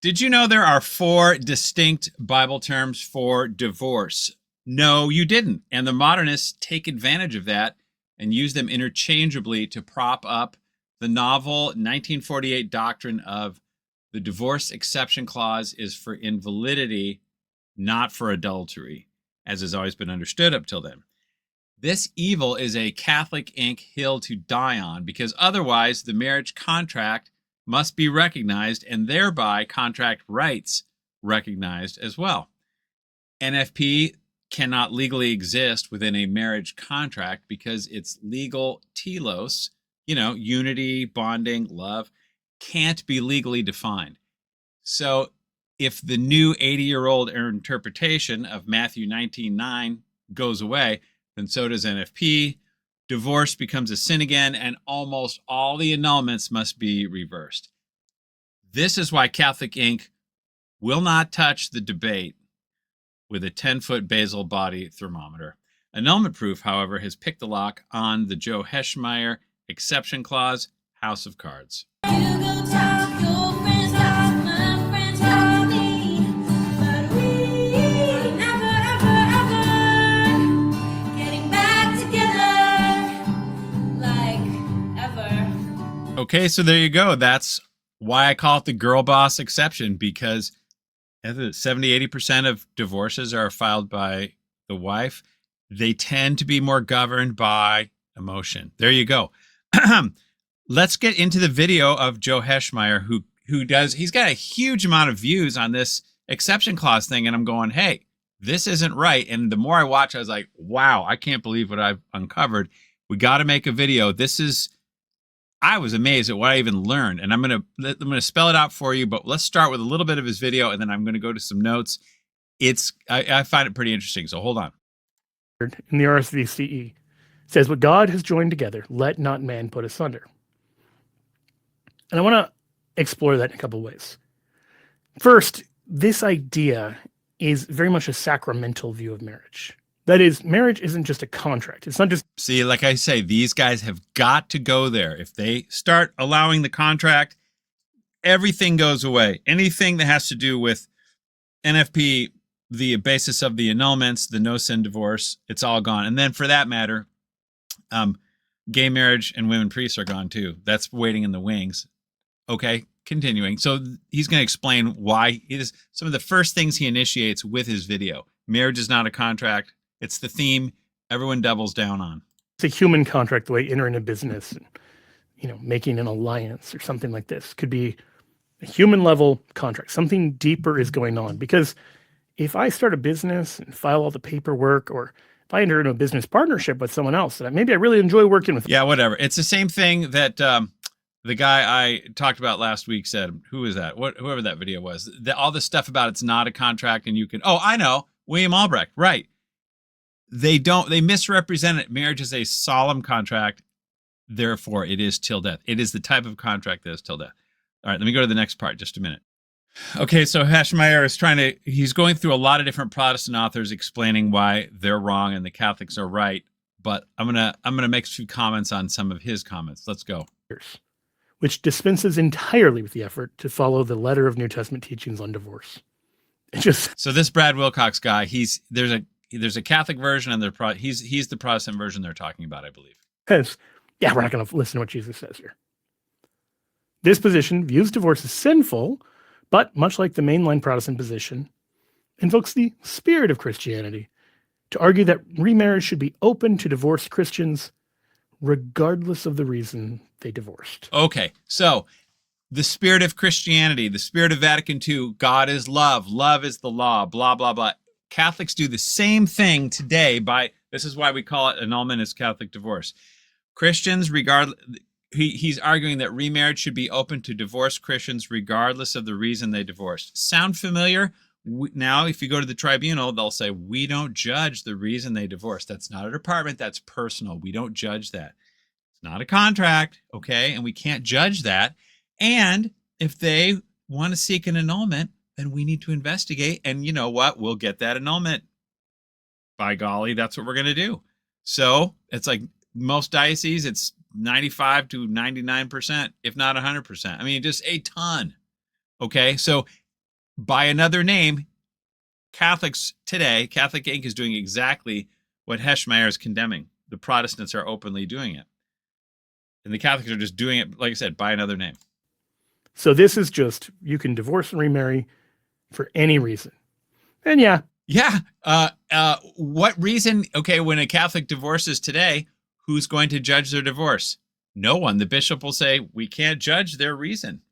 Did you know there are 4 distinct Bible terms for divorce? No, you didn't. And the modernists take advantage of that and use them interchangeably to prop up the novel 1948 doctrine of the divorce exception clause is for invalidity, not for adultery, as has always been understood up till then. This evil is a Catholic Inc. hill to die on, because otherwise the marriage contract must be recognized and thereby contract rights recognized as well. NFP cannot legally exist within a marriage contract because its legal telos, unity, bonding, love, can't be legally defined. So if the new 80-year-old interpretation of Matthew 19:9 goes away, then so does NFP. Divorce becomes a sin again, and almost all the annulments must be reversed. This is why Catholic Inc. will not touch the debate with a 10-foot basal body thermometer. Annulment proof, however, has picked the lock on the Joe Heschmeyer exception clause, House of Cards. Okay, so there you go. That's why I call it the girl boss exception, because 70-80% of divorces are filed by the wife. They tend to be more governed by emotion. There you go. Let's get into the video of Joe Heschmeyer, he's got a huge amount of views on this exception clause thing. And I'm going, hey, this isn't right. And the more I watch, I was like, wow, I can't believe what I've uncovered. We got to make a video. I was amazed at what I even learned, and I'm going to spell it out for you, but let's start with a little bit of his video, and then I'm going to go to some notes. I find it pretty interesting, so hold on. In the RSVCE says, what God has joined together, let not man put asunder. And I want to explore that in a couple of ways. First, this idea is very much a sacramental view of marriage. That is, marriage isn't just a contract. It's not just... See, like I say, these guys have got to go there. If they start allowing the contract, everything goes away. Anything that has to do with NFP, the basis of the annulments, the no-sin divorce, it's all gone. And then for that matter, gay marriage and women priests are gone too. That's waiting in the wings. Okay, continuing. So he's going to explain why it is some of the first things he initiates with his video. Marriage is not a contract. It's the theme everyone doubles down on. It's a human contract, the way entering a business and, making an alliance or something like this. Could be a human level contract. Something deeper is going on. Because if I start a business and file all the paperwork, or if I enter into a business partnership with someone else that maybe I really enjoy working with. Yeah, whatever. It's the same thing that the guy I talked about last week said. Who is that? Whoever that video was. All the stuff about it's not a contract and you can... Oh, I know. William Albrecht. Right. They misrepresent it. Marriage is a solemn contract. Therefore, it is till death. It is the type of contract that is till death. All right, let me go to the next part, just a minute. Okay, so Heschmeyer is he's going through a lot of different Protestant authors explaining why they're wrong and the Catholics are right. But I'm gonna make a few comments on some of his comments. Let's go. Which dispenses entirely with the effort to follow the letter of New Testament teachings on divorce. So this Brad Wilcox guy, there's a Catholic version, and he's the Protestant version they're talking about, I believe. Yeah, we're not going to listen to what Jesus says here. This position views divorce as sinful, but much like the mainline Protestant position, invokes the spirit of Christianity to argue that remarriage should be open to divorced Christians regardless of the reason they divorced. Okay, so the spirit of Christianity, the spirit of Vatican II, God is love, love is the law, blah, blah, blah. Catholics do the same thing today this is why we call it annulment as Catholic divorce. Christians, he's arguing that remarriage should be open to divorced Christians regardless of the reason they divorced. Sound familiar? Now, if you go to the tribunal, they'll say, we don't judge the reason they divorced. That's not a department, that's personal. We don't judge that. It's not a contract, okay? And we can't judge that. And if they want to seek an annulment, then we need to investigate. And you know what? We'll get that annulment. By golly, that's what we're going to do. So it's like most dioceses, it's 95 to 99%, if not 100%. I mean, just a ton. Okay. So by another name, Catholics today, Catholic Inc. is doing exactly what Heschmeyer is condemning. The Protestants are openly doing it. And the Catholics are just doing it, like I said, by another name. So this is just, you can divorce and remarry for any reason. And yeah. Yeah. What reason? Okay, when a Catholic divorces today, who's going to judge their divorce? No one. The bishop will say, we can't judge their reason.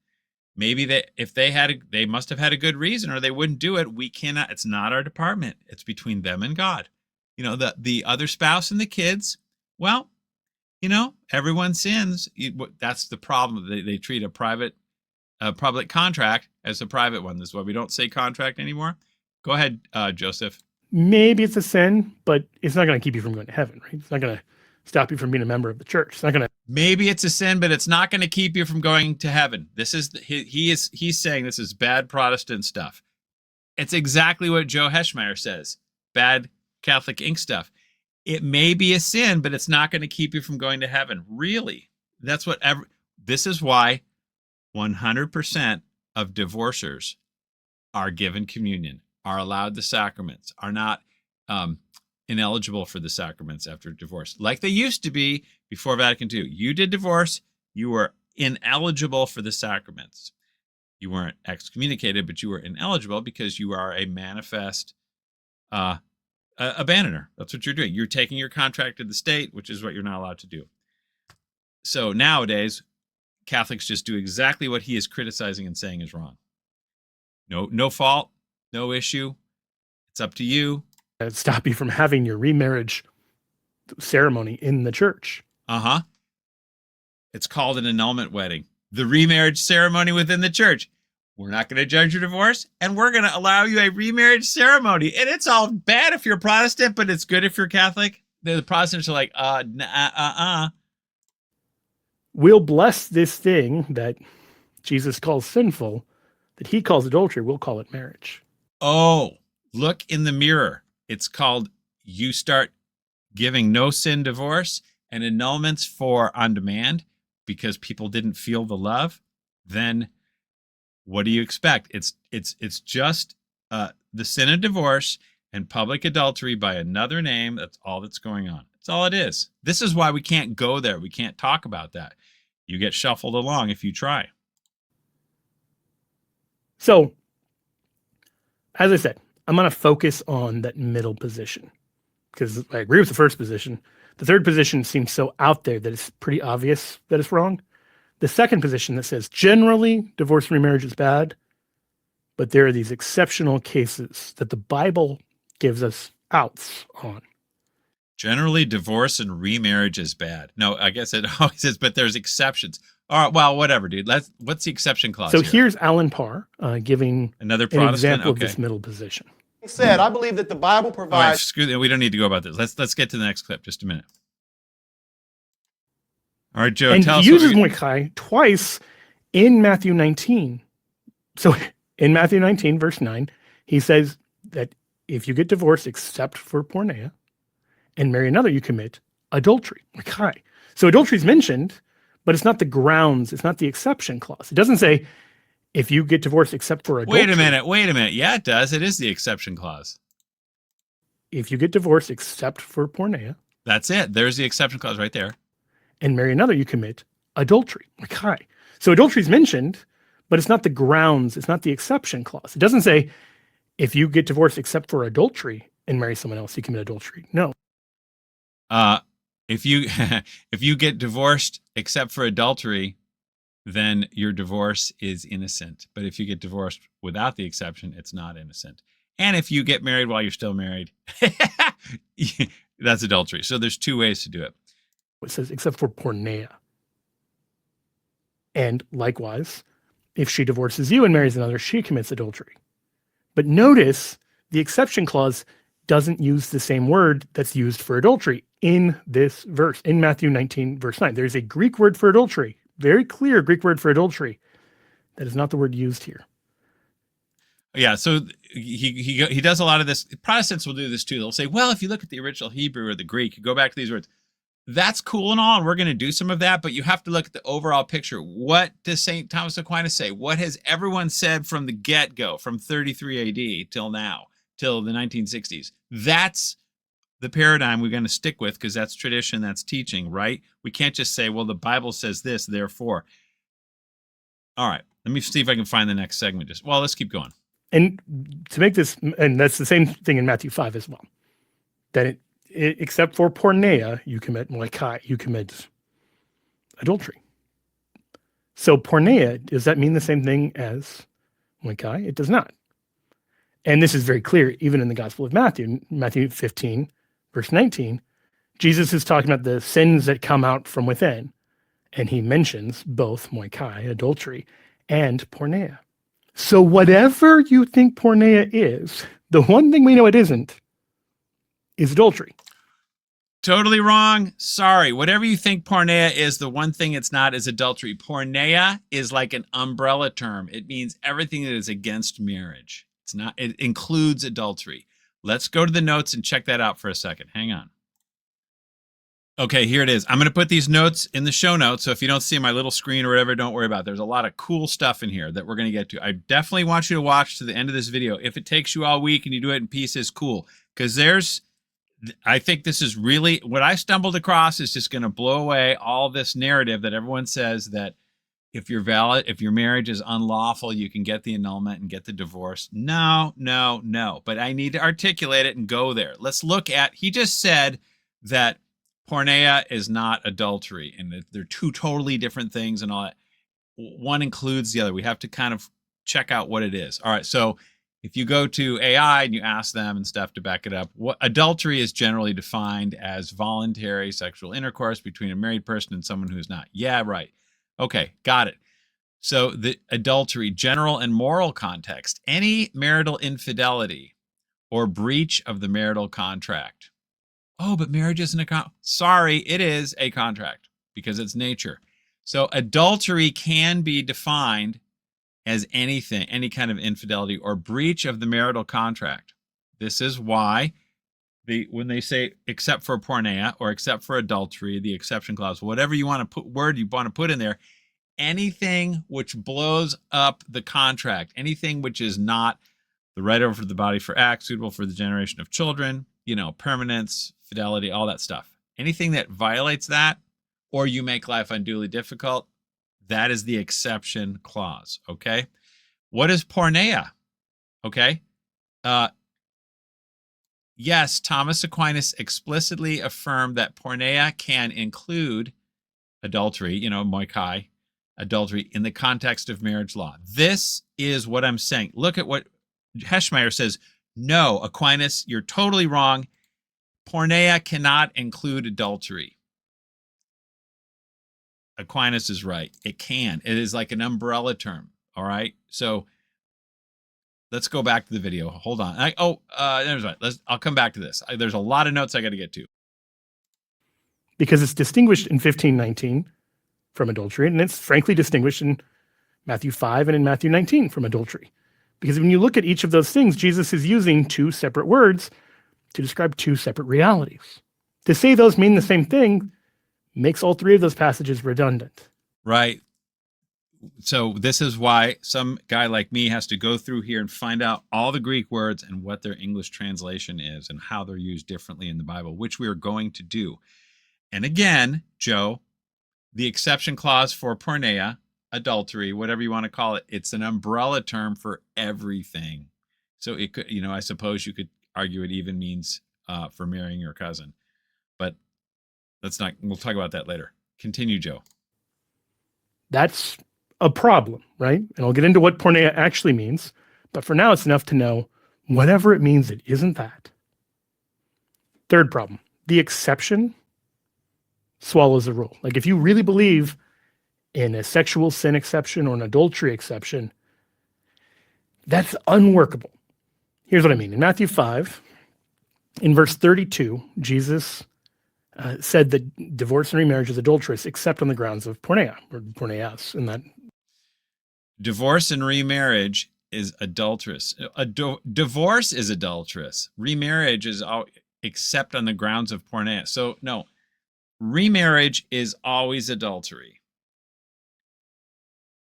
Maybe they must have had a good reason or they wouldn't do it. We cannot. It's not our department. It's between them and God. The other spouse and the kids, well, everyone sins. That's the problem. They treat a public contract as a private one. This is why we don't say contract anymore. Go ahead, Joseph. Maybe it's a sin, but it's not going to keep you from going to heaven, right? It's not going to stop you from being a member of the church. It's not going to. Maybe it's a sin, but it's not going to keep you from going to heaven. He's saying this is bad Protestant stuff. It's exactly what Joe Heschmeyer says. Bad Catholic Inc. stuff. It may be a sin, but it's not going to keep you from going to heaven. Really? This is why 100% of divorcers are given communion, are allowed the sacraments, are not ineligible for the sacraments after divorce, like they used to be before Vatican II. You did divorce, you were ineligible for the sacraments. You weren't excommunicated, but you were ineligible because you are a manifest abandoner. That's what you're doing. You're taking your contract to the state, which is what you're not allowed to do. So nowadays, Catholics just do exactly what he is criticizing and saying is wrong. No fault, no issue. It's up to you. Stop you from having your remarriage ceremony in the church. Uh-huh. It's called an annulment wedding. The remarriage ceremony within the church. We're not going to judge your divorce, and we're going to allow you a remarriage ceremony. And it's all bad if you're Protestant, but it's good if you're Catholic. The Protestants are like, We'll bless this thing that Jesus calls sinful, that he calls adultery. We'll call it marriage. Oh, look in the mirror. It's called, you start giving no sin divorce and annulments for on demand because people didn't feel the love. Then what do you expect? It's just the sin of divorce and public adultery by another name. That's all that's going on. That's all it is. This is why we can't go there. We can't talk about that. You get shuffled along if you try. So, as I said, I'm going to focus on that middle position because I agree with the first position. The third position seems so out there that it's pretty obvious that it's wrong. The second position that says generally divorce and remarriage is bad, but there are these exceptional cases that the Bible gives us outs on. Generally, divorce and remarriage is bad. No, I guess it always is, but there's exceptions. All right, well, whatever, dude. What's the exception clause So here? here's Alan Parr giving Another an Protestant? example of Okay. this middle position. Said, I believe that the Bible All right, provides. screw that. We don't need to go about this. Let's get to the next clip. Just a minute. All right, Joe, And tell he us. uses Mordecai twice in Matthew 19. So in Matthew 19, verse 9, he says that if you get divorced except for porneia and marry another, you commit adultery. Mordecai. So adultery is mentioned, but it's not the grounds. It's not the exception clause. It doesn't say if you get divorced except for adultery. Wait a minute. Yeah, it does. It is the exception clause. If you get divorced except for porneia That's it. There's the exception clause right there. and marry another, you commit adultery. Mordecai. So adultery is mentioned, but it's not the grounds. It's not the exception clause. It doesn't say if you get divorced except for adultery and marry someone else, you commit adultery. No. If you get divorced except for adultery, then your divorce is innocent. But if you get divorced without the exception, it's not innocent. And if you get married while you're still married, that's adultery. So there's two ways to do it. It says except for porneia. And likewise, if she divorces you and marries another, she commits adultery. But notice the exception clause doesn't use the same word that's used for adultery in this verse, in Matthew 19, verse 9. There's a Greek word for adultery, very clear Greek word for adultery. That is not the word used here. Yeah, so he does a lot of this. Protestants will do this too. They'll say, well, if you look at the original Hebrew or the Greek, you go back to these words. that's cool and all, and we're going to do some of that, but you have to look at the overall picture. What does St. Thomas Aquinas say? What has everyone said from the get-go, from 33 AD till now, till the 1960s? That's the paradigm we're going to stick with, because that's tradition, that's teaching, right? We can't just say, well, the Bible says this, therefore. All right, let me see if I can find the next segment. Well, let's keep going. And to make this, and that's the same thing in Matthew 5 as well, that except for porneia, you commit moikai, you commit adultery. So porneia, does that mean the same thing as moikai? It does not. And this is very clear even in the Gospel of Matthew, Matthew 15, verse 19. Jesus is talking about the sins that come out from within, and he mentions both moikai, adultery, and porneia. So whatever you think porneia is, the one thing we know it isn't is adultery. Totally wrong. Sorry. Whatever you think porneia is, the one thing it's not is adultery. Porneia is like an umbrella term. It means everything that is against marriage. It's not. It includes adultery. Let's go to the notes and check that out for a second. Hang on. Okay, here it is. I'm going to put these notes in the show notes, so if you don't see my little screen or whatever, don't worry about it. There's a lot of cool stuff in here that we're going to get to. I definitely want you to watch to the end of this video. If it takes you all week and you do it in pieces, cool. Because I think this is really, what I stumbled across is just going to blow away all this narrative that everyone says that if your marriage is unlawful, you can get the annulment and get the divorce. No. But I need to articulate it and go there. Let's look at, he just said that porneia is not adultery, and that they're two totally different things and all that. One includes the other. We have to kind of check out what it is. All right, so if you go to AI and you ask them and stuff to back it up, what adultery is generally defined as voluntary sexual intercourse between a married person and someone who's not. Yeah, right. Okay, got it. So the adultery, general and moral context, any marital infidelity or breach of the marital contract. Oh, but marriage isn't a contract. Sorry, it is a contract because it's nature. So adultery can be defined as anything, any kind of infidelity or breach of the marital contract. This is why when they say except for porneia or except for adultery, the exception clause, whatever you want to word you want to put in there, anything which blows up the contract, anything which is not the right over the body for acts suitable for the generation of children, permanence, fidelity, all that stuff. Anything that violates that, or you make life unduly difficult, that is the exception clause, okay? What is porneia? Okay. Yes, Thomas Aquinas explicitly affirmed that porneia can include adultery, moikai, adultery in the context of marriage law. This is what I'm saying. Look at what Heschmeyer says. No, Aquinas, you're totally wrong. Porneia cannot include adultery. Aquinas is right. It can. It is like an umbrella term. All right. So let's go back to the video. Hold on. There's right. I'll come back to this. There's a lot of notes I got to get to. Because it's distinguished in 1519 from adultery, and it's frankly distinguished in Matthew 5 and in Matthew 19 from adultery. Because when you look at each of those things, Jesus is using two separate words to describe two separate realities. To say those mean the same thing makes all three of those passages redundant. Right. So this is why some guy like me has to go through here and find out all the Greek words and what their English translation is and how they're used differently in the Bible, which we are going to do. And again, Joe, the exception clause for porneia, adultery, whatever you want to call it, it's an umbrella term for everything. So it could, I suppose you could argue it even means for marrying your cousin. But we'll talk about that later. Continue, Joe. That's a problem, right? And I'll get into what porneia actually means. But for now, it's enough to know whatever it means, it isn't that. Third problem, the exception swallows the rule. Like if you really believe in a sexual sin exception or an adultery exception, that's unworkable. Here's what I mean. In Matthew 5, in verse 32, Jesus said that divorce and remarriage is adulterous except on the grounds of porneia, or porneias, and that divorce and remarriage is adulterous. Divorce is adulterous. Remarriage is except on the grounds of porneia. So no, Remarriage is always adultery.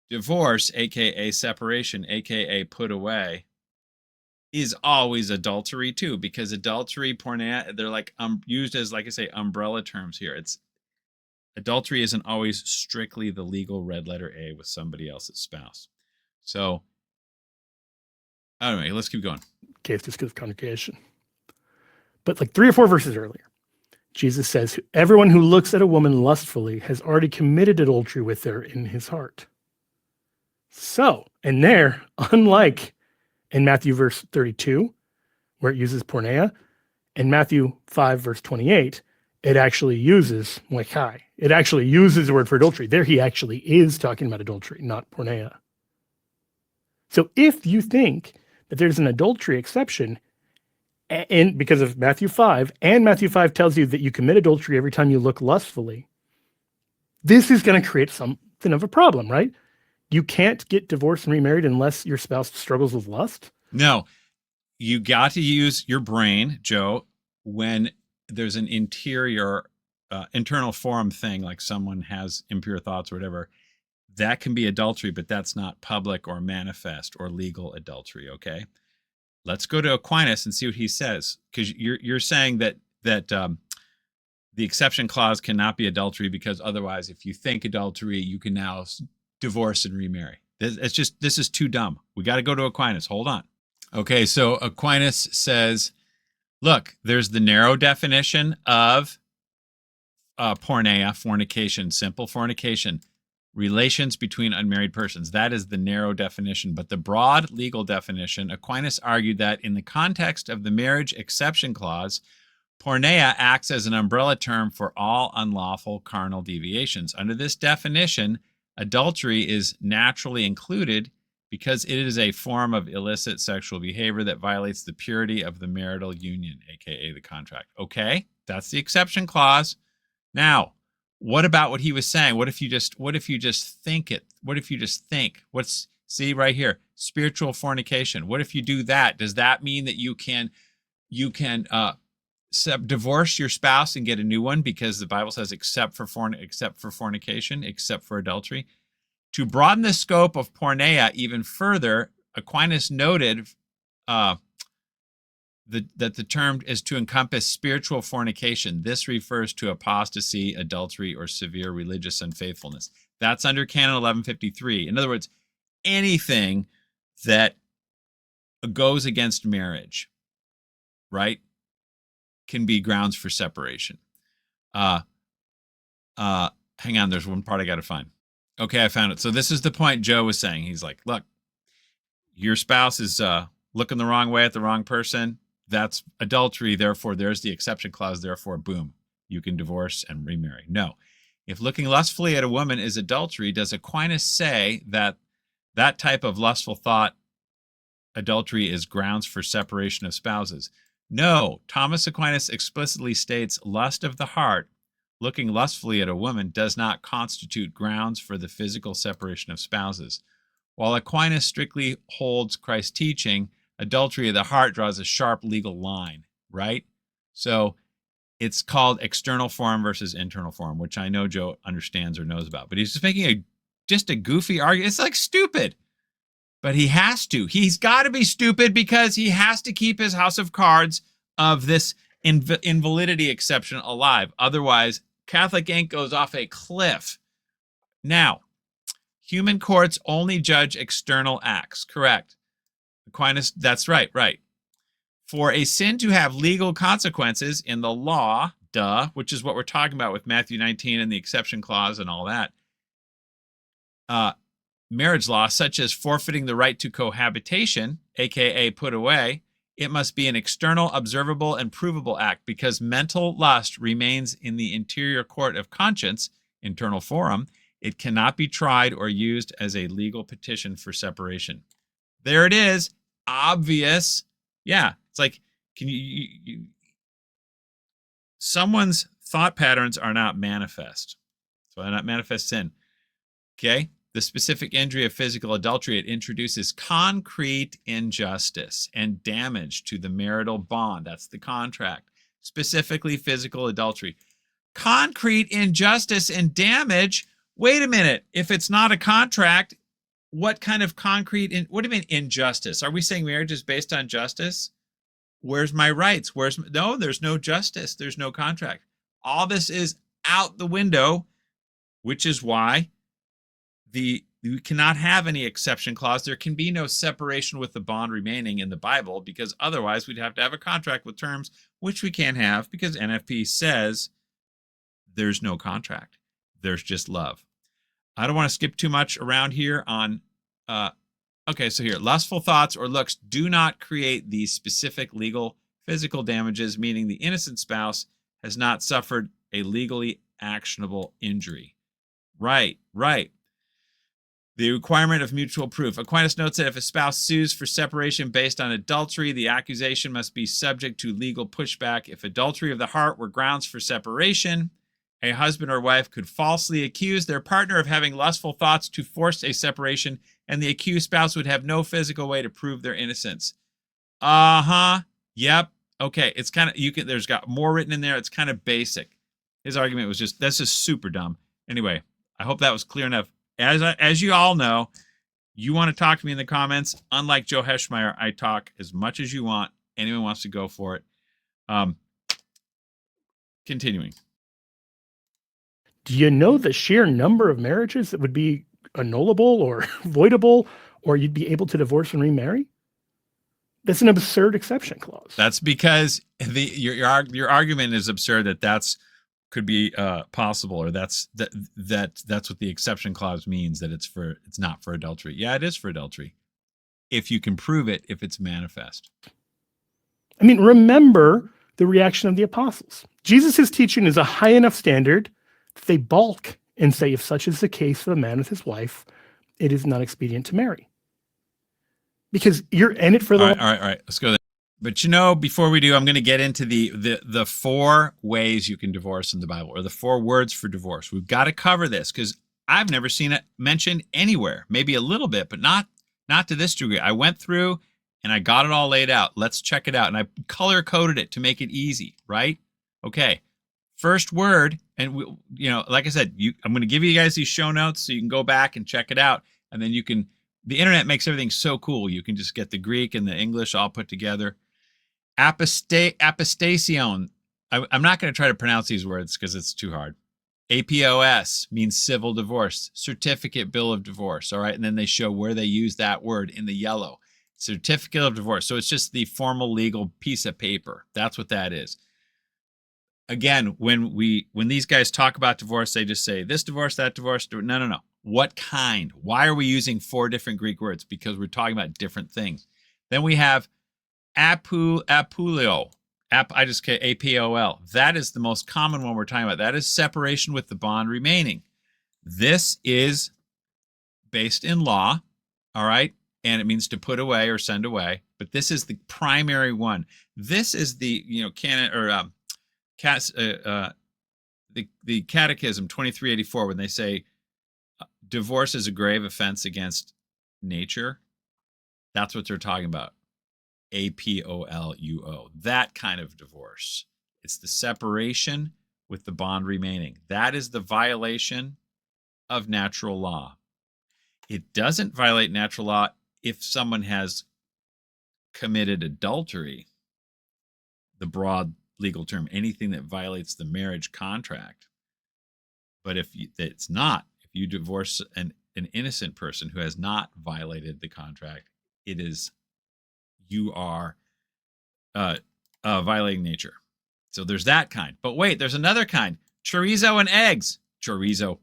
Divorce, aka separation, aka put away, is always adultery too, because adultery, porneia, they're like used as, like I say, umbrella terms here. It's adultery isn't always strictly the legal red letter A with somebody else's spouse. So anyway, let's keep going. Case just because of congregation. But like 3 or 4 verses earlier, Jesus says, everyone who looks at a woman lustfully has already committed adultery with her in his heart. So, and there, unlike in Matthew verse 32, where it uses porneia, in Matthew 5 verse 28, it actually uses moichai. It actually uses the word for adultery. There he actually is talking about adultery, not porneia. So if you think that there's an adultery exception, and because of Matthew 5, and Matthew 5 tells you that you commit adultery every time you look lustfully, this is going to create something of a problem, right? You can't get divorced and remarried unless your spouse struggles with lust? No, you got to use your brain, Joe, when there's an internal forum thing, like someone has impure thoughts or whatever. That can be adultery, but that's not public or manifest or legal adultery, okay? Let's go to Aquinas and see what he says, because you're saying that the exception clause cannot be adultery, because otherwise, if you think adultery, you can now divorce and remarry. This is too dumb. We got to go to Aquinas. Hold on. Okay, so Aquinas says, look, there's the narrow definition of porneia, fornication, simple fornication, relations between unmarried persons. That is the narrow definition. But the broad legal definition, Aquinas argued that in the context of the marriage exception clause, porneia acts as an umbrella term for all unlawful carnal deviations. Under this definition, adultery is naturally included because it is a form of illicit sexual behavior that violates the purity of the marital union, aka the contract. Okay, that's the exception clause. Now, what about what he was saying? What if you just think it? What if you just think? See right here, spiritual fornication. What if you do that? Does that mean that you can divorce your spouse and get a new one, because the Bible says except for fornication, except for adultery? To broaden the scope of porneia even further, Aquinas noted that the term is to encompass spiritual fornication. This refers to apostasy, adultery, or severe religious unfaithfulness. That's under Canon 1153. In other words, anything that goes against marriage, right, can be grounds for separation. Hang on, there's one part I got to find. Okay, I found it. So this is the point Joe was saying. He's like, look, your spouse is looking the wrong way at the wrong person. That's adultery. Therefore, there's the exception clause. Therefore, boom, you can divorce and remarry. No. If looking lustfully at a woman is adultery, does Aquinas say that that type of lustful thought, adultery, is grounds for separation of spouses? No. Thomas Aquinas explicitly states lust of the heart, looking lustfully at a woman, does not constitute grounds for the physical separation of spouses. While Aquinas strictly holds Christ's teaching, adultery of the heart draws a sharp legal line, right? So it's called external form versus internal form, which I know Joe understands or knows about. But he's just making just a goofy argument. It's like stupid. But he has to. He's got to be stupid because he has to keep his house of cards of this invalidity exception alive. Otherwise, Catholic Inc. goes off a cliff. Now, human courts only judge external acts. Correct. Aquinas, that's right. For a sin to have legal consequences in the law, which is what we're talking about with Matthew 19 and the exception clause and all that, marriage law, such as forfeiting the right to cohabitation, aka put away, it must be an external, observable, and provable act, because mental lust remains in the interior court of conscience, internal forum. It cannot be tried or used as a legal petition for separation. There it is. Obvious. Yeah. It's like, can you someone's thought patterns are not manifest. So they're not manifest sin. Okay. The specific injury of physical adultery, it introduces concrete injustice and damage to the marital bond. That's the contract. Specifically physical adultery. concrete injustice and damage. Wait a minute. If it's not a contract, what kind of concrete, what do you mean injustice? Are we saying marriage is based on justice? Where's my rights? No, there's no justice. There's no contract. All this is out the window, which is why you cannot have any exception clause. There can be no separation with the bond remaining in the Bible, because otherwise we'd have to have a contract with terms, which we can't have because NFP says there's no contract. There's just love. I don't want to skip too much around here on, okay, so here, lustful thoughts or looks do not create these specific legal physical damages, meaning the innocent spouse has not suffered a legally actionable injury. Right. The requirement of mutual proof. Aquinas notes that if a spouse sues for separation based on adultery, the accusation must be subject to legal pushback. If adultery of the heart were grounds for separation, a husband or wife could falsely accuse their partner of having lustful thoughts to force a separation, and the accused spouse would have no physical way to prove their innocence. Yep. Okay. It's kind of, there's got more written in there. It's kind of basic. His argument was that's just super dumb. Anyway, I hope that was clear enough. As you all know, you want to talk to me in the comments. Unlike Joe Heschmeyer, I talk as much as you want. Anyone wants to go for it. Continuing. Do you know the sheer number of marriages that would be annullable or voidable, or you'd be able to divorce and remarry? That's an absurd exception clause. That's because your argument is absurd that's could be possible, or that's what the exception clause means, that it's not for adultery. Yeah, it is for adultery if you can prove it, if it's manifest. I mean, remember the reaction of the apostles. Jesus' teaching is a high enough standard that they balk and say, if such is the case of a man with his wife, it is not expedient to marry. Because you're in it for the... All right. Let's go there. But before we do, I'm going to get into the 4 ways you can divorce in the Bible, or the 4 words for divorce. We've got to cover this because I've never seen it mentioned anywhere. Maybe a little bit, but not to this degree. I went through and I got it all laid out. Let's check it out. And I color-coded it to make it easy, right? Okay. First word, and like I said, I'm going to give you guys these show notes so you can go back and check it out, and then the internet makes everything so cool. You can just get the Greek and the English all put together. Apostasion. I'm not going to try to pronounce these words because it's too hard. APOS means civil divorce, certificate bill of divorce. All right. And then they show where they use that word in the yellow. Certificate of divorce. So it's just the formal legal piece of paper. That's what that is. Again, when these guys talk about divorce, they just say this divorce, that divorce. No. What kind? Why are we using 4 different Greek words? Because we're talking about different things. Then we have apulio. I just get APOL. That is the most common one we're talking about. That is separation with the bond remaining. This is based in law, all right? And it means to put away or send away. But this is the primary one. This is the canon or the Catechism 2384 when they say divorce is a grave offense against nature. That's what they're talking about. APOLUO. That kind of divorce. It's the separation with the bond remaining. That is the violation of natural law. It doesn't violate natural law if someone has committed adultery, the broad legal term, anything that violates the marriage contract. But if you divorce an innocent person who has not violated the contract, you are violating nature. So there's that kind. But wait, there's another kind. Chorizo and eggs. Chorizo.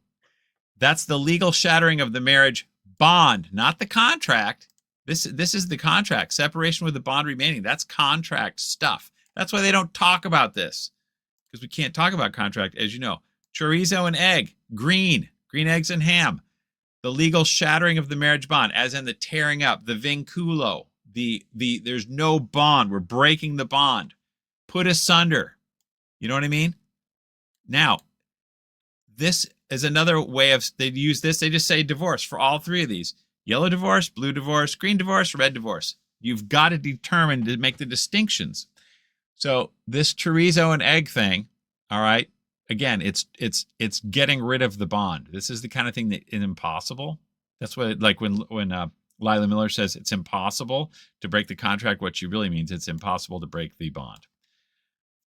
That's the legal shattering of the marriage bond, not the contract. This is the contract. Separation with the bond remaining. That's contract stuff. That's why they don't talk about this, because we can't talk about contract, as you know. Chorizo and egg. Green eggs and ham. The legal shattering of the marriage bond, as in the tearing up, the vinculo. There's no bond. We're breaking the bond. Put asunder. You know what I mean? Now, this is another way of, they use this. They just say divorce for all 3 of these. Yellow divorce, blue divorce, green divorce, red divorce. You've got to determine to make the distinctions. So this chorizo and egg thing, all right, again, it's getting rid of the bond. This is the kind of thing that is impossible. That's what, like when Lila Miller says it's impossible to break the contract, what she really means, it's impossible to break the bond.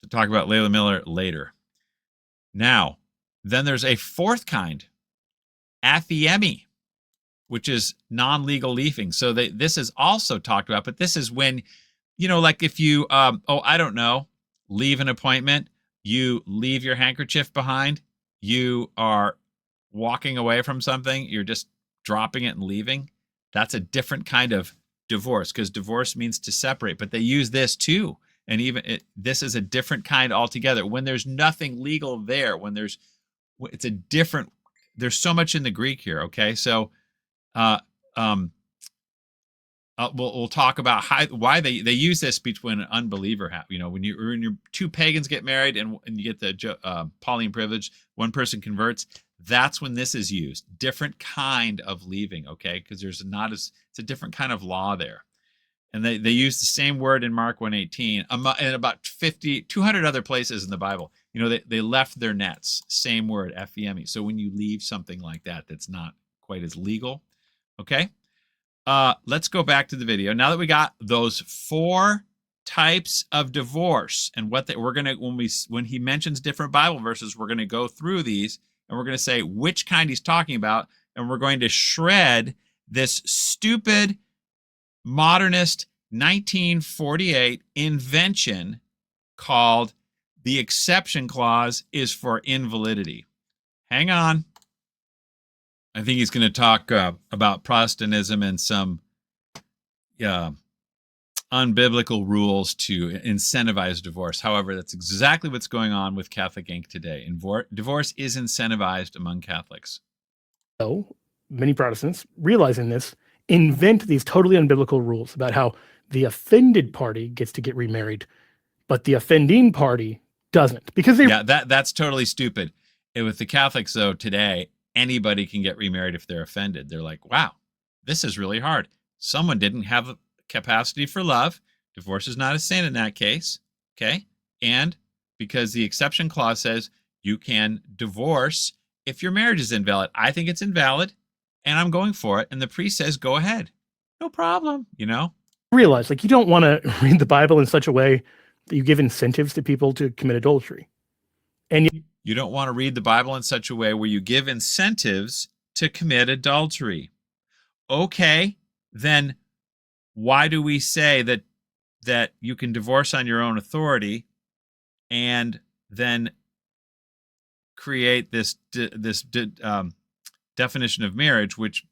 To talk about Lila Miller later. Now, then there's a fourth kind, aphiemi, which is non-legal leaving. So this is also talked about, but this is when, like if you, I don't know, leave an appointment, you leave your handkerchief behind, you are walking away from something, you're just dropping it and leaving. That's a different kind of divorce, because divorce means to separate, but they use this too. And even this is a different kind altogether. When there's nothing legal there, it's a different, there's so much in the Greek here. Okay. So, we'll talk about why they use this between an unbeliever. When your two pagans get married and you get the Pauline Privilege, one person converts. That's when this is used. Different kind of leaving, okay? Because it's a different kind of law there. And they use the same word in Mark 1:18 and about 200 other places in the Bible. They left their nets. Same word, aphiemi. So when you leave something like that, that's not quite as legal, okay? Let's go back to the video. Now that we got those 4 types of divorce and what we're gonna when he mentions different Bible verses, we're gonna go through these and we're gonna say which kind he's talking about, and we're going to shred this stupid modernist 1948 invention called the exception clause is for invalidity. Hang on. I think he's going to talk about Protestantism and some unbiblical rules to incentivize divorce. However, that's exactly what's going on with Catholic Inc. today. Divorce is incentivized among Catholics. So many Protestants, realizing this, invent these totally unbiblical rules about how the offended party gets to get remarried, but the offending party doesn't. Because that's totally stupid. And with the Catholics, though, today, anybody can get remarried if they're offended. They're like, wow, this is really hard. Someone didn't have a capacity for love. Divorce is not a sin in that case. Okay. And because the exception clause says you can divorce if your marriage is invalid. I think it's invalid and I'm going for it. And the priest says, go ahead. No problem. Realize, you don't want to read the Bible in such a way that you give incentives to people to commit adultery. And you don't want to read the Bible in such a way where you give incentives to commit adultery. Okay, then why do we say that you can divorce on your own authority and then create this definition of marriage, which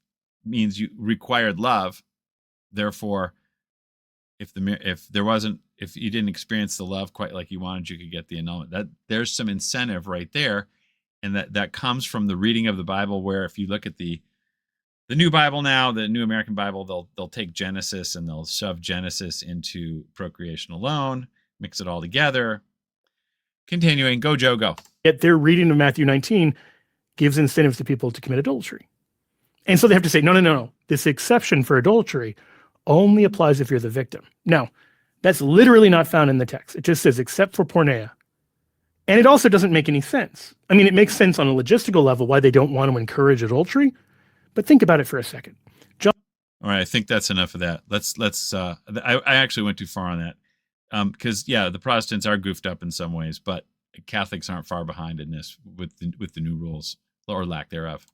means you required love? Therefore, if you didn't experience the love quite like you wanted, you could get the annulment. That there's some incentive right there, and that comes from the reading of the Bible. Where if you look at the New Bible now, the New American Bible, they'll take Genesis and they'll shove Genesis into procreation alone, mix it all together. Continuing, go Joe, go. Yet their reading of Matthew 19 gives incentives to people to commit adultery, and so they have to say, no. This exception for adultery only applies if you're the victim. Now, that's literally not found in the text. It just says, except for porneia. And it also doesn't make any sense. I mean, it makes sense on a logistical level why they don't want to encourage adultery, but think about it for a second. All right, I think that's enough of that. I actually went too far on that. Because, the Protestants are goofed up in some ways, but Catholics aren't far behind in this with the new rules, or lack thereof.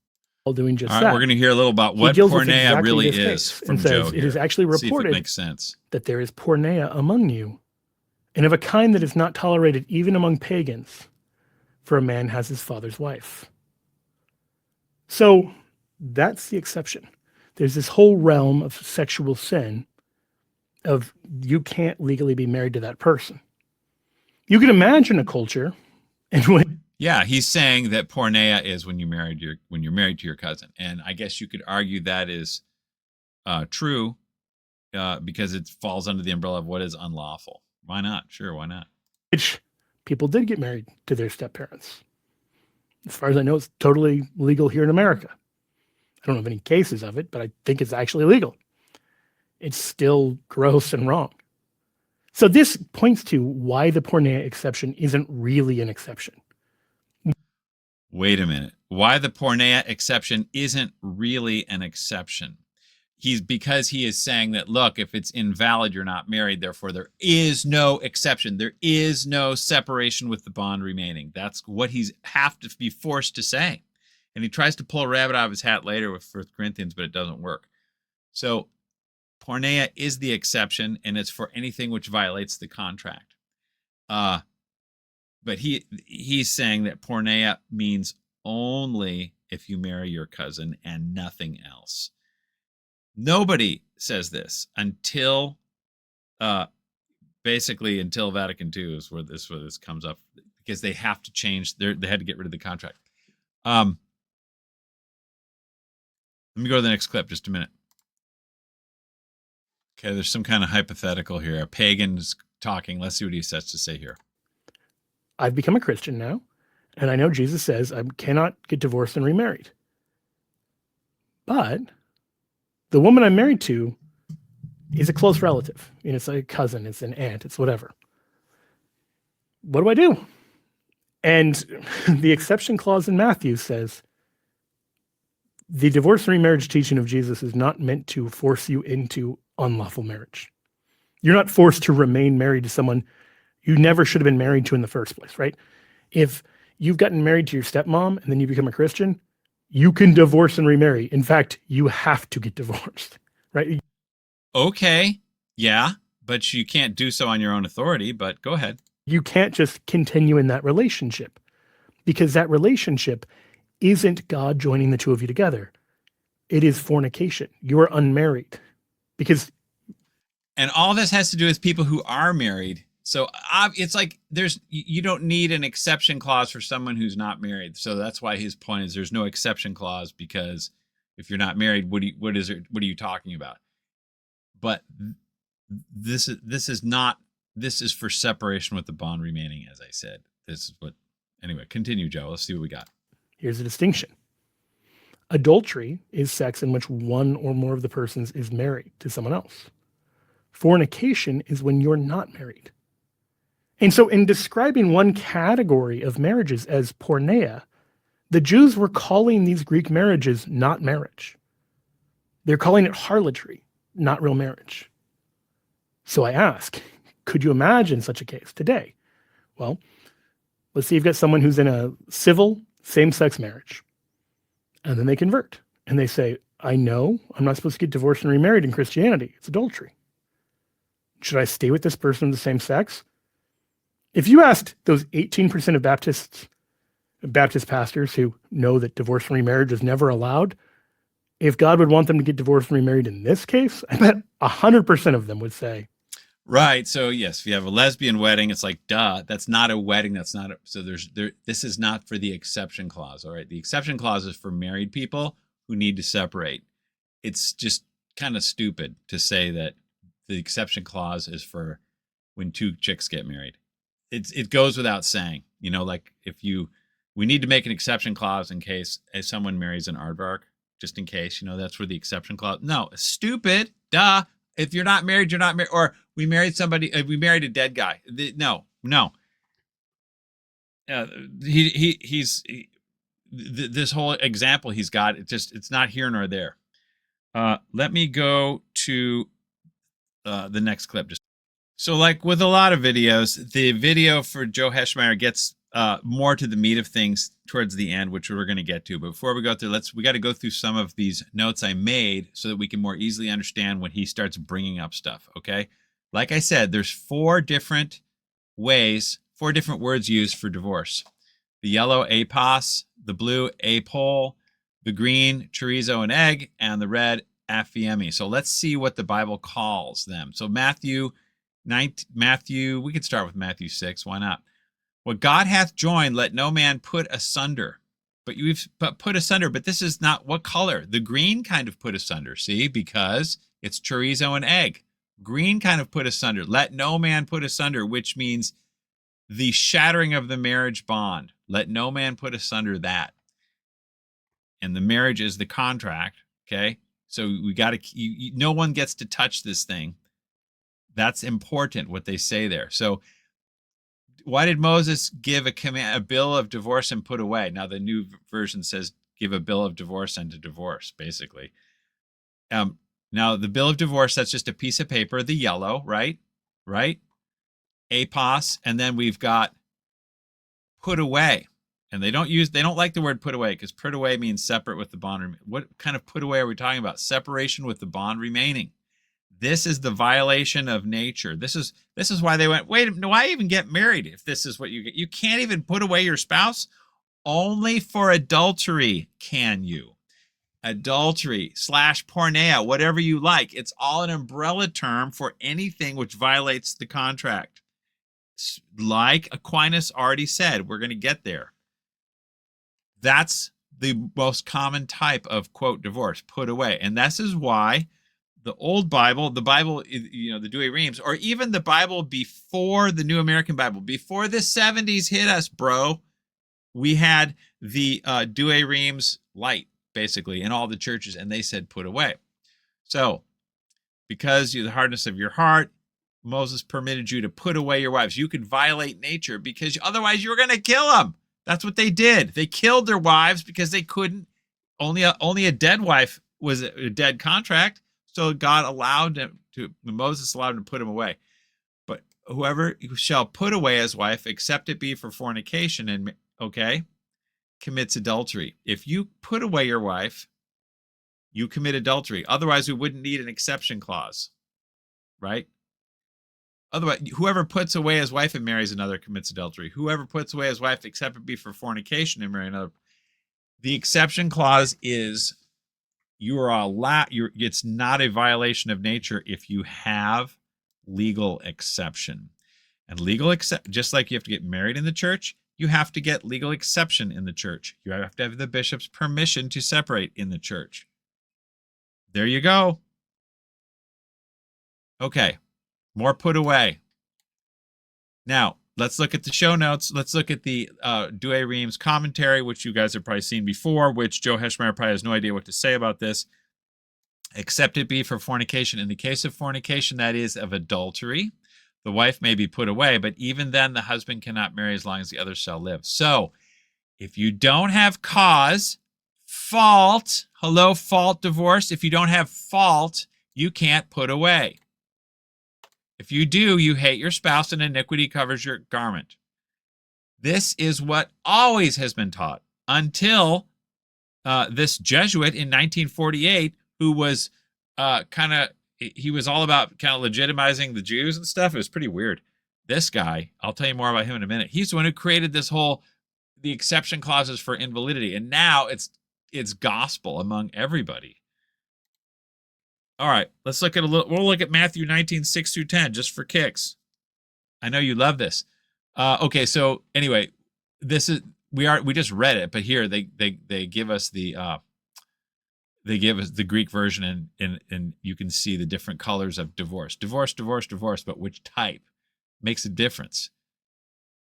Doing just all right, that. We're going to hear a little about what porneia really is from and says, Joe. It is actually reported makes sense. that there is porneia among you, and of a kind that is not tolerated even among pagans, for a man has his father's wife. So that's the exception. There's this whole realm of sexual sin of you can't legally be married to that person. You can imagine a culture in which he's saying that porneia is when you're married to your cousin, and I guess you could argue that is true because it falls under the umbrella of what is unlawful. Why not? Sure, why not? Which people did get married to their step-parents. As far as I know, it's totally legal here in America. I don't know of any cases of it, but I think it's actually legal. It's still gross and wrong. So this points to why the porneia exception isn't really an exception. Wait a minute. Why the Porneia exception isn't really an exception? Because he is saying that, look, if it's invalid, you're not married. Therefore, there is no exception. There is no separation with the bond remaining. That's what he's have to be forced to say. And he tries to pull a rabbit out of his hat later with 1 Corinthians, but it doesn't work. So Porneia is the exception, and it's for anything which violates the contract. But he's saying that Porneia means only if you marry your cousin and nothing else. Nobody says this until basically until Vatican II is where this comes up, because they have to change they had to get rid of the contract. Let me go to the next clip, just a minute. Okay, there's some kind of hypothetical here. A pagan's talking. Let's see what he says to say here. I've become a Christian now, and I know Jesus says I cannot get divorced and remarried. But the woman I'm married to is a close relative. You know, it's like a cousin, it's an aunt, it's whatever. What do I do? And the exception clause in Matthew says, the divorce and remarriage teaching of Jesus is not meant to force you into unlawful marriage. You're not forced to remain married to someone you never should have been married to in the first place, right? If you've gotten married to your stepmom and then you become a Christian, you can divorce and remarry. In fact, you have to get divorced, right? Okay, yeah, but you can't do so on your own authority, but go ahead. You can't just continue in that relationship, because that relationship isn't God joining the two of you together. It is fornication. You are unmarried. And all this has to do with people who are married. So it's like you don't need an exception clause for someone who's not married. So that's why his point is there's no exception clause, because if you're not married, what are you talking about? But this is for separation with the bond remaining, as I said. Anyway, continue, Joe. Let's see what we got. Here's a distinction. Adultery is sex in which one or more of the persons is married to someone else. Fornication is when you're not married. And so in describing one category of marriages as porneia, the Jews were calling these Greek marriages not marriage. They're calling it harlotry, not real marriage. So I ask, could you imagine such a case today? Well, let's say you've got someone who's in a civil same-sex marriage, and then they convert, and they say, I know I'm not supposed to get divorced and remarried in Christianity. It's adultery. Should I stay with this person of the same sex? If you asked those 18% of Baptist pastors who know that divorce and remarriage is never allowed, if God would want them to get divorced and remarried in this case, I bet 100% of them would say. Right. So yes, if you have a lesbian wedding, it's like, duh, that's not a wedding. This is not for the exception clause. All right. The exception clause is for married people who need to separate. It's just kind of stupid to say that the exception clause is for when two chicks get married. It goes without saying, like we need to make an exception clause in case if someone marries an aardvark, just in case, that's where the exception clause. No, stupid. Duh. If you're not married, you're not married. Or we married a dead guy. No. This whole example he's got, it's not here nor there. Let me go to the next clip. So like with a lot of videos, the video for Joe Heschmeyer gets more to the meat of things towards the end, which we're going to get to. But before we go through, we got to go through some of these notes I made so that we can more easily understand when he starts bringing up stuff. Okay. Like I said, there's four different words used for divorce. The yellow, apos, the blue, apole, the green, chorizo and egg, and the red, aphiemi. So let's see what the Bible calls them. So Matthew, we could start with Matthew 6. Why not? What God hath joined, let no man put asunder. But put asunder, but this is not what color? The green kind of put asunder, see, because it's chorizo and egg. Green kind of put asunder. Let no man put asunder, which means the shattering of the marriage bond. Let no man put asunder that. And the marriage is the contract, okay? So we got to, no one gets to touch this thing. That's important, what they say there. So why did Moses give a command, a bill of divorce and put away? Now the new version says give a bill of divorce and a divorce, basically. Now the bill of divorce, that's just a piece of paper, the yellow, right? Apos, and then we've got put away. And they don't like the word put away, because put away means separate with the bond. What kind of put away are we talking about? Separation with the bond remaining. This is the violation of nature. This is why they went, wait, why even get married if this is what you get? You can't even put away your spouse. Only for adultery can you. Adultery / porneia, whatever you like. It's all an umbrella term for anything which violates the contract. Like Aquinas already said, we're going to get there. That's the most common type of, quote, divorce, put away. And this is why the old Bible, the Bible, the Douay Rheims, or even the Bible before the New American Bible, before the 70s hit us, bro, we had the Douay Rheims light, basically, in all the churches, and they said put away. So, because the hardness of your heart, Moses permitted you to put away your wives. You could violate nature because otherwise you were going to kill them. That's what they did. They killed their wives because they couldn't. Only a dead wife was a dead contract. So God allowed them Moses allowed him to put them away. But whoever shall put away his wife, except it be for fornication, and commits adultery. If you put away your wife, you commit adultery. Otherwise, we wouldn't need an exception clause, right? Otherwise, whoever puts away his wife and marries another commits adultery. Whoever puts away his wife, except it be for fornication, and marry another. The exception clause is it's not a violation of nature if you have legal exception. And just like you have to get married in the church, you have to get legal exception in the church. You have to have the bishop's permission to separate in the church. There you go. Okay. More put away. Now, let's look at the show notes. Let's look at the Douay Rheims commentary, which you guys have probably seen before, which Joe Heschmeyer probably has no idea what to say about this. Except it be for fornication. In the case of fornication, that is of adultery, the wife may be put away, but even then the husband cannot marry as long as the other shall live. So, if you don't have cause, fault divorce, if you don't have fault, you can't put away. If you do, you hate your spouse and iniquity covers your garment. This is what always has been taught until this Jesuit in 1948, who was he was all about kind of legitimizing the Jews and stuff. It was pretty weird. This guy, I'll tell you more about him in a minute. He's the one who created the exception clauses for invalidity. And now it's gospel among everybody. All right, we'll look at Matthew 19, 6 through 10, just for kicks. I know you love this. Okay, so anyway, we just read it, but here they give us the Greek version, and you can see the different colors of divorce, but which type makes a difference.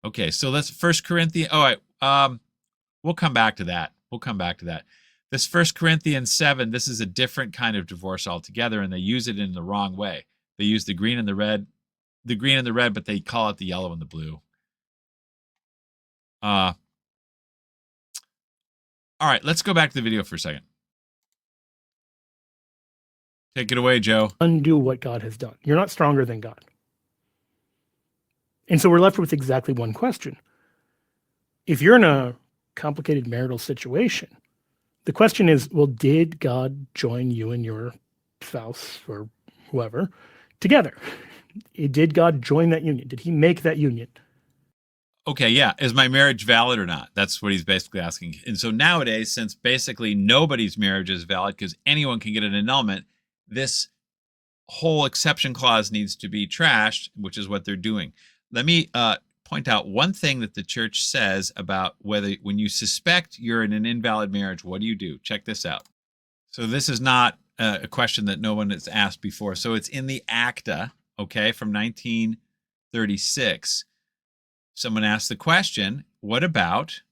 Okay, so let's 1 Corinthians. All right, we'll come back to that. This 1 Corinthians 7, this is a different kind of divorce altogether, and they use it in the wrong way. They use the green and the red, but they call it the yellow and the blue. All right, let's go back to the video for a second. Take it away, Joe. Undo what God has done. You're not stronger than God. And so we're left with exactly one question. If you're in a complicated marital situation, the question is, well, did God join you and your spouse or whoever together? Did God join that union? Did he make that union? Okay, yeah. Is my marriage valid or not? That's what he's basically asking. And so nowadays, since basically nobody's marriage is valid because anyone can get an annulment, this whole exception clause needs to be trashed, which is what they're doing. Let me point out one thing that the church says about when you suspect you're in an invalid marriage, what do you do? Check this out. So this is not a question that no one has asked before. So it's in the Acta, from 1936. Someone asked the question, what about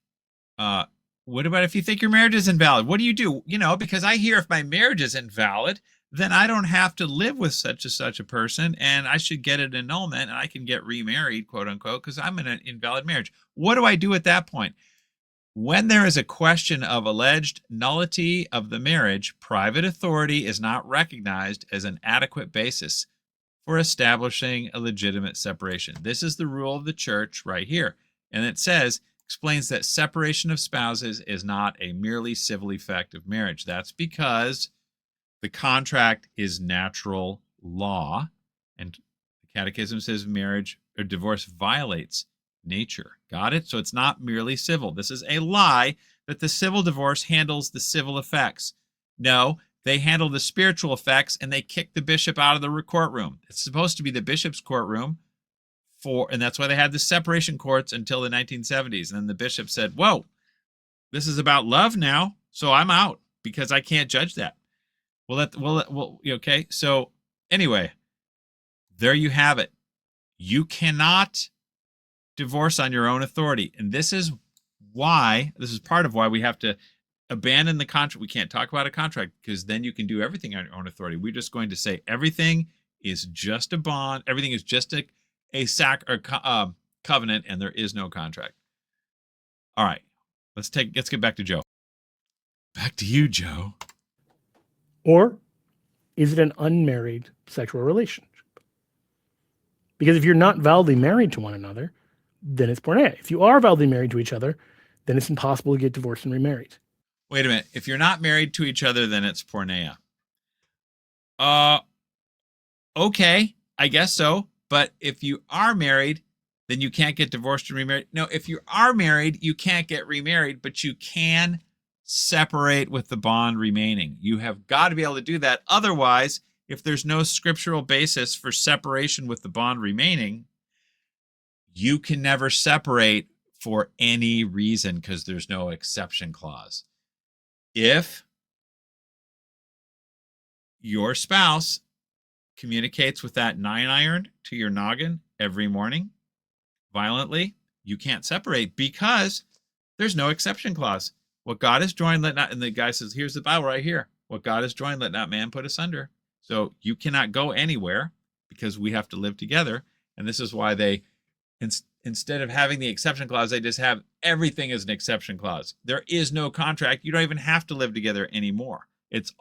if you think your marriage is invalid? What do you do? Because I hear if my marriage is invalid, then I don't have to live with such a person, and I should get an annulment, and I can get remarried, quote unquote, because I'm in an invalid marriage. What do I do at that point? When there is a question of alleged nullity of the marriage, private authority is not recognized as an adequate basis for establishing a legitimate separation. This is the rule of the church right here. And it explains that separation of spouses is not a merely civil effect of marriage. That's because the contract is natural law, and the Catechism says marriage or divorce violates nature. Got it? So it's not merely civil. This is a lie that the civil divorce handles the civil effects. No, they handle the spiritual effects, and they kick the bishop out of the courtroom. It's supposed to be the bishop's courtroom, and that's why they had the separation courts until the 1970s. And then the bishop said, whoa, this is about love now, so I'm out because I can't judge that. Okay. So anyway, there you have it. You cannot divorce on your own authority. And this is part of why we have to abandon the contract. We can't talk about a contract because then you can do everything on your own authority. We're just going to say everything is just a bond. Everything is just a covenant, and there is no contract. All right. Let's get back to Joe. Back to you, Joe. Or is it an unmarried sexual relationship? Because if you're not validly married to one another, then it's porneia. If you are validly married to each other, then it's impossible to get divorced and remarried. Wait a minute. If you're not married to each other, then it's porneia. Okay, I guess so. But if you are married, then you can't get divorced and remarried. No, if you are married, you can't get remarried, but you can separate with the bond remaining. You have got to be able to do that. Otherwise, if there's no scriptural basis for separation with the bond remaining, you can never separate for any reason because there's no exception clause. If your spouse communicates with that 9-iron to your noggin every morning violently, you can't separate because there's no exception clause. What God has joined, let not, and the guy says, here's the Bible right here. What God has joined, let not man put asunder. So you cannot go anywhere because we have to live together. And this is why they, instead of having the exception clause, they just have everything as an exception clause. There is no contract. You don't even have to live together anymore. It's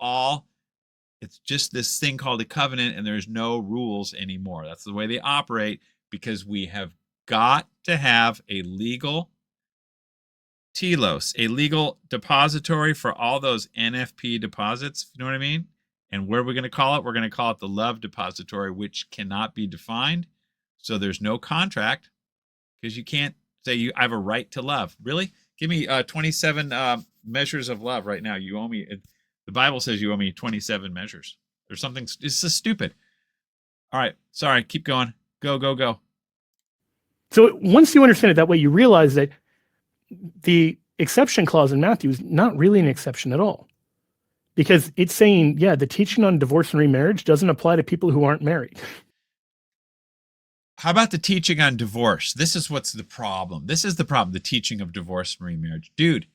just this thing called a covenant, and there's no rules anymore. That's the way they operate because we have got to have a legal telos, a legal depository for all those NFP deposits, you know what I mean? And what are we going to call it? We're going to call it the love depository, which cannot be defined. So there's no contract because you can't say I have a right to love. Really? Give me 27 measures of love right now. You owe me. The Bible says you owe me 27 measures. There's something. It's just stupid. All right. Sorry. Keep going. Go. So once you understand it that way, you realize that the exception clause in Matthew is not really an exception at all. Because it's saying, yeah, the teaching on divorce and remarriage doesn't apply to people who aren't married. How about the teaching on divorce? This is what's the problem. This is the problem, the teaching of divorce and remarriage. Dude,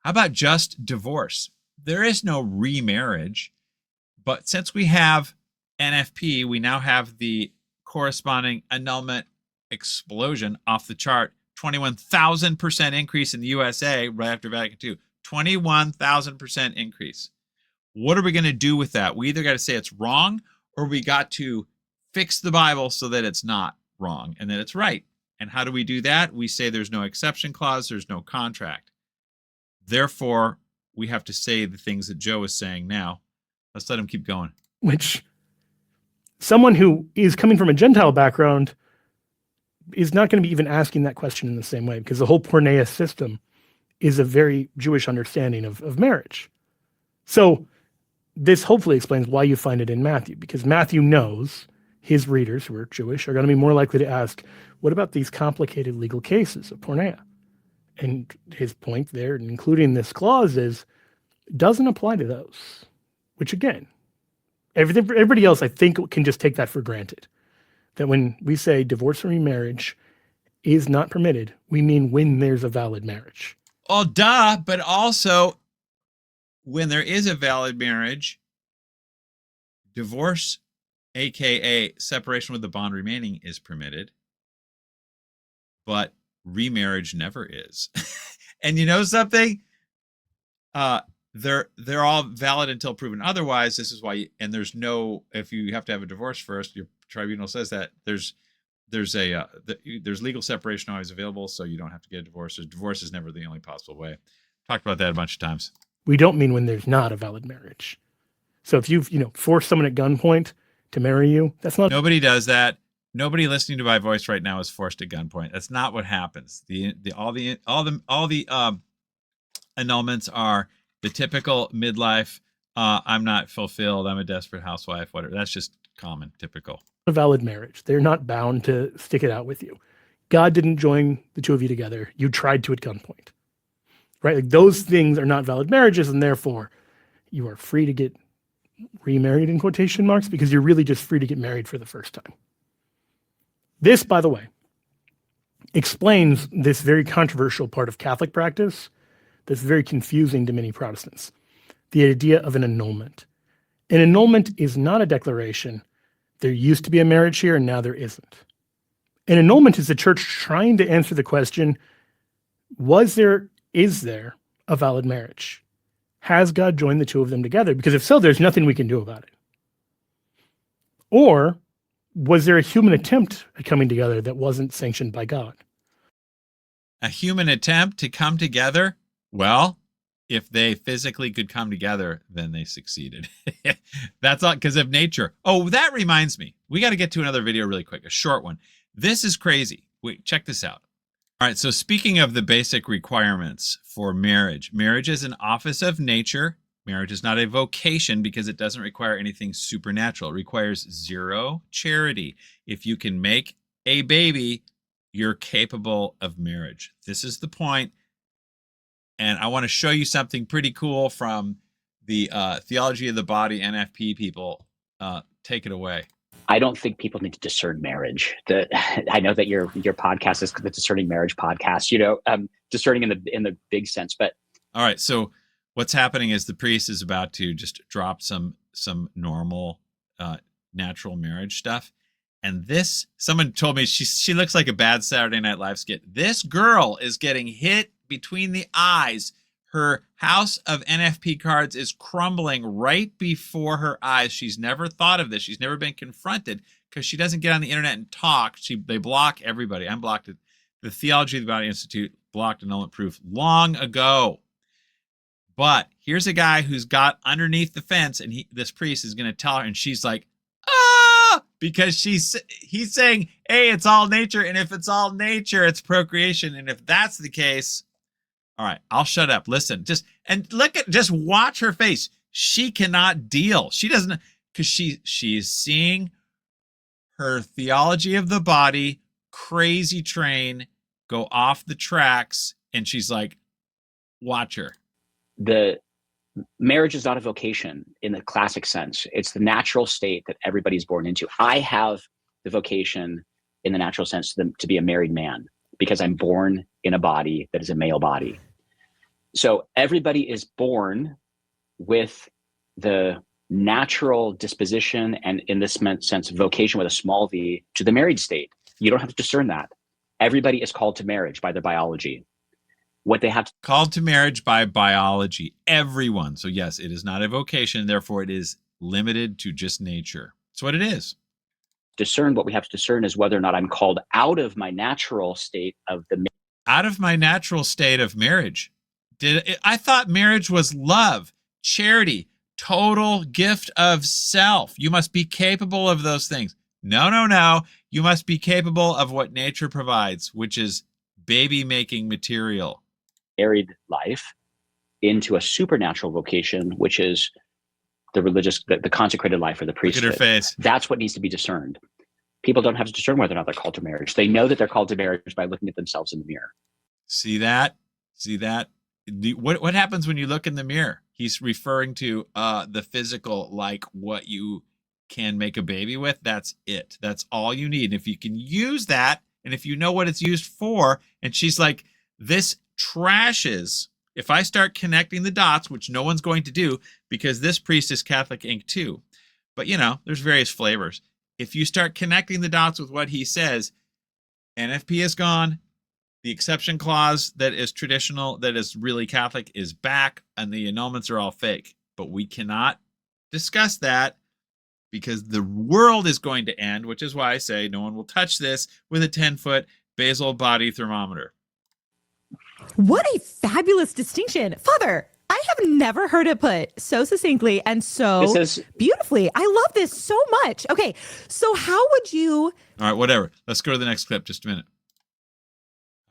how about just divorce? There is no remarriage, but since we have NFP, we now have the corresponding annulment explosion off the chart. 21,000% increase in the USA right after Vatican II. 21,000% increase. What are we going to do with that? We either got to say it's wrong or we got to fix the Bible so that it's not wrong and that it's right. And how do we do that? We say there's no exception clause, there's no contract. Therefore, we have to say the things that Joe is saying now. Let's let him keep going. Which someone who is coming from a Gentile background is not going to be even asking that question in the same way because the whole porneia system is a very Jewish understanding of marriage. So this hopefully explains why you find it in Matthew, because Matthew knows his readers who are Jewish are going to be more likely to ask, what about these complicated legal cases of porneia? And his point there, including this clause, is doesn't apply to those, which again, everybody else, I think, can just take that for granted. That when we say divorce or remarriage is not permitted, we mean when there's a valid marriage. Oh, duh, but also when there is a valid marriage, Divorce, aka separation with the bond remaining, is permitted, but remarriage never is. And you know something? They're all valid until proven otherwise. This is why, and there's no, if you have to have a divorce first, your tribunal says that there's legal separation always available, so you don't have to get a divorce. Divorce is never the only possible way. Talked about that a bunch of times. We don't mean when there's not a valid marriage. So if you've, forced someone at gunpoint to marry you, that's not. Nobody does that. Nobody listening to my voice right now is forced at gunpoint. That's not what happens. All the annulments are the typical midlife. I'm not fulfilled. I'm a desperate housewife. Whatever. That's just common, typical. A valid marriage. They're not bound to stick it out with you. God didn't join the two of you together. You tried to at gunpoint, right? Like those things are not valid marriages, and therefore you are free to get remarried in quotation marks because you're really just free to get married for the first time. This, by the way, explains this very controversial part of Catholic practice that's very confusing to many Protestants. The idea of an annulment. An annulment is not a declaration. There used to be a marriage here and now there isn't. An annulment is the church trying to answer the question, is there a valid marriage? Has God joined the two of them together? Because if so, there's nothing we can do about it. Or was there a human attempt at coming together that wasn't sanctioned by God? A human attempt to come together? Well, if they physically could come together, then they succeeded. That's all because of nature. Oh, that reminds me. We got to get to another video really quick, a short one. This is crazy. Wait, check this out. All right, so speaking of the basic requirements for marriage, marriage is an office of nature. Marriage is not a vocation because it doesn't require anything supernatural. It requires zero charity. If you can make a baby, you're capable of marriage. This is the point. And I want to show you something pretty cool from the Theology of the Body NFP people. Take it away. I don't think people need to discern marriage. I know that your podcast is the Discerning Marriage podcast. Discerning in the big sense. But all right, so what's happening is the priest is about to just drop some normal natural marriage stuff, and someone told me she looks like a bad Saturday Night Live skit. This girl is getting hit between the eyes. Her house of NFP cards is crumbling right before her eyes. She's never thought of this. She's never been confronted because she doesn't get on the internet and talk. They block everybody. I'm blocked. The Theology of the Body Institute blocked Annulment Proof long ago. But here's a guy who's got underneath the fence, and this priest is going to tell her, and she's like, ah, because he's saying, hey, it's all nature, and if it's all nature, it's procreation, and if that's the case, all right, I'll shut up. Listen, just watch her face. She cannot deal. She doesn't, because she's seeing her theology of the body crazy train go off the tracks, and she's like, watch her. The marriage is not a vocation in the classic sense. It's the natural state that everybody's born into. I have the vocation in the natural sense to be a married man because I'm born in a body that is a male body. So everybody is born with the natural disposition and, in this sense, vocation with a small v to the married state. You don't have to discern that. Everybody is called to marriage by their biology. What they have to called to marriage by biology, everyone. So yes, it is not a vocation. Therefore, it is limited to just nature. That's what it is. Discern. What we have to discern is whether or not I'm called out of my natural state of out of my natural state of marriage. I thought marriage was love, charity, total gift of self. You must be capable of those things. No. You must be capable of what nature provides, which is baby-making material. Married life into a supernatural vocation, which is the religious, the consecrated life or the priesthood. Look at her face. That's what needs to be discerned. People don't have to discern whether or not they're called to marriage. They know that they're called to marriage by looking at themselves in the mirror. See that? What happens when you look in the mirror? He's referring to the physical, like what you can make a baby with. That's it. That's all you need. And if you can use that, and if you know what it's used for, and she's like, this trashes, if I start connecting the dots, which no one's going to do because this priest is Catholic Inc. too. but there's various flavors. If you start connecting the dots with what he says, NFP is gone. The exception clause that is traditional, that is really Catholic, is back, and the annulments are all fake. But we cannot discuss that because the world is going to end, which is why I say no one will touch this with a 10-foot basal body thermometer. What a fabulous distinction. Father, I have never heard it put so succinctly and so beautifully. I love this so much. Okay, so how would you... All right, whatever. Let's go to the next clip. Just a minute.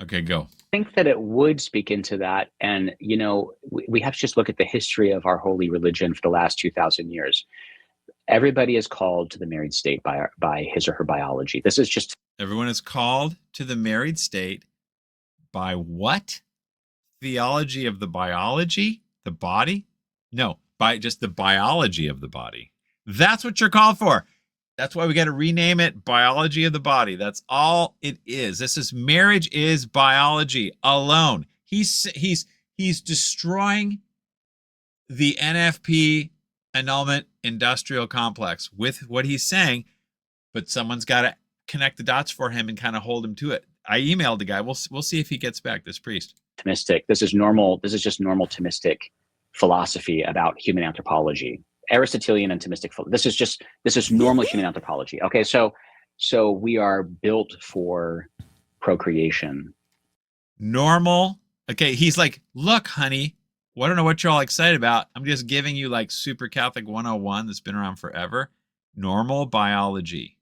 Okay, go. I think that it would speak into that. And, we have to just look at the history of our holy religion for the last 2,000 years. Everybody is called to the married state by his or her biology. This is just... Everyone is called to the married state by what? Theology of the biology? The body? No, by just the biology of the body. That's what you're called for. That's why we got to rename it biology of the body. That's all it is. Marriage is biology alone. He's destroying the NFP annulment industrial complex with what he's saying, but someone's got to connect the dots for him and kind of hold him to it. I emailed the guy. We'll see if he gets back, this priest. Thomistic. This is normal. This is just normal Thomistic philosophy about human anthropology. Aristotelian and Thomistic. This is normal human anthropology. Okay, so we are built for procreation. Normal. Okay, he's like, look, honey, I don't know what you're all excited about. I'm just giving you like super Catholic 101 that's been around forever. Normal biology.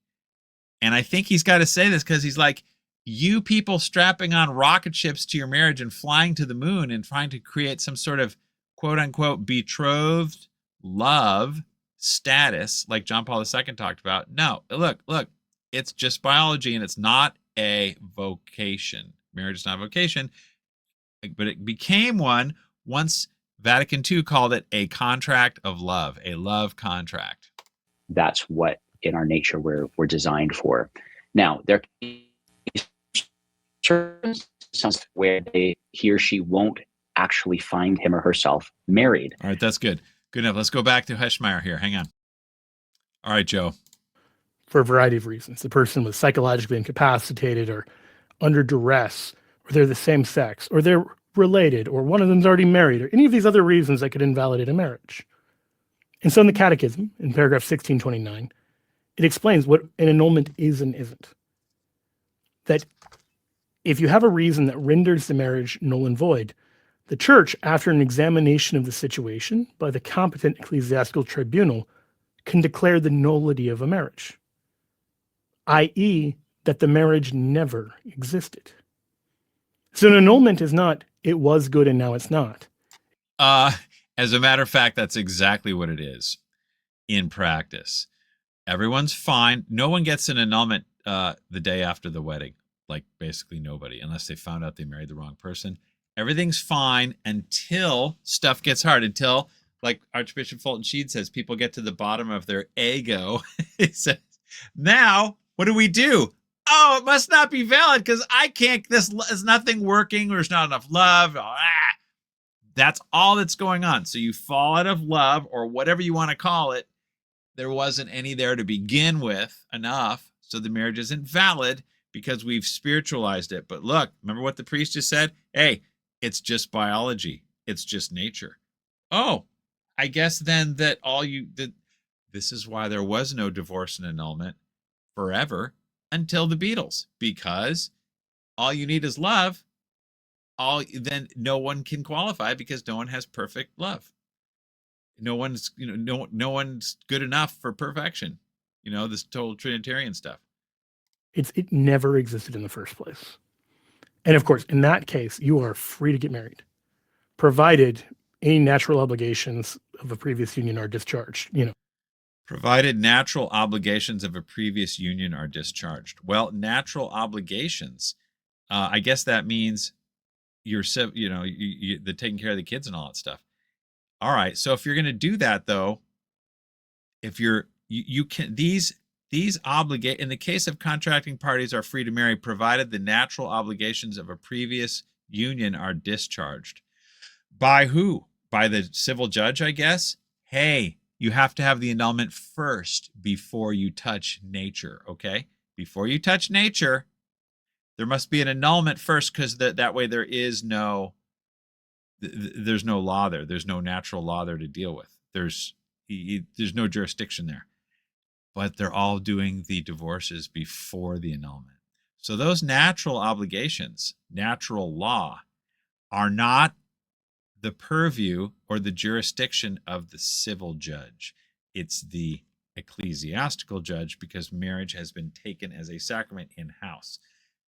And I think he's got to say this because he's like, you people strapping on rocket ships to your marriage and flying to the moon and trying to create some sort of quote unquote betrothed love status like John Paul II talked about. No, look, it's just biology and it's not a vocation. Marriage is not a vocation, but it became one once Vatican II called it a contract of love, a love contract. That's what in our nature we're designed for. Now, there sounds where he or she won't actually find him or herself married. All right, that's good. Good enough. Let's go back to Heschmeyer here. Hang on. All right, Joe. For a variety of reasons. The person was psychologically incapacitated or under duress, or they're the same sex, or they're related, or one of them's already married, or any of these other reasons that could invalidate a marriage. And so in the Catechism, in paragraph 1629, it explains what an annulment is and isn't. That if you have a reason that renders the marriage null and void, the church, after an examination of the situation by the competent ecclesiastical tribunal, can declare the nullity of a marriage, i.e., that the marriage never existed. So an annulment is not, it was good and now it's not. As a matter of fact, that's exactly what it is in practice. Everyone's fine. No one gets an annulment the day after the wedding, like basically nobody, unless they found out they married the wrong person. Everything's fine until stuff gets hard, until, like Archbishop Fulton Sheen says, people get to the bottom of their ego. He says, now, what do? Oh, it must not be valid because I can't, this is nothing working, or there's not enough love. That's all that's going on. So you fall out of love, or whatever you want to call it. There wasn't any there to begin with enough, so the marriage isn't valid because we've spiritualized it. But look, remember what the priest just said? Hey, it's just biology. It's just nature. Oh, I guess then that this is why there was no divorce and annulment forever until the Beatles, because all you need is love. Then no one can qualify because no one has perfect love. No one's, no one's good enough for perfection. This total Trinitarian stuff. It never existed in the first place. And of course, in that case, you are free to get married, provided any natural obligations of a previous union are discharged, Provided natural obligations of a previous union are discharged. Well, natural obligations, I guess that means you're the taking care of the kids and all that stuff. All right. So if you're going to do that, though, if you can, these obligate, in the case of contracting parties are free to marry, provided the natural obligations of a previous union are discharged. By who? By the civil judge, I guess. Hey, you have to have the annulment first before you touch nature, okay? Before you touch nature, there must be an annulment first, because that way there's no law there. There's no natural law there to deal with. There's no jurisdiction there. But they're all doing the divorces before the annulment. So those natural obligations, natural law, are not the purview or the jurisdiction of the civil judge. It's the ecclesiastical judge, because marriage has been taken as a sacrament in-house.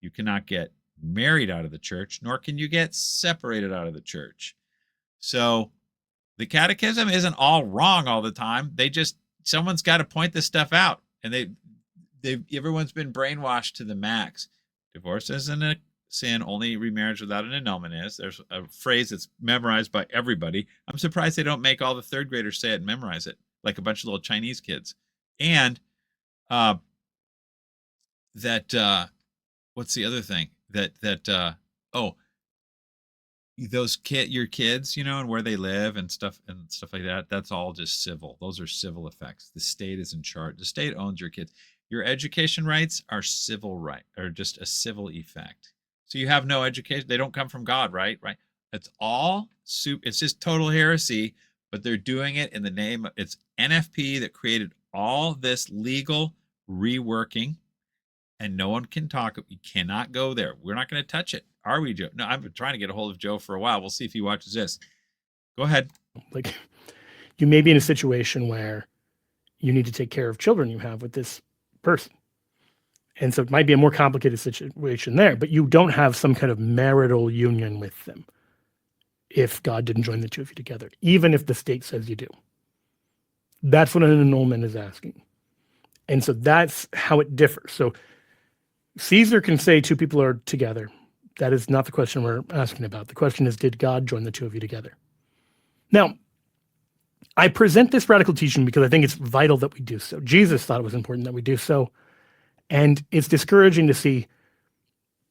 You cannot get married out of the church, nor can you get separated out of the church. So the catechism isn't all wrong all the time. Someone's got to point this stuff out, and everyone's been brainwashed to the max. Divorce isn't a sin, only remarriage without an annulment is. There's a phrase that's memorized by everybody. I'm surprised they don't make all the third graders say it and memorize it, like a bunch of little Chinese kids. And what's the other thing? Your kids, and where they live and stuff like that, that's all just civil. Those are civil effects. The state is in charge. The state owns your kids. Your education rights are civil right, or just a civil effect. So you have no education. They don't come from God, right? Right. It's all it's just total heresy, but they're doing it in the name of, it's NFP that created all this legal reworking, and no one can talk. You cannot go there. We're not going to touch it. Are we, Joe? No, I've been trying to get a hold of Joe for a while. We'll see if he watches this. Go ahead. Like, you may be in a situation where you need to take care of children you have with this person. And so it might be a more complicated situation there, but you don't have some kind of marital union with them if God didn't join the two of you together, even if the state says you do. That's what an annulment is asking. And so that's how it differs. So Caesar can say two people are together. That is not the question we're asking about. The question is, did God join the two of you together? Now, I present this radical teaching because I think it's vital that we do so. Jesus thought it was important that we do so. And it's discouraging to see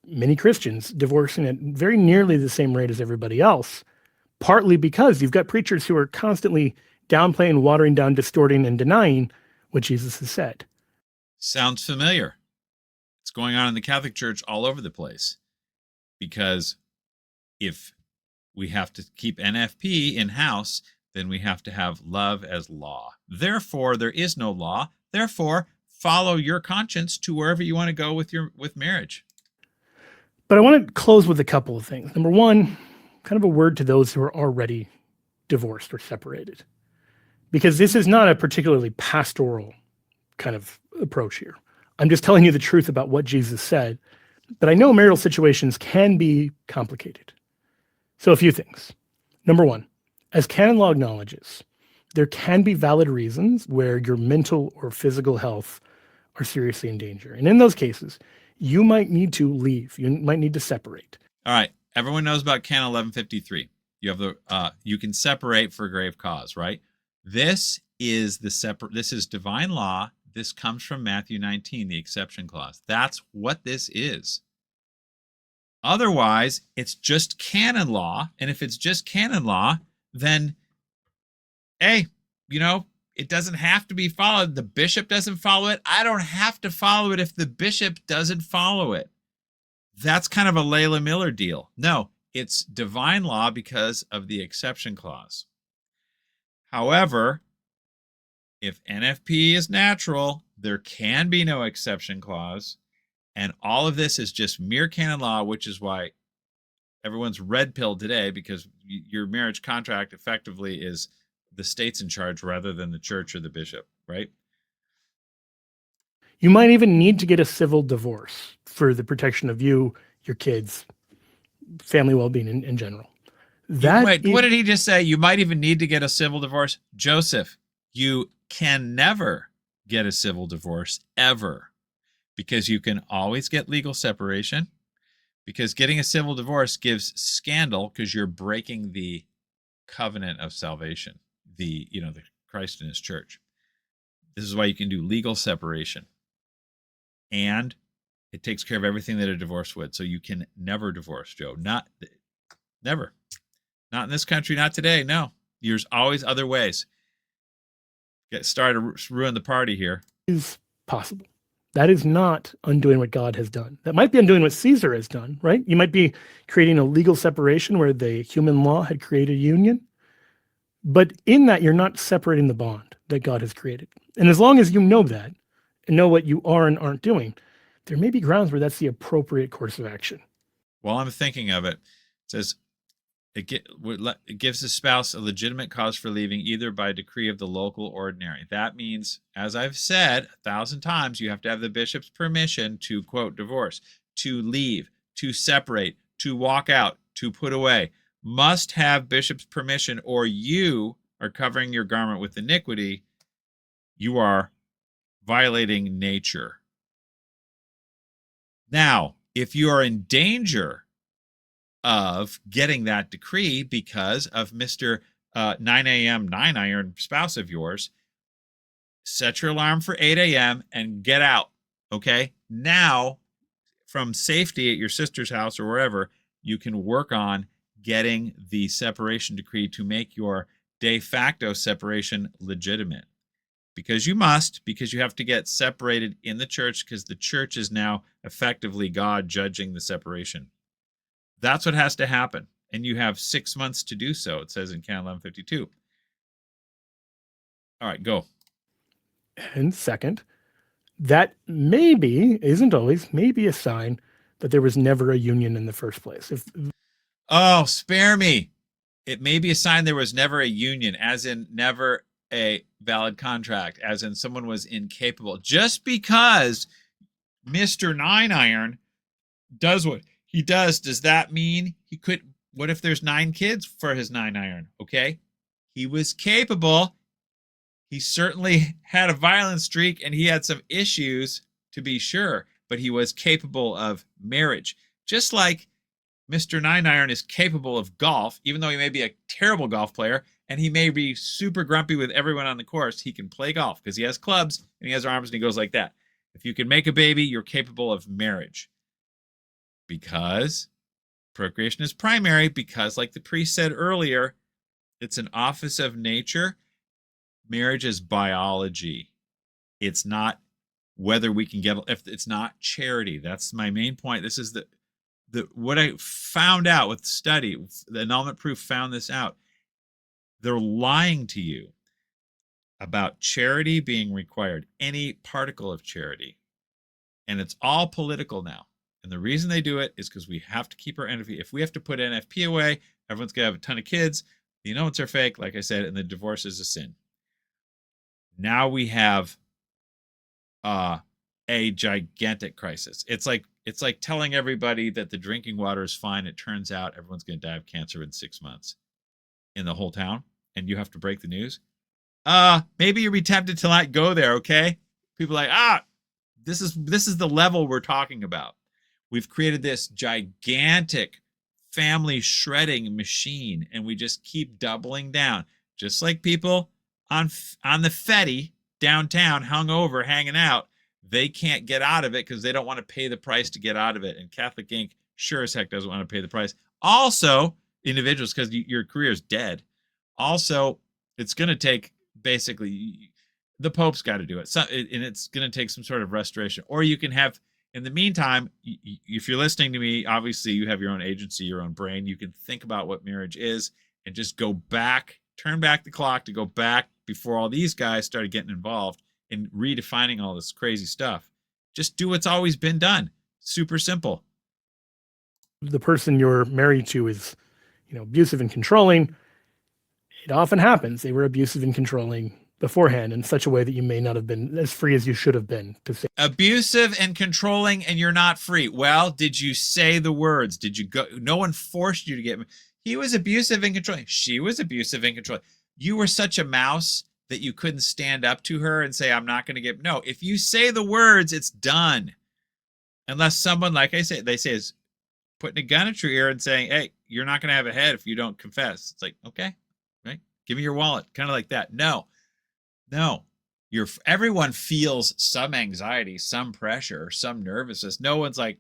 many Christians divorcing at very nearly the same rate as everybody else, partly because you've got preachers who are constantly downplaying, watering down, distorting, and denying what Jesus has said. Sounds familiar. It's going on in the Catholic Church all over the place. Because if we have to keep NFP in-house, then we have to have love as law. Therefore, there is no law. Therefore, follow your conscience to wherever you want to go with marriage. But I want to close with a couple of things. Number one, kind of a word to those who are already divorced or separated. Because this is not a particularly pastoral kind of approach here. I'm just telling you the truth about what Jesus said. But I know marital situations can be complicated. So a few things. Number one, as canon law acknowledges, there can be valid reasons where your mental or physical health are seriously in danger. And in those cases, you might need to leave. You might need to separate. All right. Everyone knows about Canon 1153. You have you can separate for grave cause, right? This is divine law. This comes from Matthew 19, the exception clause. That's what this is. Otherwise, it's just canon law. And if it's just canon law, then, hey, it doesn't have to be followed. The bishop doesn't follow it. I don't have to follow it if the bishop doesn't follow it. That's kind of a Layla Miller deal. No, it's divine law because of the exception clause. However, if NFP is natural, there can be no exception clause. And all of this is just mere canon law, which is why everyone's red pilled today, because your marriage contract effectively is the state's in charge rather than the church or the bishop, right? You might even need to get a civil divorce for the protection of you, your kids, family well-being in general. What did he just say? You might even need to get a civil divorce? Joseph, you can never get a civil divorce, ever, because you can always get legal separation, because getting a civil divorce gives scandal because you're breaking the covenant of salvation, the Christ and his church. This is why you can do legal separation. And it takes care of everything that a divorce would. So you can never divorce, Joe. Never. Not in this country, not today. No. There's always other ways. to ruin the party here. Is possible. That is not undoing what God has done. That might be undoing what Caesar has done, right? You might be creating a legal separation where the human law had created a union. But in that, you're not separating the bond that God has created. And as long as you know that and know what you are and aren't doing, there may be grounds where that's the appropriate course of action. While I'm thinking of it, it says it gives the spouse a legitimate cause for leaving either by decree of the local ordinary. That means, as I've said 1,000 times, you have to have the bishop's permission to, quote, divorce, to leave, to separate, to walk out, to put away. Must have bishop's permission, or you are covering your garment with iniquity. You are violating nature. Now, if you are in danger of getting that decree because of Mr. 9 a.m. 9 iron spouse of yours, set your alarm for 8 a.m. and get out, okay? Now, from safety at your sister's house or wherever, you can work on getting the separation decree to make your de facto separation legitimate. Because you must, because you have to get separated in the church, because the church is now effectively God judging the separation. That's what has to happen. And you have 6 months to do so, it says in Canon 1152. All right, go. And second, that maybe, isn't always, maybe a sign that there was never a union in the first place. Oh, spare me. It may be a sign there was never a union, as in never a valid contract, as in someone was incapable. Just because Mr. 9 iron does what he does that mean he could? What if there's 9 kids for his 9 iron? Okay. He was capable. He certainly had a violent streak and he had some issues, to be sure, but he was capable of marriage. Just like Mr. 9 iron is capable of golf, even though he may be a terrible golf player and he may be super grumpy with everyone on the course, he can play golf because he has clubs and he has arms and he goes like that. If you can make a baby, you're capable of marriage. Because procreation is primary, because like the priest said earlier, it's an office of nature. Marriage is biology. It's not whether we can get, if it's not charity. That's my main point. This is what I found out with study. The annulment proof found this out. They're lying to you about charity being required, any particle of charity. And it's all political now. And the reason they do it is because we have to keep our NFP. If we have to put NFP away, everyone's going to have a ton of kids. The annulments are fake, like I said, and the divorce is a sin. Now we have a gigantic crisis. It's like telling everybody that the drinking water is fine. It turns out everyone's going to die of cancer in 6 months in the whole town, and you have to break the news. Maybe you'll be tempted to not go there, okay? People are like, this is the level we're talking about. We've created this gigantic family shredding machine, and we just keep doubling down. Just like people on the Fetty downtown, hungover, hanging out, they can't get out of it because they don't want to pay the price to get out of it. And Catholic Inc. sure as heck doesn't want to pay the price. Also, individuals, because your career is dead. Also, it's going to take, basically, the Pope's got to do it. And it's going to take some sort of restoration. Or you can have, in the meantime, if you're listening to me, obviously you have your own agency, your own brain. You can think about what marriage is and just go back, turn back the clock to go back before all these guys started getting involved in redefining all this crazy stuff. Just do what's always been done. Super simple. The person you're married to is, abusive and controlling. It often happens. They were abusive and controlling beforehand in such a way that you may not have been as free as you should have been to say. Abusive and controlling, and you're not free. Well, did you say the words? Did you go? No one forced you to get. He was abusive and controlling. She was abusive and controlling. You were such a mouse that you couldn't stand up to her and say, I'm not going to get. No, if you say the words, it's done. Unless someone, like I say, they say is putting a gun at your ear and saying, hey, you're not going to have a head if you don't confess. It's like, okay, right? Give me your wallet. Kind of like that. No. Everyone feels some anxiety, some pressure, some nervousness. No one's like,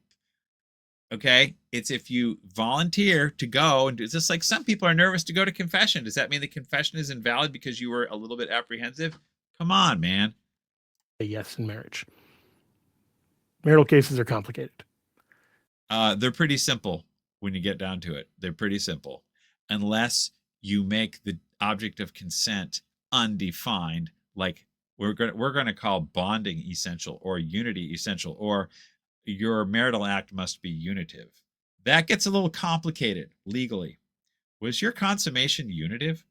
okay, it's if you volunteer to go and do. It's just like some people are nervous to go to confession. Does that mean the confession is invalid because you were a little bit apprehensive? Come on, man. A yes in marriage. Marital cases are complicated. They're pretty simple when you get down to it. They're pretty simple. Unless you make the object of consent undefined, like we're going to call bonding essential or unity essential, or your marital act must be unitive. That gets a little complicated legally. Was your consummation unitive?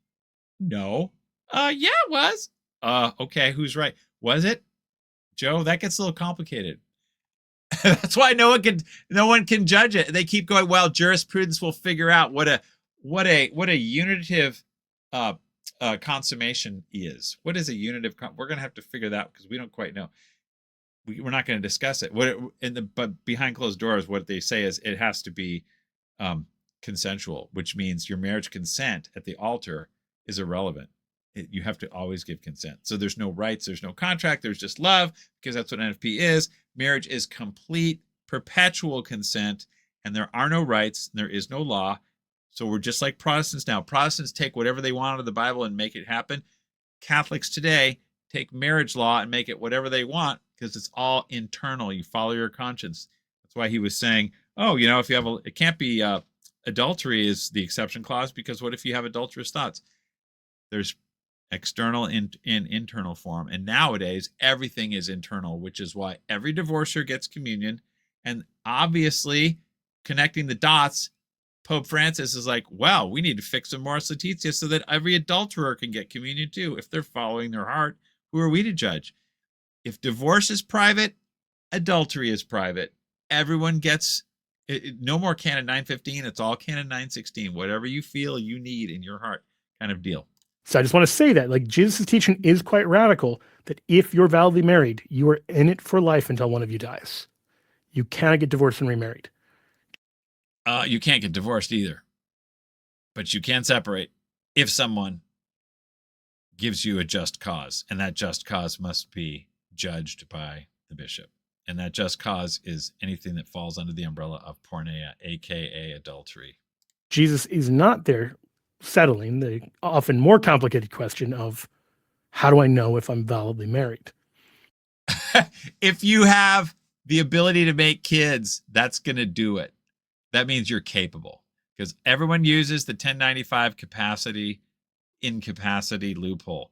No. Yeah, it was. Okay, who's right? Was it? Joe, that gets a little complicated. That's why no one can judge it. They keep going, well, jurisprudence will figure out what a unitive consummation is. What is a unitive? We're going to have to figure that out because we don't quite know. We're not going to discuss it. But behind closed doors, what they say is it has to be consensual, which means your marriage consent at the altar is irrelevant. You have to always give consent. So there's no rights, there's no contract, there's just love, because that's what NFP is. Marriage is complete, perpetual consent, and there are no rights, and there is no law. So we're just like Protestants now. Protestants take whatever they want out of the Bible and make it happen. Catholics today take marriage law and make it whatever they want because it's all internal. You follow your conscience. That's why he was saying, oh, if you have it can't be adultery is the exception clause, because what if you have adulterous thoughts? There's external in internal form, and nowadays everything is internal, which is why every divorcer gets communion. And obviously, connecting the dots, Pope Francis is like, well, we need to fix some Mors Laetitia so that every adulterer can get communion too. If they're following their heart, who are we to judge? If divorce is private, adultery is private. Everyone gets no more Canon 915. It's all Canon 916. Whatever you feel you need in your heart, kind of deal. So I just want to say that, like, Jesus' teaching is quite radical, that if you're validly married, you are in it for life until one of you dies. You cannot get divorced and remarried. You can't get divorced either, but you can separate if someone gives you a just cause, and that just cause must be judged by the bishop. And that just cause is anything that falls under the umbrella of porneia, aka adultery. Jesus is not there settling the often more complicated question of, how do I know if I'm validly married? If you have the ability to make kids, that's going to do it. That means you're capable, because everyone uses the 1095 incapacity loophole.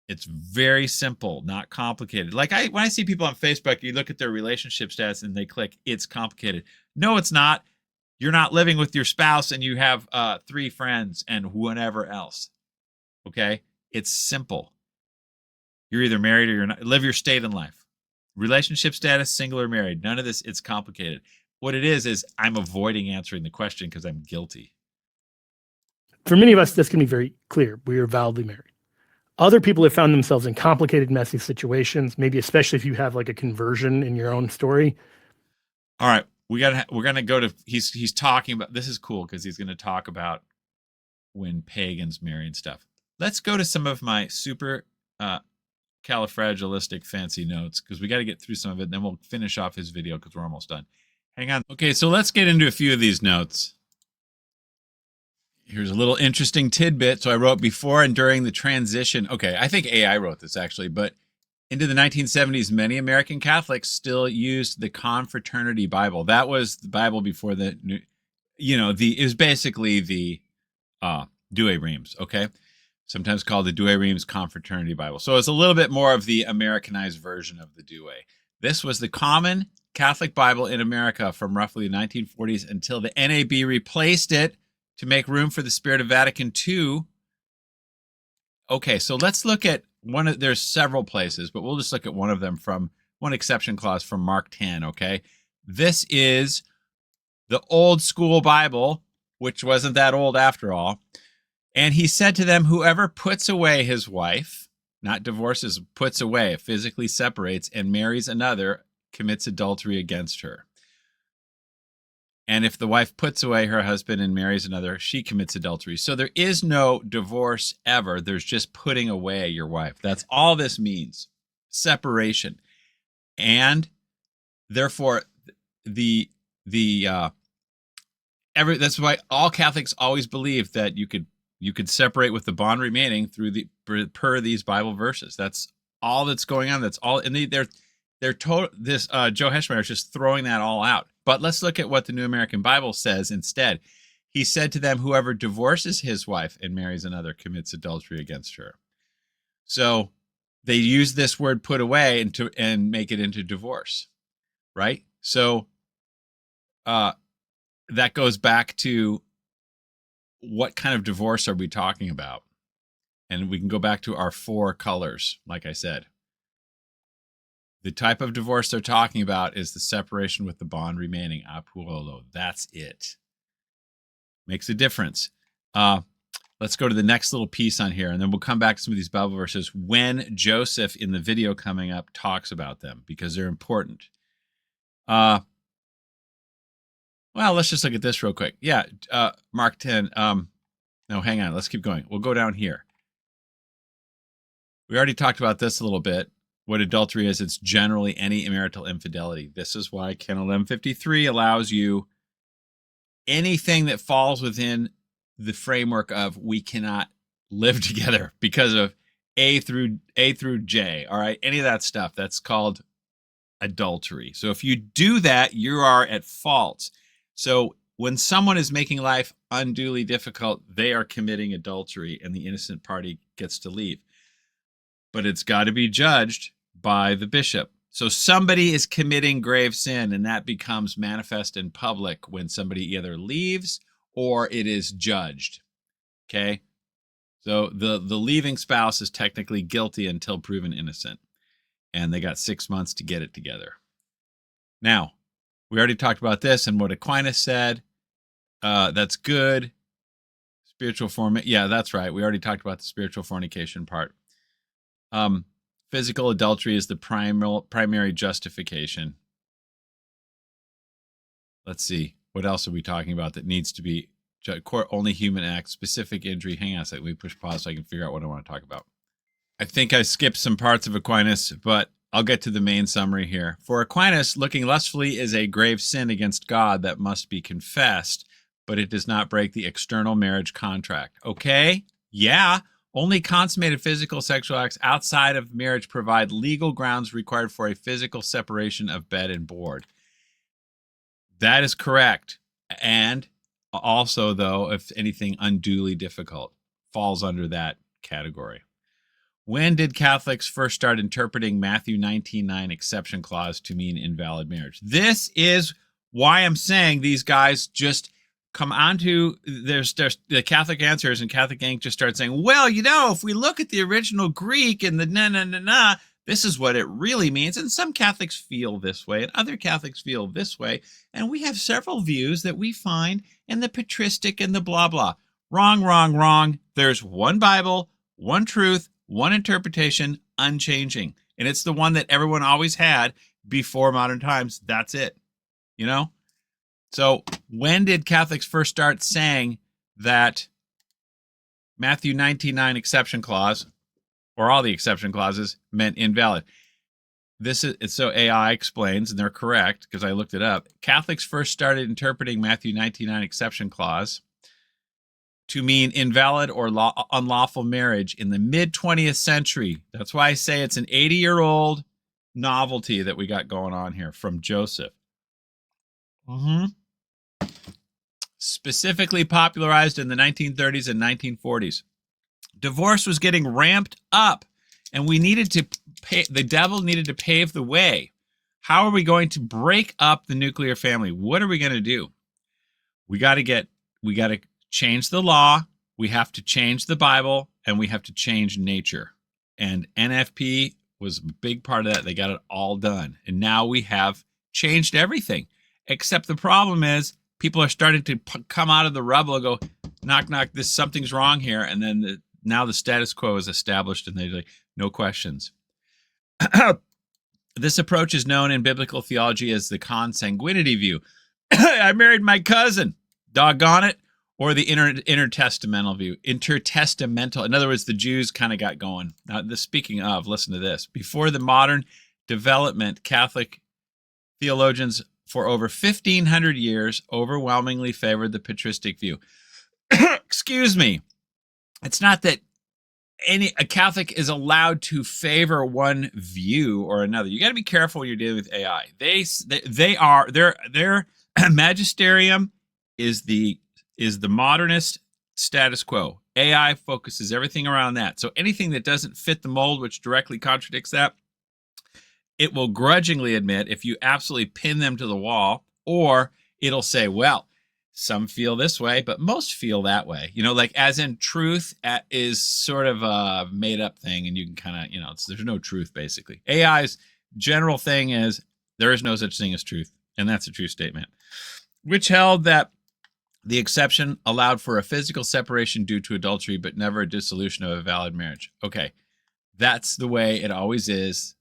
It's very simple, not complicated. Like when I see people on Facebook, you look at their relationship stats and they click, it's complicated. No, it's not. You're not living with your spouse and you have 3 friends and whatever else. Okay? It's simple. You're either married or you're not. Live your state in life. Relationship status, single or married. None of this, it's complicated. What it is I'm avoiding answering the question because I'm guilty. For many of us, this can be very clear. We are validly married. Other people have found themselves in complicated, messy situations, maybe especially if you have like a conversion in your own story. All right. We're gonna go to he's talking about, this is cool because he's gonna talk about when pagans marry and stuff. Let's go to some of my super califragilistic fancy notes, because we got to get through some of it, and then we'll finish off his video because we're almost done. Hang on. Okay, so let's get into a few of these notes. Here's a little interesting tidbit. So I wrote before and during the transition. Okay, I think AI wrote this actually, but into the 1970s, many American Catholics still used the Confraternity Bible. That was the Bible before it was basically the Douay Rheims, okay? Sometimes called the Douay Rheims Confraternity Bible. So it's a little bit more of the Americanized version of the Douay. This was the common Catholic Bible in America from roughly the 1940s until the NAB replaced it to make room for the Spirit of Vatican II. Okay, so let's look at there's several places, but we'll just look at one of them from one exception clause from Mark 10, okay? This is the old school Bible, which wasn't that old after all. And he said to them, whoever puts away his wife, not divorces, puts away, physically separates, and marries another, commits adultery against her. And if the wife puts away her husband and marries another, she commits adultery. So there is no divorce ever. There's just putting away your wife. That's all this means. Separation. And therefore, that's why all Catholics always believe that you could You could separate with the bond remaining through per these Bible verses. That's all that's going on. That's all. And they're total. This Joe Heschmeyer is just throwing that all out. But let's look at what the New American Bible says instead. He said to them, whoever divorces his wife and marries another commits adultery against her. So they use this word put away and make it into divorce, right? So that goes back to what kind of divorce are we talking about? And we can go back to our 4 colors, like I said. The type of divorce they're talking about is the separation with the bond remaining, apuolo. That's it. Makes a difference. Let's go to the next little piece on here, and then we'll come back to some of these Bible verses when Joseph in the video coming up talks about them, because they're important. Well, let's just look at this real quick. Yeah, Mark 10. No, hang on. Let's keep going. We'll go down here. We already talked about this a little bit. What adultery is, it's generally any marital infidelity. This is why Canon 1153 allows you anything that falls within the framework of we cannot live together because of A through J. All right, any of that stuff, that's called adultery. So if you do that, you are at fault. So when someone is making life unduly difficult, they are committing adultery and the innocent party gets to leave. But it's got to be judged by the bishop. So somebody is committing grave sin, and that becomes manifest in public when somebody either leaves or it is judged. Okay? So the leaving spouse is technically guilty until proven innocent. And they got 6 months to get it together. Now, we already talked about this and what Aquinas said. That's good. Spiritual form. Yeah, that's right. We already talked about the spiritual fornication part. Physical adultery is the primary justification. Let's see. What else are we talking about that needs to be only human acts, specific injury? Hang on a second. Let me push pause so I can figure out what I want to talk about. I think I skipped some parts of Aquinas, but I'll get to the main summary here. For Aquinas, looking lustfully is a grave sin against God that must be confessed, but it does not break the external marriage contract. Okay? Yeah. Only consummated physical sexual acts outside of marriage provide legal grounds required for a physical separation of bed and board. That is correct. And also, though, if anything unduly difficult falls under that category. When did Catholics first start interpreting Matthew 19:9 exception clause to mean invalid marriage? This is why I'm saying these guys just come onto there's the Catholic Answers, and Catholic Inc. just starts saying, well, if we look at the original Greek and the this is what it really means. And some Catholics feel this way and other Catholics feel this way. And we have several views that we find in the patristic and the blah, blah. Wrong, wrong, wrong. There's one Bible, one truth, one interpretation, unchanging. And it's the one that everyone always had before modern times. That's it. So when did Catholics first start saying that Matthew 19:9 exception clause, or all the exception clauses, meant invalid? This is so AI explains, and they're correct because I looked it up. Catholics first started interpreting Matthew 19:9 exception clause to mean invalid or unlawful marriage in the mid-20th century. That's why I say it's an 80-year-old novelty that we got going on here from Joseph. Specifically popularized in the 1930s and 1940s. Divorce was getting ramped up, and we needed to the devil needed to pave the way. How are we going to break up the nuclear family? What are we going to do? We got to change the law, we have to change the Bible, and we have to change nature. And NFP was a big part of that. They got it all done. And now we have changed everything. Except the problem is people are starting to come out of the rubble and go, knock, knock, something's wrong here. And then now the status quo is established and they're like, no questions. This approach is known in biblical theology as the consanguinity view. I married my cousin, doggone it. Or the intertestamental view. Intertestamental. In other words, the Jews kind of got going. Now, speaking of, listen to this. Before the modern development, Catholic theologians for over 1,500 years overwhelmingly favored the patristic view. Excuse me. it's not that a Catholic is allowed to favor one view or another. You got to be careful when you're dealing with AI. Their magisterium is the modernist status quo. AI focuses everything around that. So anything that doesn't fit the mold, which directly contradicts that, it will grudgingly admit if you absolutely pin them to the wall, or it'll say, well, some feel this way, but most feel that way. Like as in truth is sort of a made up thing, and you can kind of, there's no truth basically. AI's general thing is there is no such thing as truth. And that's a true statement, which held that the exception allowed for a physical separation due to adultery, but never a dissolution of a valid marriage. Okay. That's the way it always is.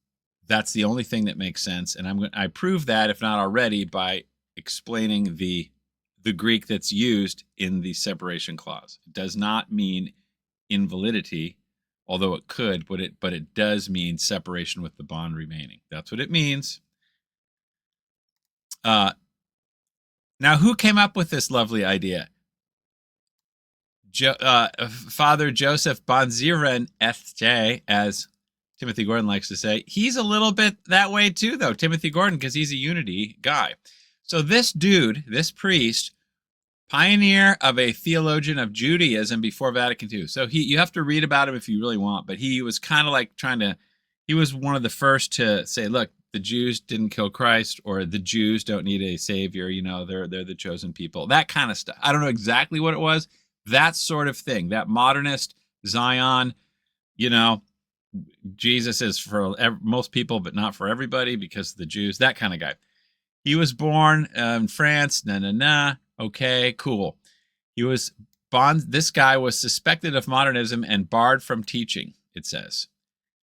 That's the only thing that makes sense. And I prove that, if not already, by explaining the Greek that's used in the separation clause. It does not mean invalidity, although it could, but it does mean separation with the bond remaining. That's what it means. Now, who came up with this lovely idea? Father Joseph Bonziren, FJ, as Timothy Gordon likes to say. He's a little bit that way too, though, Timothy Gordon, because he's a unity guy. So this dude, this priest, pioneer of a theologian of Judaism before Vatican II. So you have to read about him if you really want, but he was kind of like he was one of the first to say, look, the Jews didn't kill Christ, or the Jews don't need a savior. They're the chosen people, that kind of stuff. I don't know exactly what it was. That sort of thing, that modernist Zion, Jesus is for most people, but not for everybody because of the Jews, that kind of guy. He was born in France. Okay, cool. This guy was suspected of modernism and barred from teaching, it says.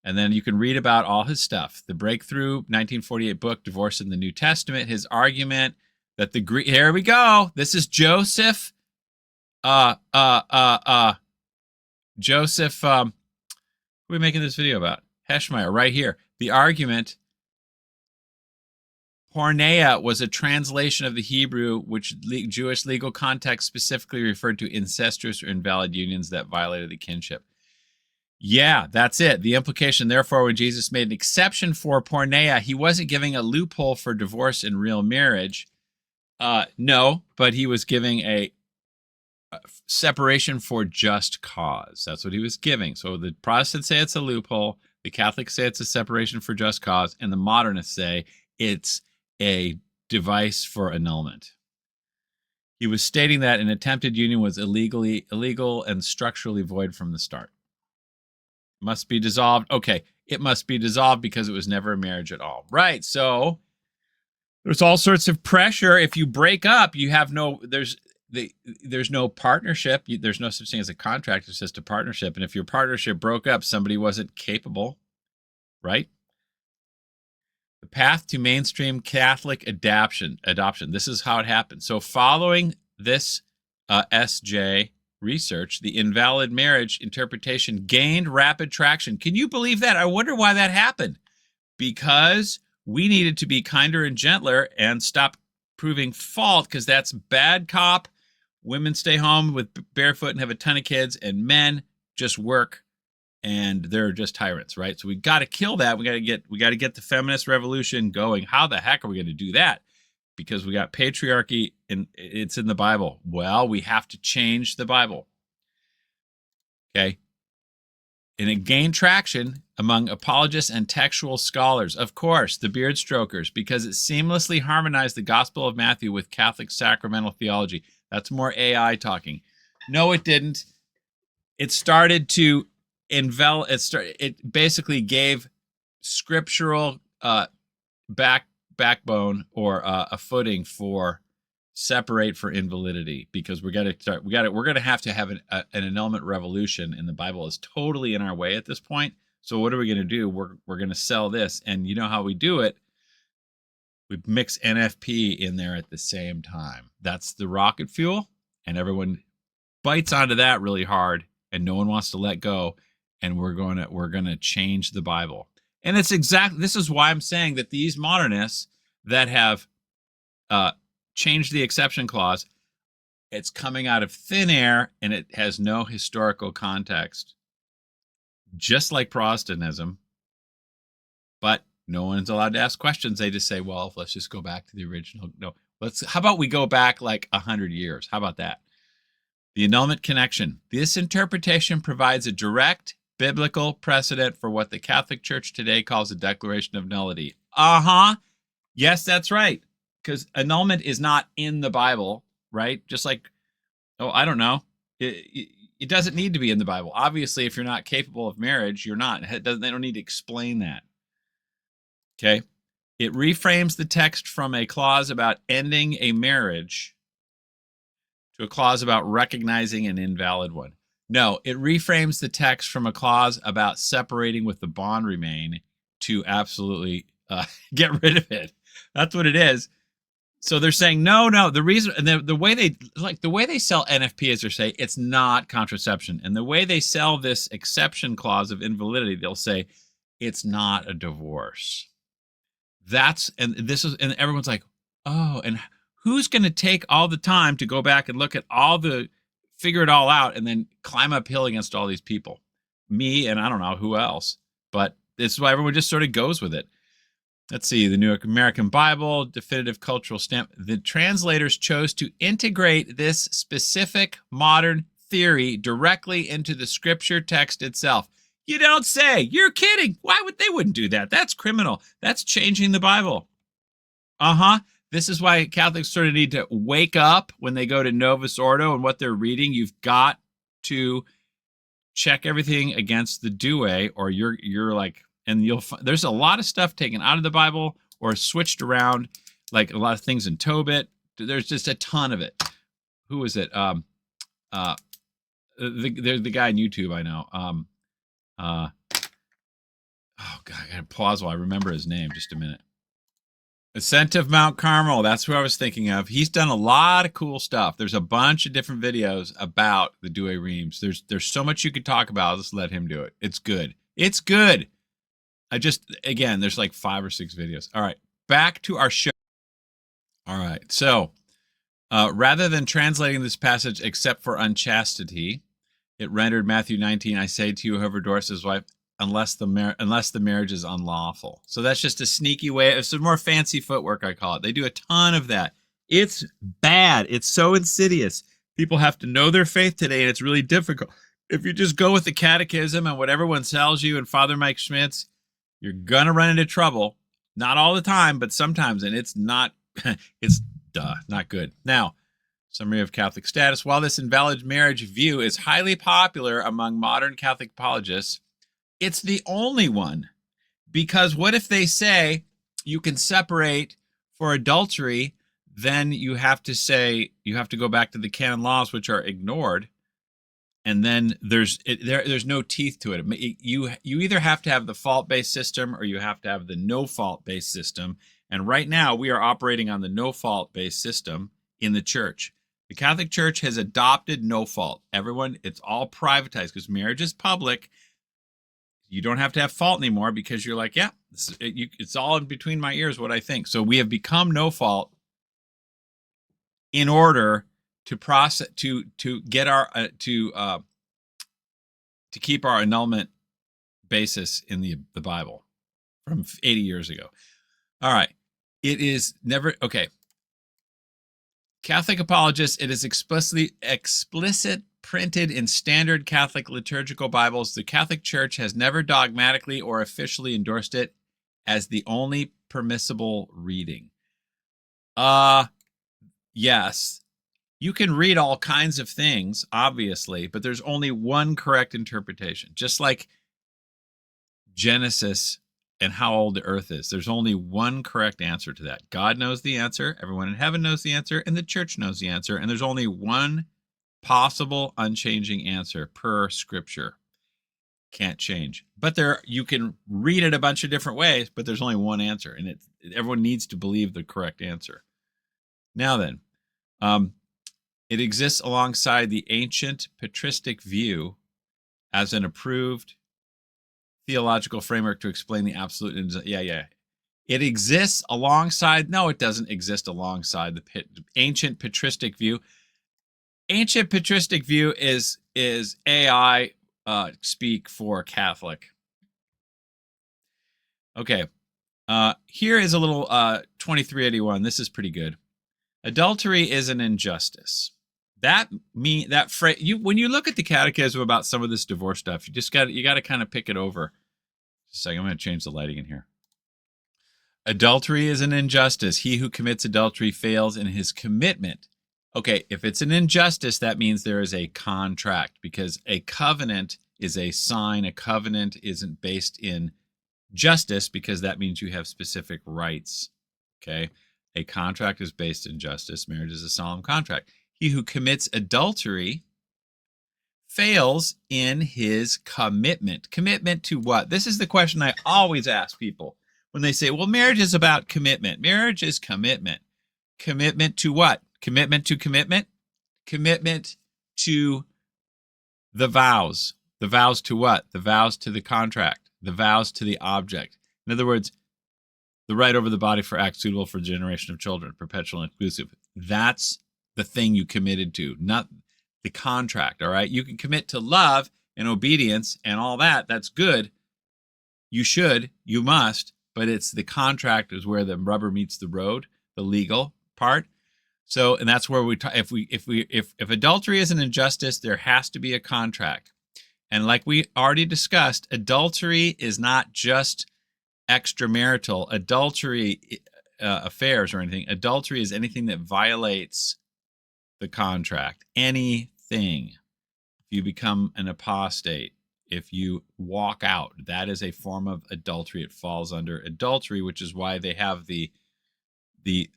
And then you can read about all his stuff. The Breakthrough 1948 book, Divorce in the New Testament, his argument that the Greek, here we go. This is Joseph, Joseph, who are we making this video about? Heschmeyer, right here. The argument, Porneia was a translation of the Hebrew, which Jewish legal context specifically referred to incestuous or invalid unions that violated the kinship. Yeah, that's it. The implication, therefore, when Jesus made an exception for porneia, he wasn't giving a loophole for divorce in real marriage. No, but he was giving a separation for just cause. That's what he was giving. So the Protestants say it's a loophole, the Catholics say it's a separation for just cause, and the modernists say it's a device for annulment. He was stating that an attempted union was illegal and structurally void from the start. Must be dissolved. Okay, it must be dissolved because it was never a marriage at all. Right, so there's all sorts of pressure. If you break up, you have there's no partnership. There's no such thing as a contract. It's just a partnership. And if your partnership broke up, somebody wasn't capable, right? The path to mainstream Catholic adoption. This is how it happened. So following this SJ research, the invalid marriage interpretation gained rapid traction. Can you believe that? I wonder why that happened. Because we needed to be kinder and gentler and stop proving fault, because that's bad cop. Women stay home with barefoot and have a ton of kids, and men just work and they're just tyrants, right? So we got to kill that. We got to get the feminist revolution going. How the heck are we going to do that? Because we got patriarchy and it's in the Bible. Well, we have to change the Bible. Okay. And it gained traction among apologists and textual scholars. Of course, the beard strokers, because it seamlessly harmonized the Gospel of Matthew with Catholic sacramental theology. That's more AI talking. No, it didn't. It started to it basically gave scriptural backbone or a footing for separate for invalidity, because we're going to have an annulment revolution, and the Bible is totally in our way at this point. So what are we going to do? We're going to sell this, and you know how we do it? We mix NFP in there at the same time. That's the rocket fuel, and everyone bites onto that really hard, and no one wants to let go. And we're going to change the Bible. And this is why I'm saying that these modernists that have changed the exception clause, It's coming out of thin air, and it has no historical context, just like Protestantism. But no one's allowed to ask questions. They just say, well, let's just go back to the original. No, how about we go back like 100 years? How about that? The annulment connection. This interpretation provides a direct biblical precedent for what the Catholic Church today calls a declaration of nullity. Yes, that's right. Because annulment is not in the Bible, right? Just like, I don't know. It doesn't need to be in the Bible. Obviously, if you're not capable of marriage, you're not. They don't need to explain that. Okay. It reframes the text from a clause about ending a marriage to a clause about recognizing an invalid one. No, it reframes the text from a clause about separating with the bond remain to absolutely get rid of it. That's what it is. So they're saying, no, the reason, and the way they sell NFP is they say it's not contraception. And the way they sell this exception clause of invalidity, they'll say it's not a divorce. And everyone's like, oh, and who's going to take all the time to go back and look at figure it all out and then climb uphill against all these people? Me, and I don't know who else, but this is why everyone just sort of goes with it. Let's see, the New American Bible, definitive cultural stamp. The translators chose to integrate this specific modern theory directly into the scripture text itself. You don't say. You're kidding. They wouldn't do that? That's criminal. That's changing the Bible. This is why Catholics sort of need to wake up when they go to Novus Ordo and what they're reading. You've got to check everything against the Douay, or you're like, and there's a lot of stuff taken out of the Bible or switched around, like a lot of things in Tobit. There's just a ton of it. Who is it? The guy on YouTube I know. Oh God, I gotta pause while I remember his name. Just a minute. Ascent of Mount Carmel. That's who I was thinking of. He's done a lot of cool stuff. There's a bunch of different videos about the Douay Reims. There's so much you could talk about. I'll just let him do it. It's good. It's good. There's like 5 or 6 videos. All right, back to our show. All right, so rather than translating this passage except for unchastity, it rendered Matthew 19, I say to you, whoever divorces his wife, unless the marriage is unlawful. So that's just a sneaky way. It's a more fancy footwork, I call it. They do a ton of that. It's bad. It's so insidious. People have to know their faith today, and it's really difficult. If you just go with the catechism and what everyone tells you and Father Mike Schmitz, you're going to run into trouble. Not all the time, but sometimes, and it's not good. Now, summary of Catholic status. While this invalid marriage view is highly popular among modern Catholic apologists, it's the only one. Because what if they say you can separate for adultery, then you have to go back to the canon laws, which are ignored. And then there's no teeth to it. You either have to have the fault-based system or you have to have the no-fault-based system. And right now we are operating on the no-fault-based system in the church. The Catholic Church has adopted no fault. It's all privatized because marriage is public. You don't have to have fault anymore because you're like, yeah, it's all in between my ears what I think. So we have become no fault in order to process to get our to keep our annulment basis in the Bible from 80 years ago. All right, it is never okay. Catholic apologists, it is explicit printed in standard Catholic liturgical Bibles. The Catholic Church has never dogmatically or officially endorsed it as the only permissible reading. Yes. You can read all kinds of things, obviously, but there's only one correct interpretation. Just like Genesis and how old the earth is. There's only one correct answer to that. God knows the answer, everyone in heaven knows the answer, and the church knows the answer, and there's only one possible unchanging answer per scripture. Can't change. But you can read it a bunch of different ways, but there's only one answer, and everyone needs to believe the correct answer. Now then, it exists alongside the ancient patristic view as an approved theological framework to explain the absolute. It exists alongside. No, it doesn't exist alongside the ancient patristic view. Ancient patristic view is AI speak for Catholic. Okay. Here is a little 2381. This is pretty good. Adultery is an injustice. That phrase, when you look at the catechism about some of this divorce stuff, you got to kind of pick it over. Just a second, I'm going to change the lighting in here. Adultery is an injustice. He who commits adultery fails in his commitment. Okay, if it's an injustice, that means there is a contract, because a covenant is a sign. A covenant isn't based in justice, because that means you have specific rights. Okay, a contract is based in justice. Marriage is a solemn contract. He who commits adultery fails in his commitment. Commitment to what? This is the question I always ask people when they say, well, marriage is about commitment. Marriage is commitment. Commitment to what? Commitment to commitment? Commitment to the vows. The vows to what? The vows to the contract. The vows to the object. In other words, the right over the body for acts suitable for the generation of children, perpetual and inclusive. That's the thing you committed to, not the contract, all right? You can commit to love and obedience and all that. That's good. You should, you must, but it's the contract is where the rubber meets the road, the legal part. So, and that's where if adultery is an injustice, there has to be a contract. And like we already discussed, adultery is not just extramarital adultery affairs or anything. Adultery is anything that violates the contract. Anything. If you become an apostate, if you walk out, that is a form of adultery. It falls under adultery, which is why they have they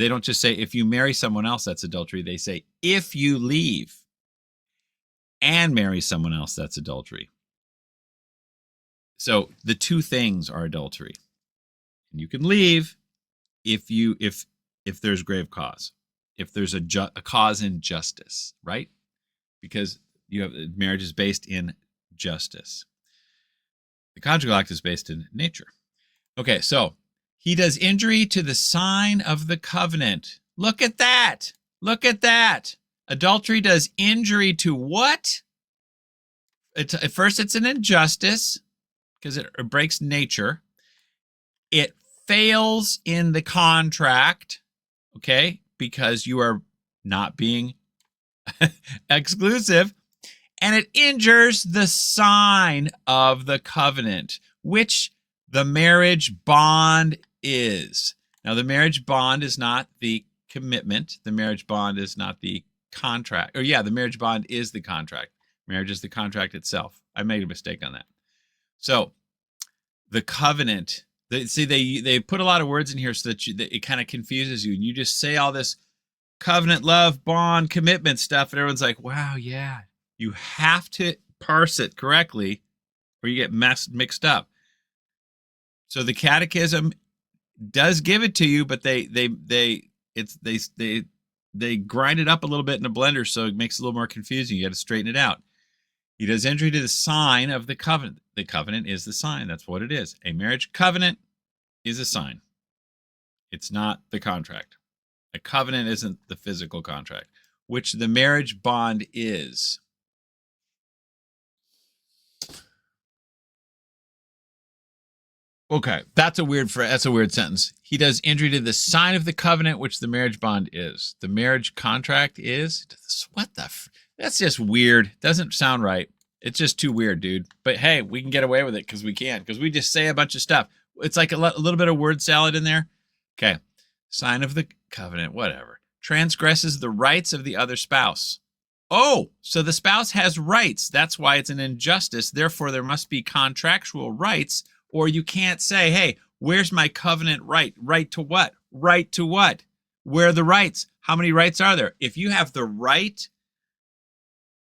don't just say if you marry someone else, that's adultery. They say if you leave and marry someone else, that's adultery. So the two things are adultery. And you can leave if there's grave cause, if there's a cause in justice, right? Because marriage is based in justice. The conjugal act is based in nature. Okay, so he does injury to the sign of the covenant. Look at that. Look at that. Adultery does injury to what? At first, it's an injustice because it breaks nature. It fails in the contract, okay, because you are not being exclusive. And it injures the sign of the covenant, which the marriage bond is. Now, the marriage bond is not the commitment. The marriage bond is not the contract. The marriage bond is the contract. Marriage is the contract itself. I made a mistake on that. So the covenant, they put a lot of words in here so that it kind of confuses you. And you just say all this covenant, love, bond, commitment stuff. And everyone's like, wow, yeah. You have to parse it correctly or you get mixed up. So the catechism does give it to you, but they grind it up a little bit in a blender, so it makes it a little more confusing. You got to straighten it out. He does injury to the sign of the covenant. The covenant is the sign. That's what it is. A marriage covenant is a sign. It's not the contract. A covenant isn't the physical contract, which the marriage bond is. Okay, that's a weird sentence. He does injury to the sign of the covenant, which the marriage bond is. The marriage contract is? What the? That's just weird. Doesn't sound right. It's just too weird, dude. But hey, we can get away with it because we can. Because we just say a bunch of stuff. It's like a little bit of word salad in there. Okay, sign of the covenant, whatever. Transgresses the rights of the other spouse. Oh, so the spouse has rights. That's why it's an injustice. Therefore, there must be contractual rights. Or you can't say, hey, where's my covenant right? Right to what? Right to what? Where are the rights? How many rights are there? If you have the right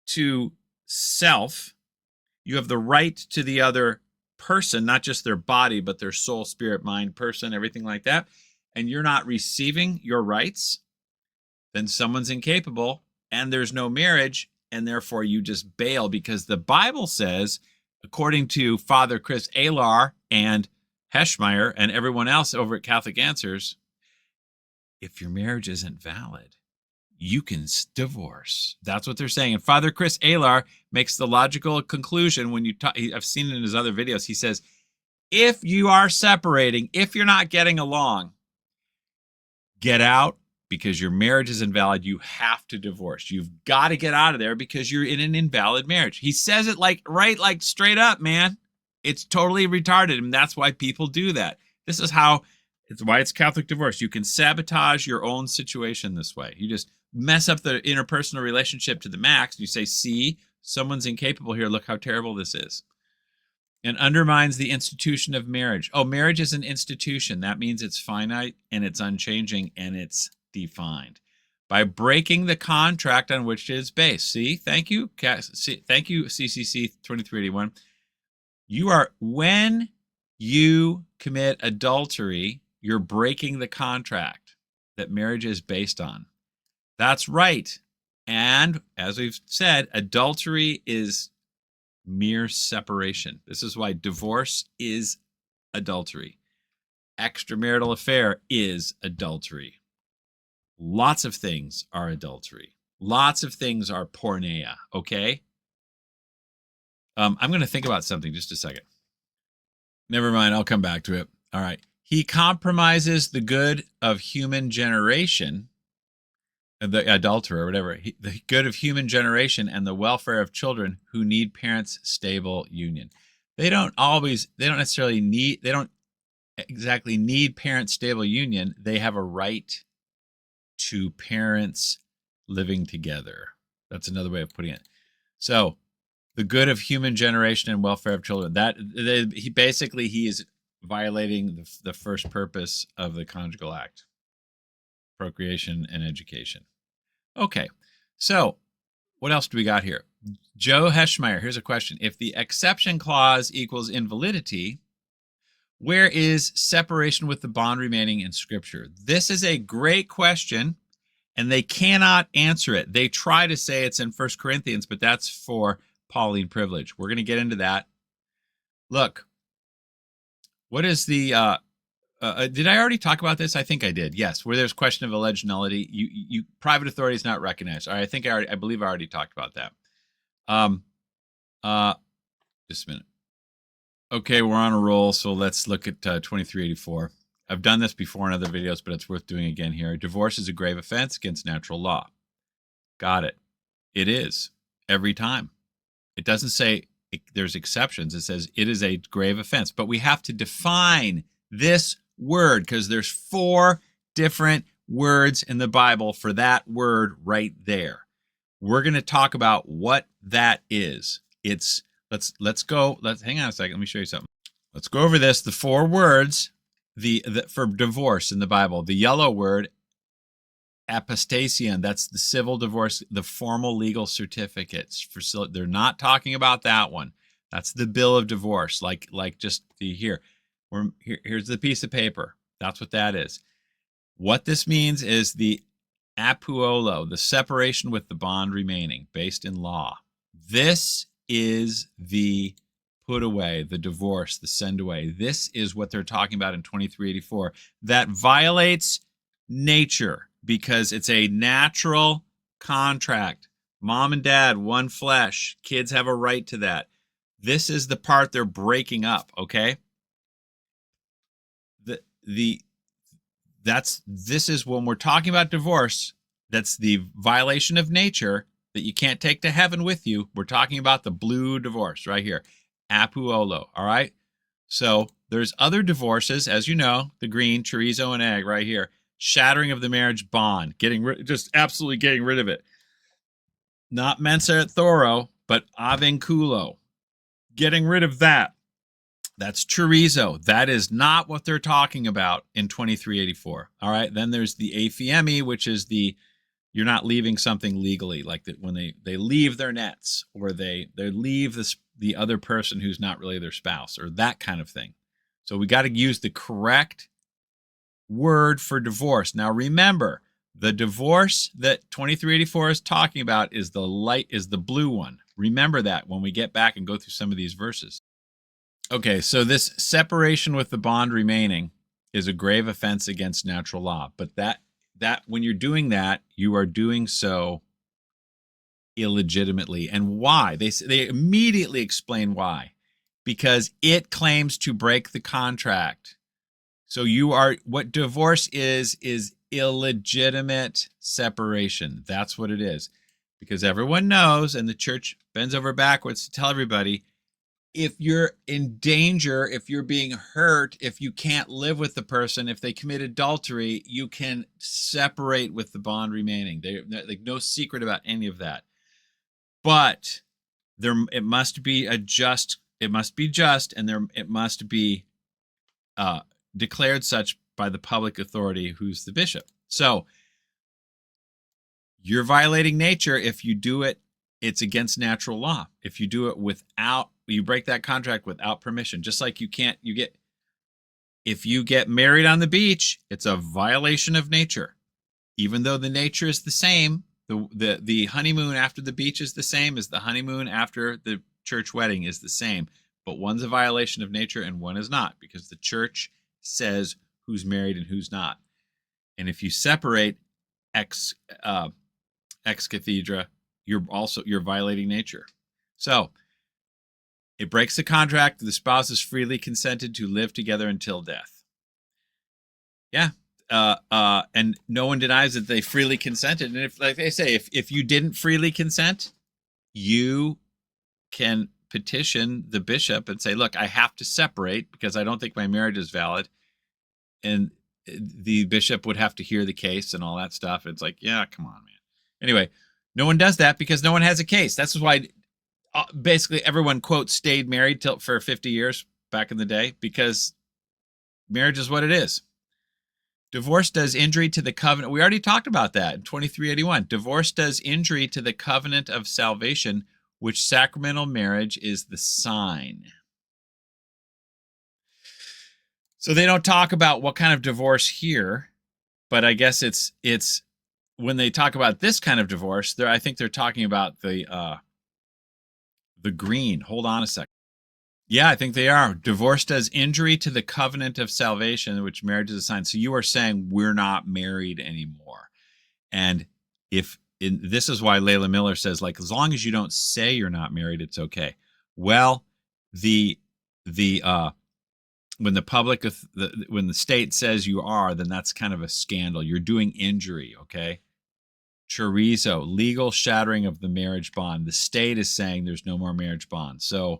to self, you have the right to the other person, not just their body, but their soul, spirit, mind, person, everything like that, and you're not receiving your rights, then someone's incapable and there's no marriage, and therefore you just bail because the Bible says, according to Father Chris Alar and Heschmeyer and everyone else over at Catholic Answers, if your marriage isn't valid, you can divorce. That's what they're saying. And Father Chris Alar makes the logical conclusion when you talk. I've seen it in his other videos. He says, if you are separating, if you're not getting along, get out, because your marriage is invalid. You have to divorce. You've got to get out of there because you're in an invalid marriage. He says it like straight up, man. It's totally retarded, and that's why people do that. This is how, it's why it's Catholic divorce. You can sabotage your own situation this way. You just mess up the interpersonal relationship to the max. You say, see, someone's incapable here. Look how terrible this is. And undermines the institution of marriage. Oh, marriage is an institution. That means it's finite and it's unchanging and it's defined. By breaking the contract on which it is based. See, thank you. Thank you, CCC 2381. When you commit adultery, you're breaking the contract that marriage is based on. That's right. And as we've said, adultery is mere separation. This is why divorce is adultery. Extramarital affair is adultery. Lots of things are adultery. Lots of things are porneia, okay? I'm going to think about something just a second. Never mind, I'll come back to it. All right. He compromises the good of human generation, the adulterer or whatever, the good of human generation and the welfare of children who need parents' stable union. They don't exactly need parents' stable union. They have a right to parents living together. That's another way of putting it. So the good of human generation and welfare of children, he is violating the first purpose of the conjugal act, procreation and education. Okay, so what else do we got here? Joe Heschmeyer, here's a question. If the exception clause equals invalidity, where is separation with the bond remaining in Scripture? This is a great question, and they cannot answer it. They try to say it's in 1 Corinthians, but that's for Pauline Privilege. We're going to get into that. Look, what is the did I already talk about this? I think I did. Yes, where there's question of alleged nullity, you private authority is not recognized. All right, I believe I already talked about that. Just a minute. Okay, we're on a roll, so let's look at 2384. I've done this before in other videos, but it's worth doing again here. Divorce is a grave offense against natural law. Got it. It is every time. It doesn't say there's exceptions. It says it is a grave offense, but we have to define this word because there's 4 different words in the Bible for that word right there. We're going to talk about what that is. Let's hang on a second. Let me show you something. Let's go over this. The 4 words for divorce in the Bible. The yellow word, apostasian, that's the civil divorce, the formal legal certificates. They're not talking about that one. That's the bill of divorce, like just here's the piece of paper. That's what that is. What this means is the apuolo, the separation with the bond remaining, based in law. This is the put away, the divorce, the send away. This is what they're talking about in 2384. That violates nature because it's a natural contract. Mom and dad, one flesh. Kids have a right to that. This is the part they're breaking up, okay? This is when we're talking about divorce, that's the violation of nature that you can't take to heaven with you. We're talking about the blue divorce right here, apuolo, all right? So there's other divorces, as you know, the green, chorizo and egg right here, shattering of the marriage bond, just absolutely getting rid of it. Not mensa et thoro, but avinculo, getting rid of that. That's chorizo. That is not what they're talking about in 2384. All right. Then there's the aphiemi, which is you're not leaving something legally, like that when they leave their nets or they leave the other person who's not really their spouse or that kind of thing. So we got to use the correct word for divorce. Now remember, the divorce that 2384 is talking about is the blue one. Remember that when we get back and go through some of these verses. Okay, so this separation with the bond remaining is a grave offense against natural law, but that when you're doing that, you are doing so illegitimately. And why? They immediately explain why. Because it claims to break the contract. So what divorce is illegitimate separation. That's what it is. Because everyone knows, and the church bends over backwards to tell everybody, if you're in danger, if you're being hurt, if you can't live with the person, if they commit adultery, you can separate with the bond remaining. They're like no secret about any of that. But it must be just, and it must be declared such by the public authority, who's the bishop. So you're violating nature if you do it. It's against natural law. If you do it you break that contract without permission. Just like if you get married on the beach, it's a violation of nature. Even though the nature is the same, the honeymoon after the beach is the same as the honeymoon after the church wedding is the same. But one's a violation of nature and one is not, because the church says who's married and who's not. And if you separate ex cathedra, you're violating nature. So it breaks the contract. The spouses freely consented to live together until death. Yeah. And no one denies that they freely consented. And if, like they say, if you didn't freely consent, you can petition the bishop and say, look, I have to separate because I don't think my marriage is valid. And the bishop would have to hear the case and all that stuff. It's like, yeah, come on, man. Anyway, no one does that because no one has a case. That's why basically everyone, quote, stayed married for 50 years back in the day, because marriage is what it is. Divorce does injury to the covenant. We already talked about that in 2381. Divorce does injury to the covenant of salvation, which sacramental marriage is the sign. So they don't talk about what kind of divorce here, but I guess it's when they talk about this kind of divorce, I think they're talking about the green. Hold on a second. Yeah, I think they are. Divorce does injury to the covenant of salvation, which marriage is a sign. So you are saying we're not married anymore. And this is why Layla Miller says, like, as long as you don't say you're not married, it's okay. Well, when the state says you are, then that's kind of a scandal. You're doing injury, okay? Chorizo, legal shattering of the marriage bond. The state is saying there's no more marriage bond. So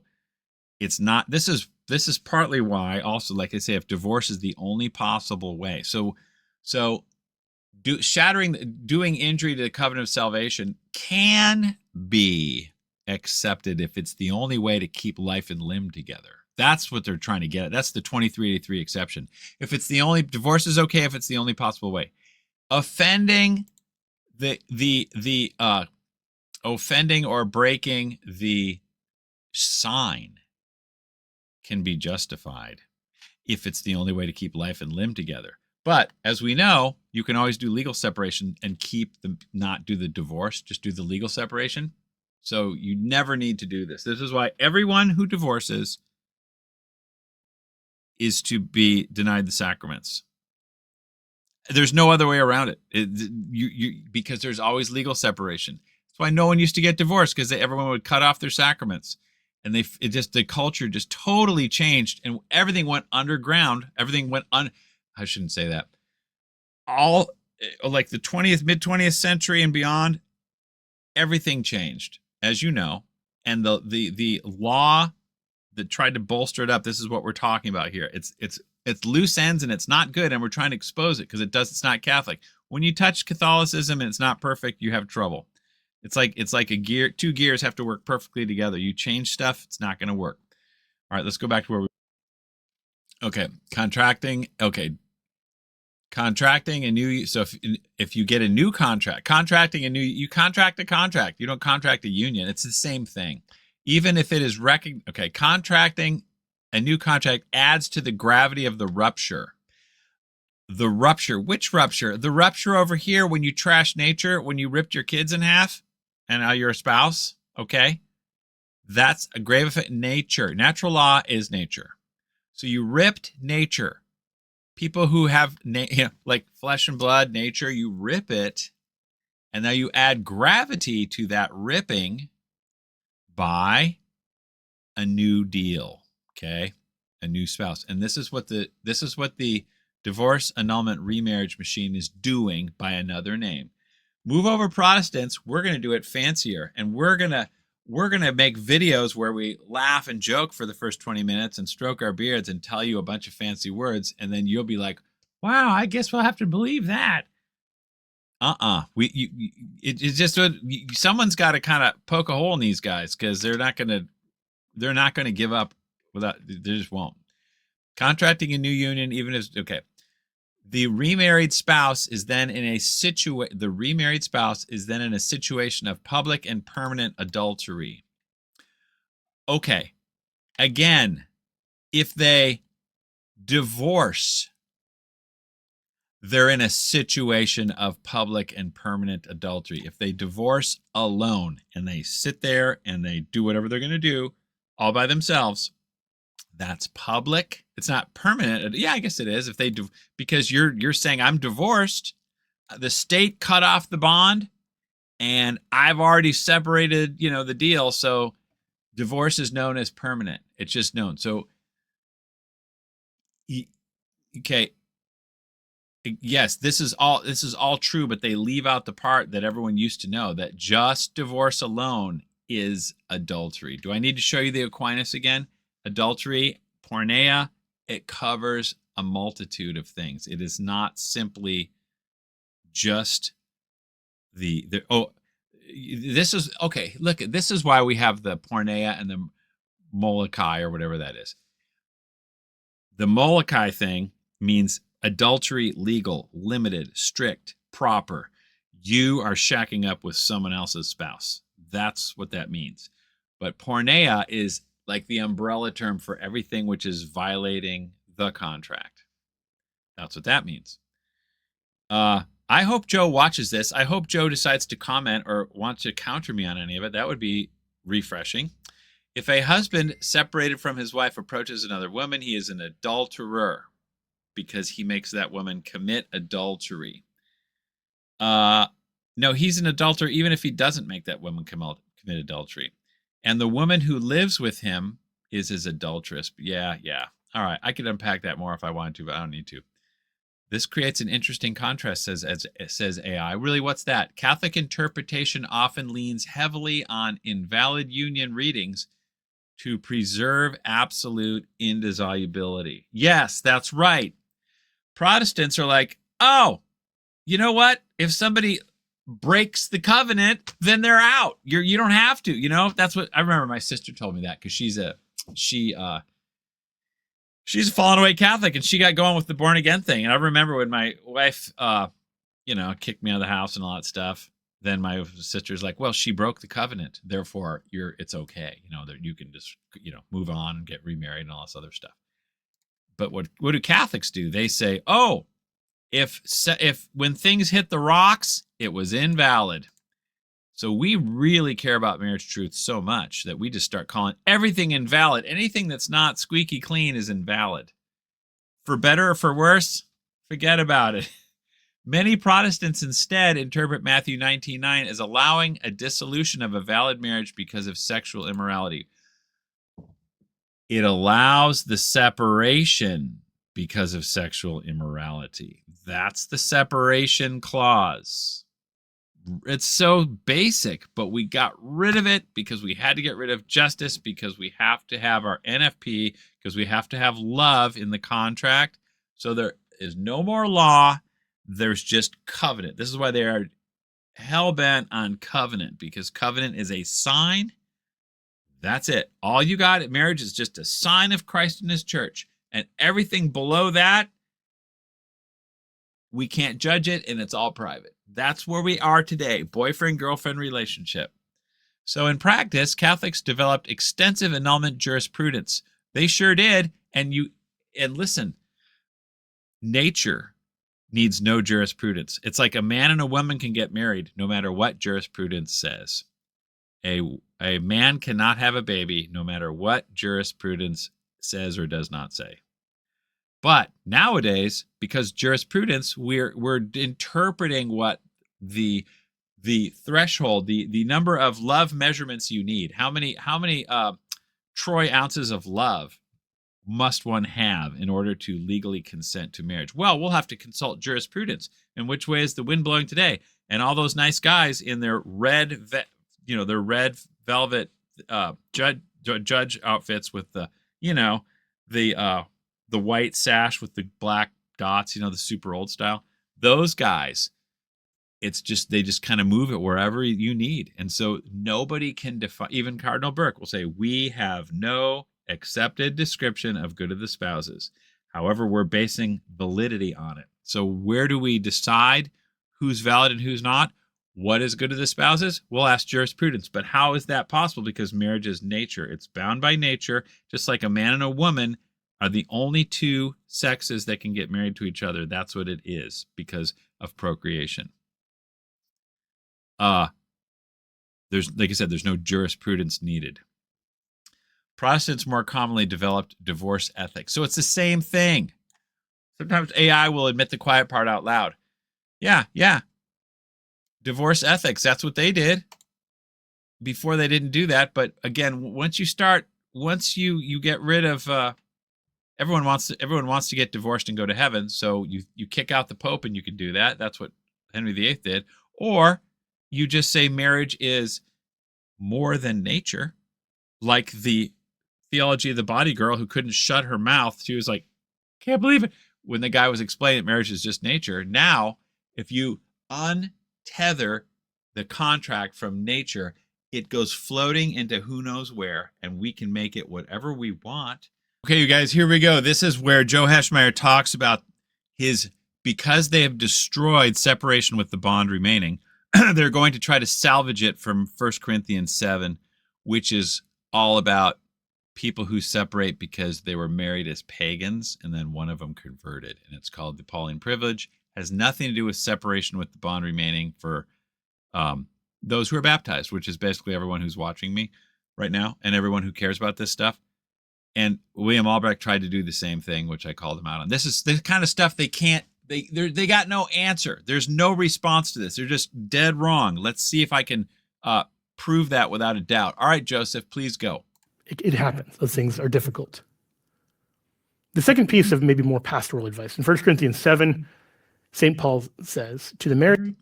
it's not, this is partly why also, like I say, if divorce is the only possible way. So doing injury to the covenant of salvation can be accepted if it's the only way to keep life and limb together. That's what they're trying to get at. That's the 2383 exception. If it's the only, divorce is okay if it's the only possible way. Offending offending or breaking the sign can be justified if it's the only way to keep life and limb together. But as we know, you can always do legal separation and not do the divorce, just do the legal separation. So you never need to do this. This is why everyone who divorces is to be denied the sacraments. There's no other way around it. Because there's always legal separation. That's why no one used to get divorced, because everyone would cut off their sacraments. And the culture just totally changed, and everything went underground. Everything went I shouldn't say that. All like the mid 20th century and beyond, everything changed, as you know. And the law that tried to bolster it up. This is what we're talking about here. It's loose ends and it's not good, and we're trying to expose it because it's not Catholic. When you touch Catholicism and it's not perfect, you have trouble. It's like two gears have to work perfectly together. You change stuff, it's not going to work. All right, let's go back to where okay, contracting. Okay. Contracting a new, so if you get a new contract, you contract a contract. You don't contract a union. It's the same thing. Even if it is contracting a new contract adds to the gravity of the rupture. The rupture, which rupture? The rupture over here when you trash nature, when you ripped your kids in half and now you're a spouse, okay? That's a grave effect. Nature. Natural law is nature. So you ripped nature. People who have like flesh and blood nature, you rip it, and now you add gravity to that ripping by a new deal, okay? A new spouse. And this is what the divorce, annulment, remarriage machine is doing by another name. Move over, Protestants. We're going to do it fancier, and we're going to make videos where we laugh and joke for the first 20 minutes and stroke our beards and tell you a bunch of fancy words, and then you'll be like, wow, I guess we'll have to believe that. It's just someone's got to kind of poke a hole in these guys, because they're not going to give up without, they just won't. Contracting a new union, even if, okay. The remarried spouse is then in a situation of public and permanent adultery. Okay. Again, if they divorce, they're in a situation of public and permanent adultery. If they divorce alone and they sit there and they do whatever they're going to do all by themselves, that's public. It's not permanent. Yeah, I guess it is. If they do, because you're saying I'm divorced, the state cut off the bond, and I've already separated, the deal. So divorce is known as permanent. It's just known. So, okay. Yes, this is all true, but they leave out the part that everyone used to know, that just divorce alone is adultery. Do I need to show you the Aquinas again? Adultery, porneia, it covers a multitude of things. It is not simply just this is, okay, look, this is why we have the porneia and the Molokai, or whatever that is. The Molokai thing means adultery, legal, limited, strict, proper. You are shacking up with someone else's spouse. That's what that means. But porneia is like the umbrella term for everything which is violating the contract. That's what that means. I hope Joe watches this. I hope Joe decides to comment or wants to counter me on any of it. That would be refreshing. If a husband separated from his wife approaches another woman, he is an adulterer, because he makes that woman commit adultery. No, he's an adulterer even if he doesn't make that woman commit adultery. And the woman who lives with him is his adulteress. Yeah. All right, I could unpack that more if I wanted to, but I don't need to. This creates an interesting contrast, says AI. Really, what's that? Catholic interpretation often leans heavily on invalid union readings to preserve absolute indissolubility. Yes, that's right. Protestants are like, oh, you know what? If somebody breaks the covenant, then they're out. You don't have to. That's what I remember. My sister told me that, because she's a fallen away Catholic, and she got going with the born again thing. And I remember when my wife, kicked me out of the house and all that stuff. Then my sister's like, well, she broke the covenant, therefore it's okay. That you can just move on and get remarried and all this other stuff. But what do Catholics do? They say, oh, if when things hit the rocks, it was invalid. So we really care about marriage truth so much that we just start calling everything invalid. Anything that's not squeaky clean is invalid. For better or for worse, forget about it. Many Protestants instead interpret Matthew 19:9 as allowing a dissolution of a valid marriage because of sexual immorality. It allows the separation because of sexual immorality. That's the separation clause. It's so basic, but we got rid of it because we had to get rid of justice, because we have to have our NFP, because we have to have love in the contract. So there is no more law. There's just covenant. This is why they are hell-bent on covenant, because covenant is a sign. That's it. All you got at marriage is just a sign of Christ and his church. And everything below that, we can't judge it, and it's all private. That's where we are today, boyfriend-girlfriend relationship. So in practice, Catholics developed extensive annulment jurisprudence. They sure did. And listen, nature needs no jurisprudence. It's like a man and a woman can get married no matter what jurisprudence says. A man cannot have a baby no matter what jurisprudence says or does not say. But nowadays, because jurisprudence, we're interpreting what the threshold, the number of love measurements you need. How many troy ounces of love must one have in order to legally consent to marriage? Well, we'll have to consult jurisprudence. And which way is the wind blowing today? And all those nice guys in their red velvet judge outfits with the white sash with the black dots, the super old style. Those guys, they just kind of move it wherever you need. And so nobody can define, even Cardinal Burke will say, we have no accepted description of good of the spouses. However, we're basing validity on it. So where do we decide who's valid and who's not? What is good of the spouses? We'll ask jurisprudence. But how is that possible? Because marriage is nature. It's bound by nature, just like a man and a woman are the only two sexes that can get married to each other. That's what it is because of procreation. There's, like I said, there's no jurisprudence needed. Protestants more commonly developed divorce ethics. So it's the same thing. Sometimes AI will admit the quiet part out loud. Yeah. Divorce ethics, that's what they did. Before they didn't do that. But again, once you get rid of everyone wants to get divorced and go to heaven, so you kick out the Pope and you can do that. That's what Henry VIII did. Or you just say marriage is more than nature, like the Theology of the Body girl who couldn't shut her mouth. She was like, can't believe it. When the guy was explaining that marriage is just nature. Now, if you untether the contract from nature, it goes floating into who knows where, and we can make it whatever we want. Okay, you guys, here we go. This is where Joe Heschmeyer talks about because they have destroyed separation with the bond remaining, they're going to try to salvage it from 1 Corinthians 7, which is all about people who separate because they were married as pagans and then one of them converted. And it's called the Pauline Privilege. Has nothing to do with separation with the bond remaining for those who are baptized, which is basically everyone who's watching me right now and everyone who cares about this stuff. And William Albrecht tried to do the same thing, which I called him out on. This is the kind of stuff they got no answer. There's no response to this. They're just dead wrong. Let's see if I can prove that without a doubt. All right, Joseph, please go. It happens. Those things are difficult. The second piece of maybe more pastoral advice. In 1 Corinthians 7, St. Paul says, to the married,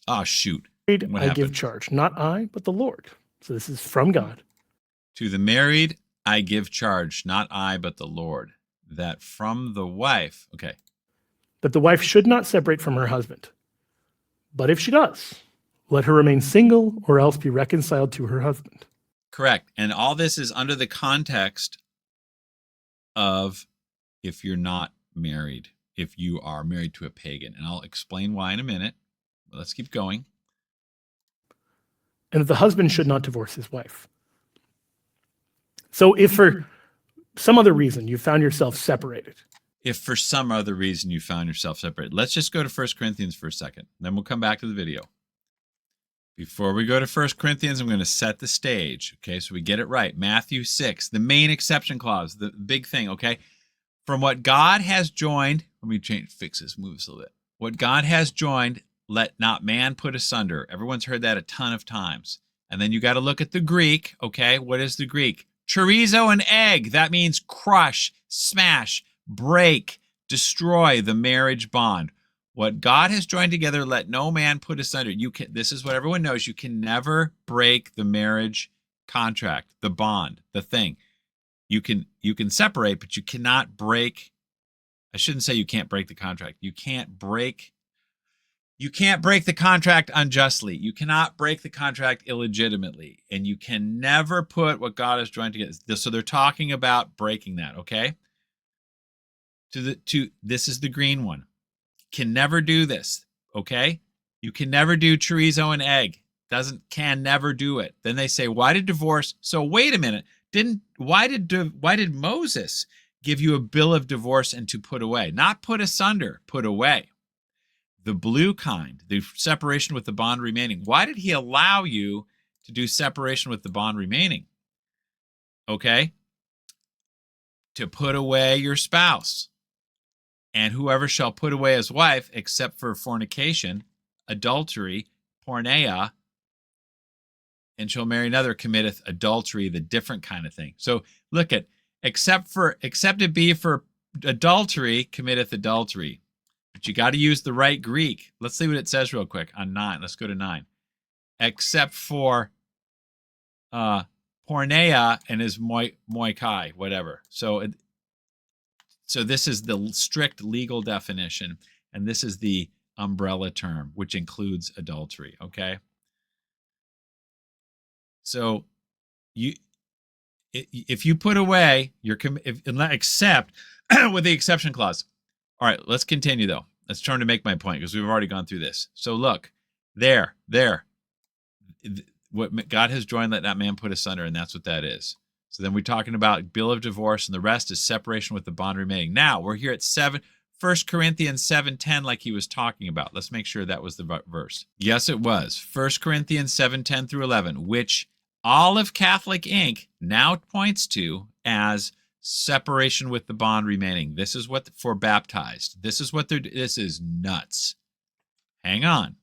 oh, shoot. I give charge, not I, but the Lord. So this is from God. To the married, I give charge, not I, but the Lord. That from the wife, okay. That the wife should not separate from her husband. But if she does, let her remain single or else be reconciled to her husband. Correct. And all this is under the context of if you're not married, if you are married to a pagan. And I'll explain why in a minute. But let's keep going. And that the husband should not divorce his wife. So if for some other reason you found yourself separated. If for some other reason you found yourself separated. Let's just go to 1 Corinthians for a second. Then we'll come back to the video. Before we go to 1 Corinthians, I'm going to set the stage, okay, so we get it right. Matthew 6, the main exception clause, the big thing, okay? From what God has joined, let me fix this, move this a little bit. What God has joined, let not man put asunder. Everyone's heard that a ton of times. And then you got to look at the Greek, okay? What is the Greek? Chorizo and egg. That means crush, smash, break, destroy the marriage bond. What God has joined together, let no man put asunder. This is what everyone knows. You can never break the marriage contract, the bond, the thing. You can separate, but you cannot break. I shouldn't say you can't break the contract. You can't break the contract unjustly. You cannot break the contract illegitimately. And you can never put what God has joined together. So they're talking about breaking that, okay? This is the green one. Can never do this, okay? You can never do chorizo and egg. Can never do it. Then they say, why did divorce? So wait a minute. Why did Moses give you a bill of divorce and to put away? Not put asunder, put away. The blue kind, the separation with the bond remaining. Why did he allow you to do separation with the bond remaining? Okay? To put away your spouse. And whoever shall put away his wife, except for fornication, adultery, porneia, and shall marry another, committeth adultery, the different kind of thing. So look at, except it be for adultery, committeth adultery. But you got to use the right Greek. Let's see what it says real quick on 9. Let's go to 9. Except for porneia and his moikai, whatever. So this is the strict legal definition, and this is the umbrella term, which includes adultery, okay? So if you put away except with the exception clause. All right, let's continue though. Let's try to make my point because we've already gone through this. So look, there. What God has joined, let that man put asunder, and that's what that is. So then we're talking about bill of divorce, and the rest is separation with the bond remaining. Now we're here at 1 Corinthians 7:10, like he was talking about. Let's make sure that was the verse. Yes, it was 1 Corinthians 7:10 through 11, which all of Catholic Inc. now points to as separation with the bond remaining. This is what for baptized. This is what this is nuts. Hang on.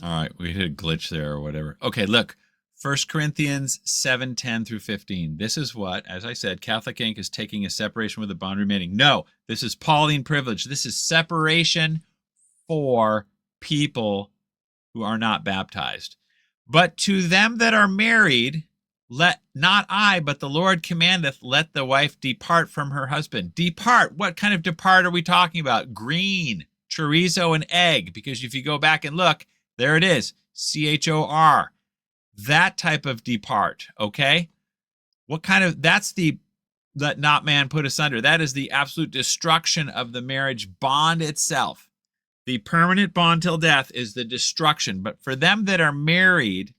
All right, we hit a glitch there or whatever. Okay, look, 1 Corinthians 7:10 through 15. This is what, as I said, Catholic Inc. is taking a separation with the bond remaining. No, this is Pauline Privilege. This is separation for people who are not baptized. But to them that are married, let not I, but the Lord commandeth, let the wife depart from her husband. Depart. What kind of depart are we talking about? Green, chorizo, and egg. Because if you go back and look, there it is, CHOR. That type of depart, okay? What kind of, that's the, let not man put asunder. That is the absolute destruction of the marriage bond itself. The permanent bond till death is the destruction. But for them that are married,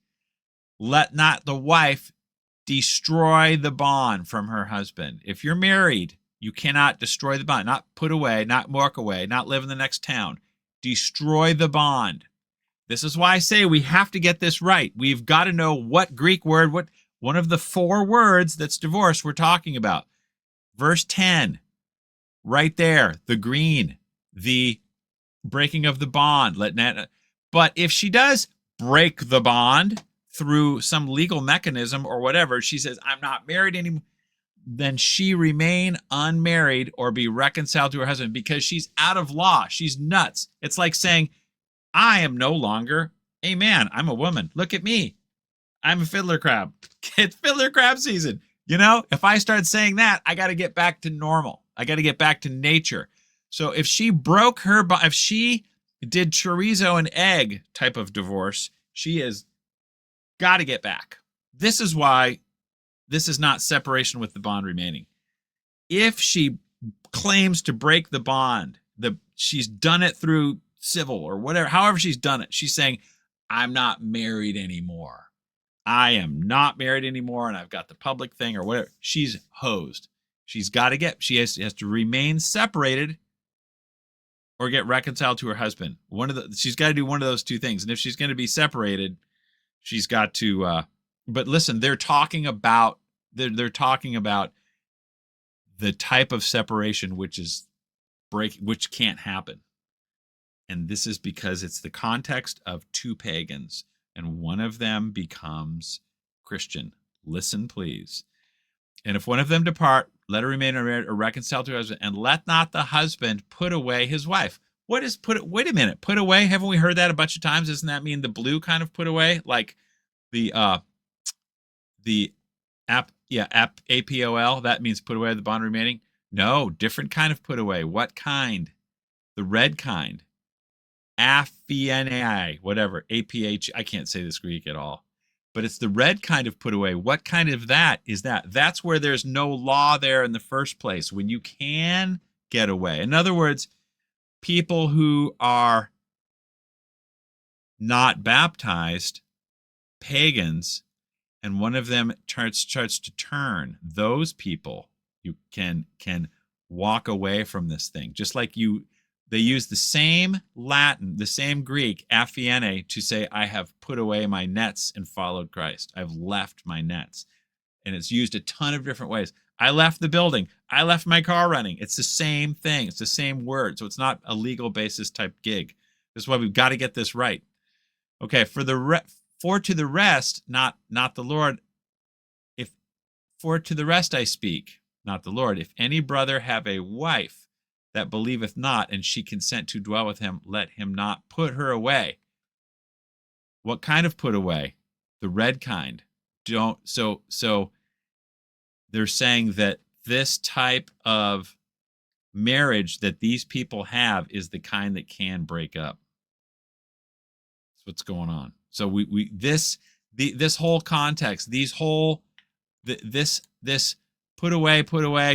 let not the wife destroy the bond from her husband. If you're married, you cannot destroy the bond, not put away, not walk away, not live in the next town. Destroy the bond. This is why I say we have to get this right. We've got to know what Greek word, what one of the 4 words that's divorce we're talking about. Verse 10, right there, the green, the breaking of the bond. But if she does break the bond through some legal mechanism or whatever, she says, I'm not married anymore, then she remain unmarried or be reconciled to her husband because she's out of law. She's nuts. It's like saying, I am no longer a man. I'm a woman. Look at me. I'm a fiddler crab. It's fiddler crab season. You know, if I start saying that, I got to get back to normal. I got to get back to nature. So if she broke her, if she did chorizo and egg type of divorce, she has got to get back. This is why this is not separation with the bond remaining. If she claims to break the bond, she's done it through civil or whatever, however she's done it, she's saying, I'm not married anymore. I am not married anymore, and I've got the public thing or whatever. She's hosed. She's got to she has to remain separated or get reconciled to her husband. She's got to do one of those 2 things. And if she's going to be separated, she's got to. But listen, they're talking about the type of separation which can't happen. And this is because it's the context of 2 pagans, and one of them becomes Christian. Listen, please. And if one of them depart, let her remain unmarried or reconciled to her husband, and let not the husband put away his wife. What is wait a minute, put away? Haven't we heard that a bunch of times? Doesn't that mean the blue kind of put away? Like the APOL, that means put away the bond remaining? No, different kind of put away. What kind? The red kind. APHNAI, whatever, APH, I can't say this Greek at all. But it's the red kind of put away. What kind of that is that? That's where there's no law there in the first place, when you can get away. In other words, people who are not baptized, pagans, and one of them starts to turn, those people, you can walk away from this thing. Just like you They use the same Latin, the same Greek, aphiene, to say, I have put away my nets and followed Christ. I've left my nets. And it's used a ton of different ways. I left the building. I left my car running. It's the same thing. It's the same word. So it's not a legal basis type gig. This is why we've got to get this right. Okay, for to the rest, not the Lord. For to the rest I speak, not the Lord. If any brother have a wife that believeth not, and she consent to dwell with him, let him not put her away. What kind of put away? The red kind. So they're saying that this type of marriage that these people have is the kind that can break up. That's what's going on. So this whole context, this put away,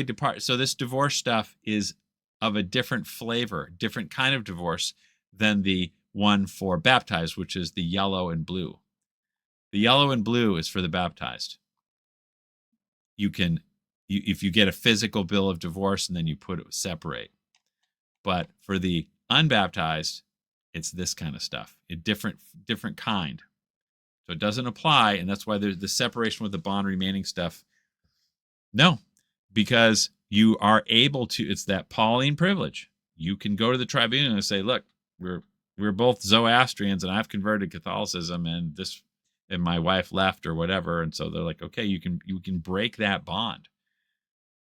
depart. So this divorce stuff is of a different flavor, different kind of divorce than the one for baptized, which is the yellow and blue. The yellow and blue is for the baptized. If you get a physical bill of divorce and then you separate. But for the unbaptized, it's this kind of stuff, a different kind. So it doesn't apply, and that's why there's the separation with the bond remaining stuff. No, because you are able to, it's that Pauline privilege. You can go to the tribunal and say, look, we're both Zoroastrians and I've converted Catholicism and my wife left or whatever. And so they're like, okay, you can break that bond.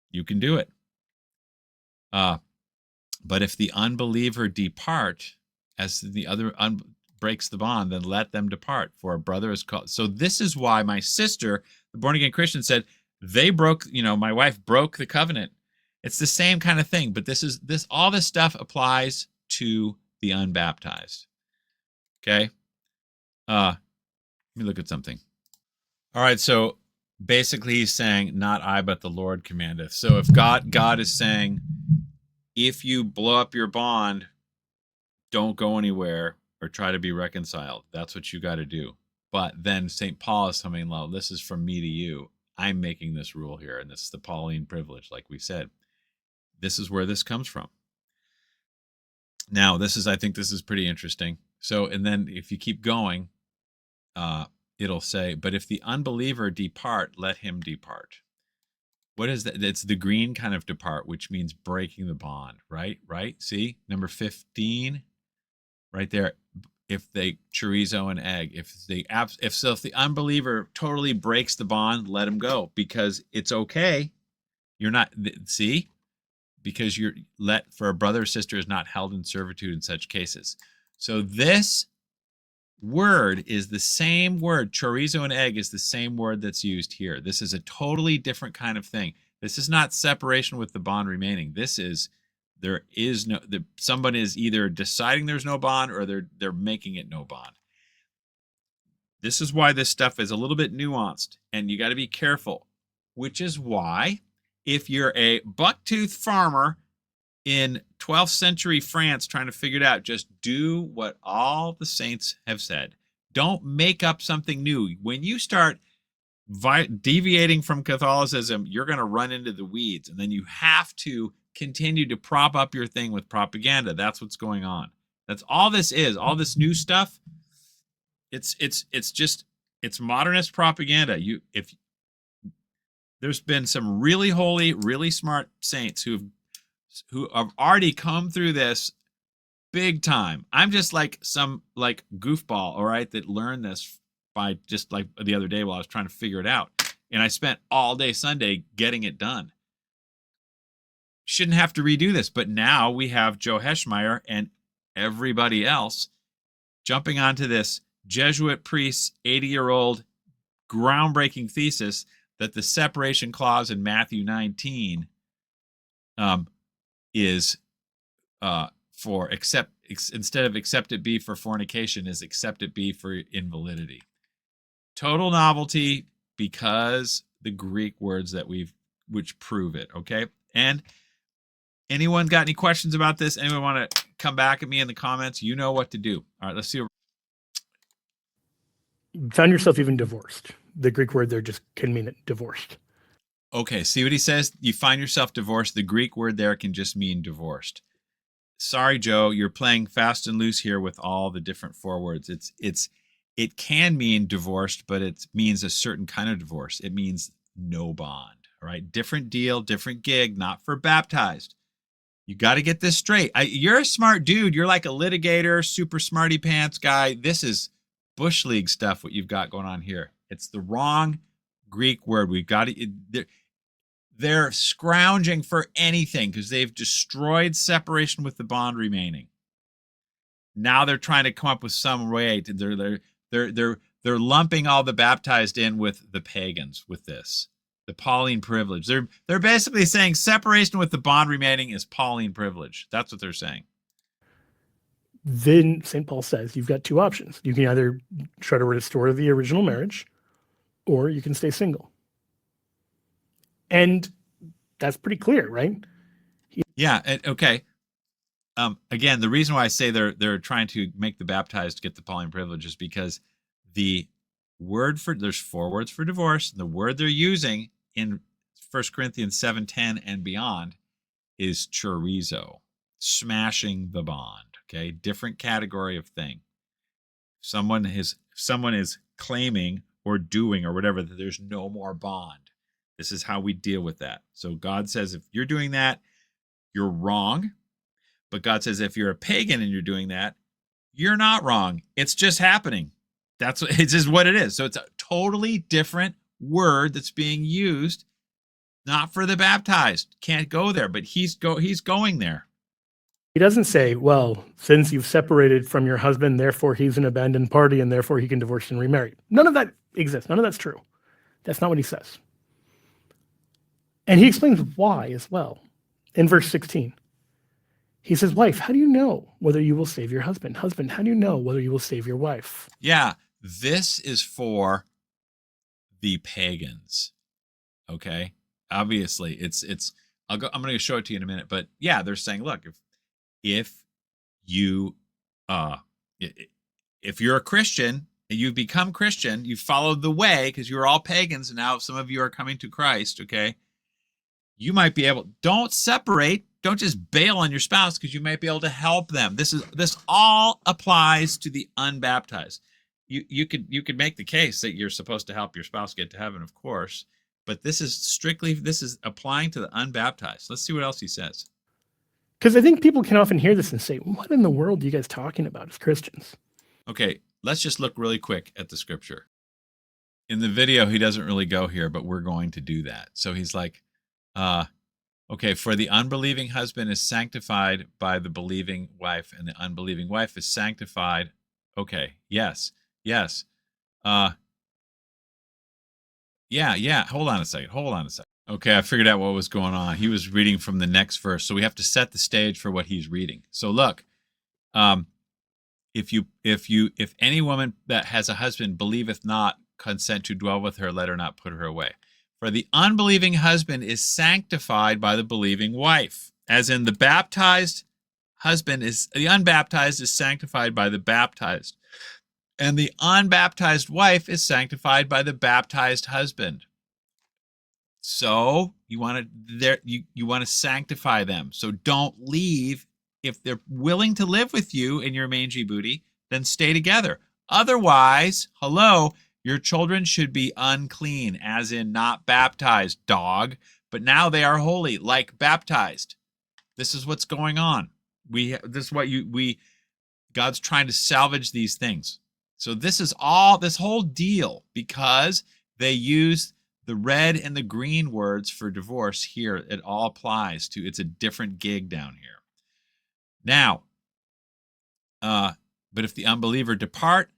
You can do it. But if the unbeliever depart, as the other breaks the bond, then let them depart, for a brother is called. So this is why my sister, the born-again Christian, said they broke, my wife broke the covenant. It's the same kind of thing, but all this stuff applies to the unbaptized. Okay? Let me look at something. All right, so basically he's saying, not I, but the Lord commandeth. So if God is saying, if you blow up your bond, don't go anywhere or try to be reconciled. That's what you got to do. But then St. Paul is coming along. This is from me to you. I'm making this rule here, and this is the Pauline privilege, like we said. This is where this comes from. Now, I think this is pretty interesting. So, and then if you keep going, it'll say, but if the unbeliever depart, let him depart. What is that? It's the green kind of depart, which means breaking the bond, right? See, number 15, right there. If they chorizo and egg, if the unbeliever totally breaks the bond, let him go, because it's okay. You're not, see, because for a brother or sister is not held in servitude in such cases. So this word is the same word. Chorizo and egg is the same word that's used here. This is a totally different kind of thing. This is not separation with the bond remaining. This is, somebody is either deciding there's no bond or they're making it no bond. This is why this stuff is a little bit nuanced, and you got to be careful, which is why if you're a bucktooth farmer in 12th century France trying to figure it out, just do what all the saints have said. Don't make up something new. When you start deviating from Catholicism, you're going to run into the weeds, and then you have to continue to prop up your thing with propaganda. That's what's going on. That's all this is. All this new stuff. It's modernist propaganda. There's been some really holy, really smart saints who have already come through this big time. I'm just like some goofball, all right, that learned this by just like the other day while I was trying to figure it out. And I spent all day Sunday getting it done. Shouldn't have to redo this, but now we have Joe Heschmeyer and everybody else jumping onto this Jesuit priest's 80-year-old groundbreaking thesis that the separation clause in Matthew 19 is for instead of except it be for fornication, is except it be for invalidity. Total novelty, because the Greek words which prove it. Okay, and anyone got any questions about this? Anyone want to come back at me in the comments? You know what to do. All right, let's see. Found yourself even divorced. The Greek word there just can mean divorced. Okay, see what he says? You find yourself divorced. The Greek word there can just mean divorced. sorry, Joe, you're playing fast and loose here with all the different forewords. It can mean divorced, but it means a certain kind of divorce. It means no bond. All right, different deal, different gig, not for baptized. You got to get this straight. You're a smart dude. You're like a litigator, super smarty pants guy. This is Bush League stuff, what you've got going on here. It's the wrong Greek word. We've got to, they're scrounging for anything because they've destroyed separation with the bond remaining. Now they're trying to come up with some way to, they're lumping all the baptized in with the pagans with this. The Pauline Privilege. They're basically saying separation with the bond remaining is Pauline Privilege. That's what they're saying. Then St. Paul says you've got two options. You can either try to restore the original marriage, or you can stay single. And that's pretty clear, right? Yeah. Okay. Again, the reason why I say they're trying to make the baptized get the Pauline Privilege is because the word for, there's 4 words for divorce. The word they're using in 1 Corinthians 7:10 and beyond is chorizo, smashing the bond. Okay, different category of thing. Someone is claiming or doing or whatever that there's no more bond. This is how we deal with that. So God says if you're doing that, you're wrong. But God says if you're a pagan and you're doing that, you're not wrong. It's just happening. It's just what it is. So it's a totally different word that's being used, not for the baptized. Can't go there, but he's going there. He doesn't say, well, since you've separated from your husband, therefore he's an abandoned party and therefore he can divorce and remarry. None of that exists. None of that's true. That's not what he says. And he explains why as well. In verse 16, he says, wife, how do you know whether you will save your husband? Husband, how do you know whether you will save your wife? Yeah, this is for the pagans. Okay? Obviously, I'm going to show it to you in a minute, but yeah, they're saying, look, if you're a Christian and you've become Christian, you followed the way because you were all pagans and now some of you are coming to Christ, okay? You might be able, don't separate, don't just bail on your spouse because you might be able to help them. This all applies to the unbaptized. You could make the case that you're supposed to help your spouse get to heaven, of course, but this is applying to the unbaptized. Let's see what else he says. Because I think people can often hear this and say, what in the world are you guys talking about as Christians? Okay, let's just look really quick at the scripture. In the video, he doesn't really go here, but we're going to do that. So he's like, okay, for the unbelieving husband is sanctified by the believing wife, and the unbelieving wife is sanctified. Okay, yes. Yeah. Hold on a second. Okay, I figured out what was going on. He was reading from the next verse, so we have to set the stage for what he's reading. So look, if any woman that has a husband believeth not consent to dwell with her, let her not put her away. For the unbelieving husband is sanctified by the believing wife, as in the baptized husband is, the unbaptized is sanctified by the baptized, and the unbaptized wife is sanctified by the baptized husband. So you want to sanctify them. So don't leave. If they're willing to live with you in your mangy booty, then stay together. Otherwise, your children should be unclean, as in not baptized, dog. But now they are holy, like baptized. This is what's going on. God's trying to salvage these things. So this whole deal, because they use the red and the green words for divorce here, it all applies to, it's a different gig down here. Now, but if the unbeliever depart,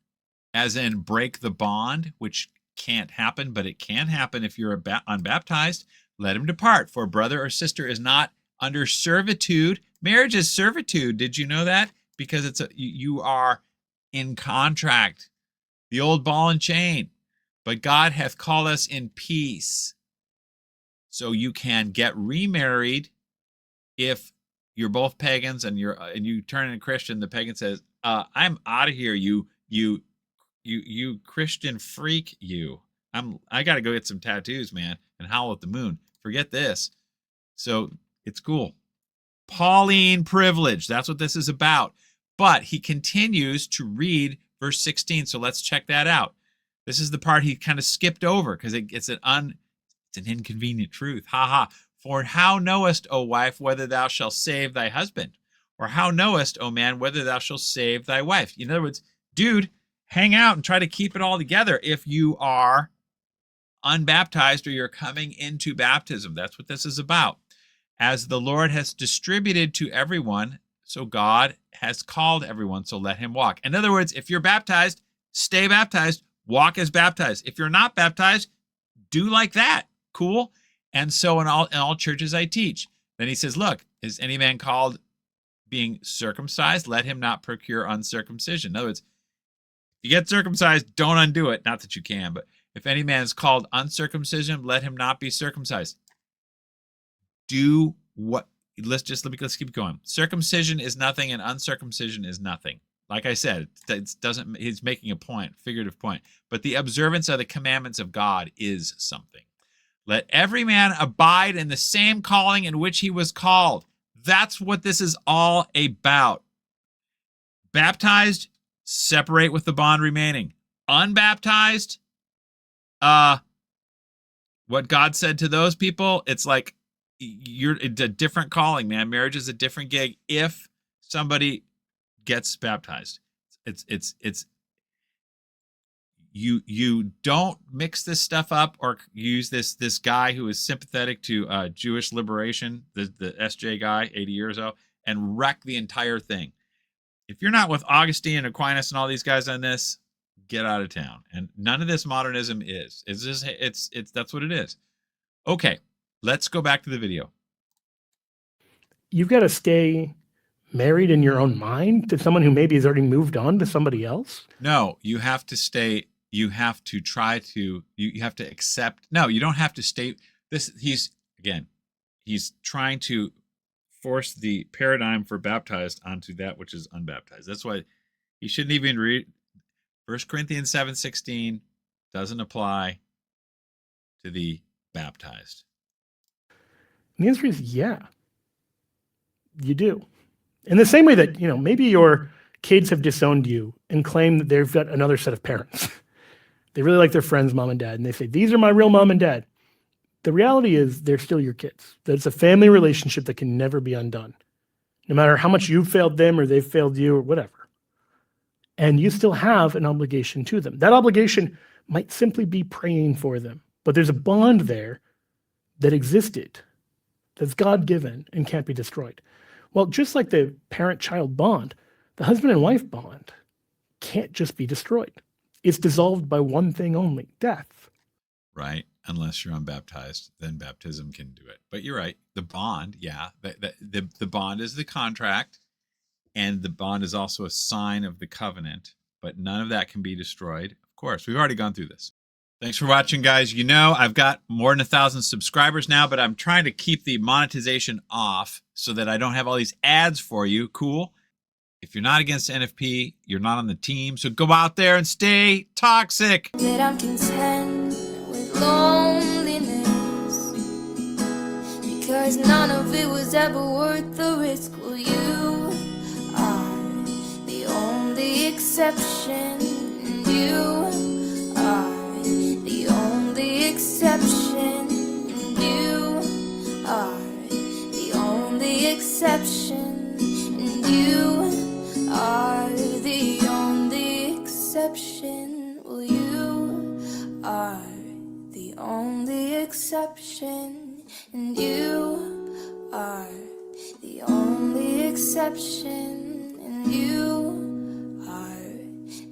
as in break the bond, which can't happen, but it can happen if you're unbaptized, let him depart. For brother or sister is not under servitude. Marriage is servitude. Did you know that? Because you are in contract, the old ball and chain. But God hath called us in peace. So you can get remarried if you're both pagans and you turn into Christian. The pagan says, I'm out of here, you Christian freak, you. I got to go get some tattoos, man, and howl at the moon. Forget this. So it's cool. Pauline Privilege. That's what this is about. But he continues to read verse 16. So let's check that out. This is the part he kind of skipped over because it's an inconvenient truth. Ha ha. For how knowest, O wife, whether thou shalt save thy husband? Or how knowest, O man, whether thou shalt save thy wife? In other words, dude, hang out and try to keep it all together if you are unbaptized or you're coming into baptism. That's what this is about. As the Lord has distributed to everyone, so God has called everyone, so let him walk. In other words, if you're baptized, stay baptized, walk as baptized. If you're not baptized, do like that. Cool? And so in all churches I teach. Then he says, look, is any man called being circumcised? Let him not procure uncircumcision. In other words, if you get circumcised, don't undo it. Not that you can, but if any man is called uncircumcision, let him not be circumcised. Do what? Let's keep going. Circumcision is nothing, and uncircumcision is nothing. Like I said, he's making a point, figurative point. But the observance of the commandments of God is something. Let every man abide in the same calling in which he was called. That's what this is all about. Baptized, separate with the bond remaining. Unbaptized, what God said to those people, it's like it's a different calling, man. Marriage is a different gig if somebody gets baptized. It's you don't mix this stuff up or use this guy who is sympathetic to Jewish liberation, the SJ guy 80 years ago, and wreck the entire thing. If you're not with Augustine and Aquinas and all these guys on this, get out of town. And none of this modernism is. That's what it is. Okay, let's go back to the video. You've got to stay married in your own mind to someone who maybe has already moved on to somebody else? No, you have to stay. You have to try to. You have to accept. No, you don't have to stay. He's trying to force the paradigm for baptized onto that which is unbaptized. That's why he shouldn't even read 1 Corinthians 7:16 doesn't apply to the baptized. And the answer is yeah, you do. In the same way that, maybe your kids have disowned you and claim that they've got another set of parents. They really like their friends' mom and dad, and they say, these are my real mom and dad. The reality is they're still your kids. That it's a family relationship that can never be undone, no matter how much you've failed them or they've failed you or whatever. And you still have an obligation to them. That obligation might simply be praying for them, but there's a bond there that existed, that's God-given and can't be destroyed. Well, just like the parent-child bond, the husband and wife bond can't just be destroyed. It's dissolved by one thing only, death. Right. Unless you're unbaptized, then baptism can do it. But you're right. The bond, yeah. The bond is the contract, and the bond is also a sign of the covenant, but none of that can be destroyed. Of course, we've already gone through this. Thanks for watching, guys. I've got more than 1,000 subscribers now, but I'm trying to keep the monetization off so that I don't have all these ads for you. Cool. If you're not against NFP, you're not on the team. So go out there and stay toxic. That I'm content with loneliness, because none of it was ever worth the risk. Well, you are the only exception, and you are the only exception, and you are the only exception, and you are the only exception. Well, you are the only exception, and you are the only exception, and you are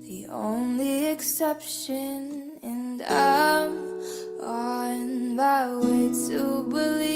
the only exception, and I'm on my way to believe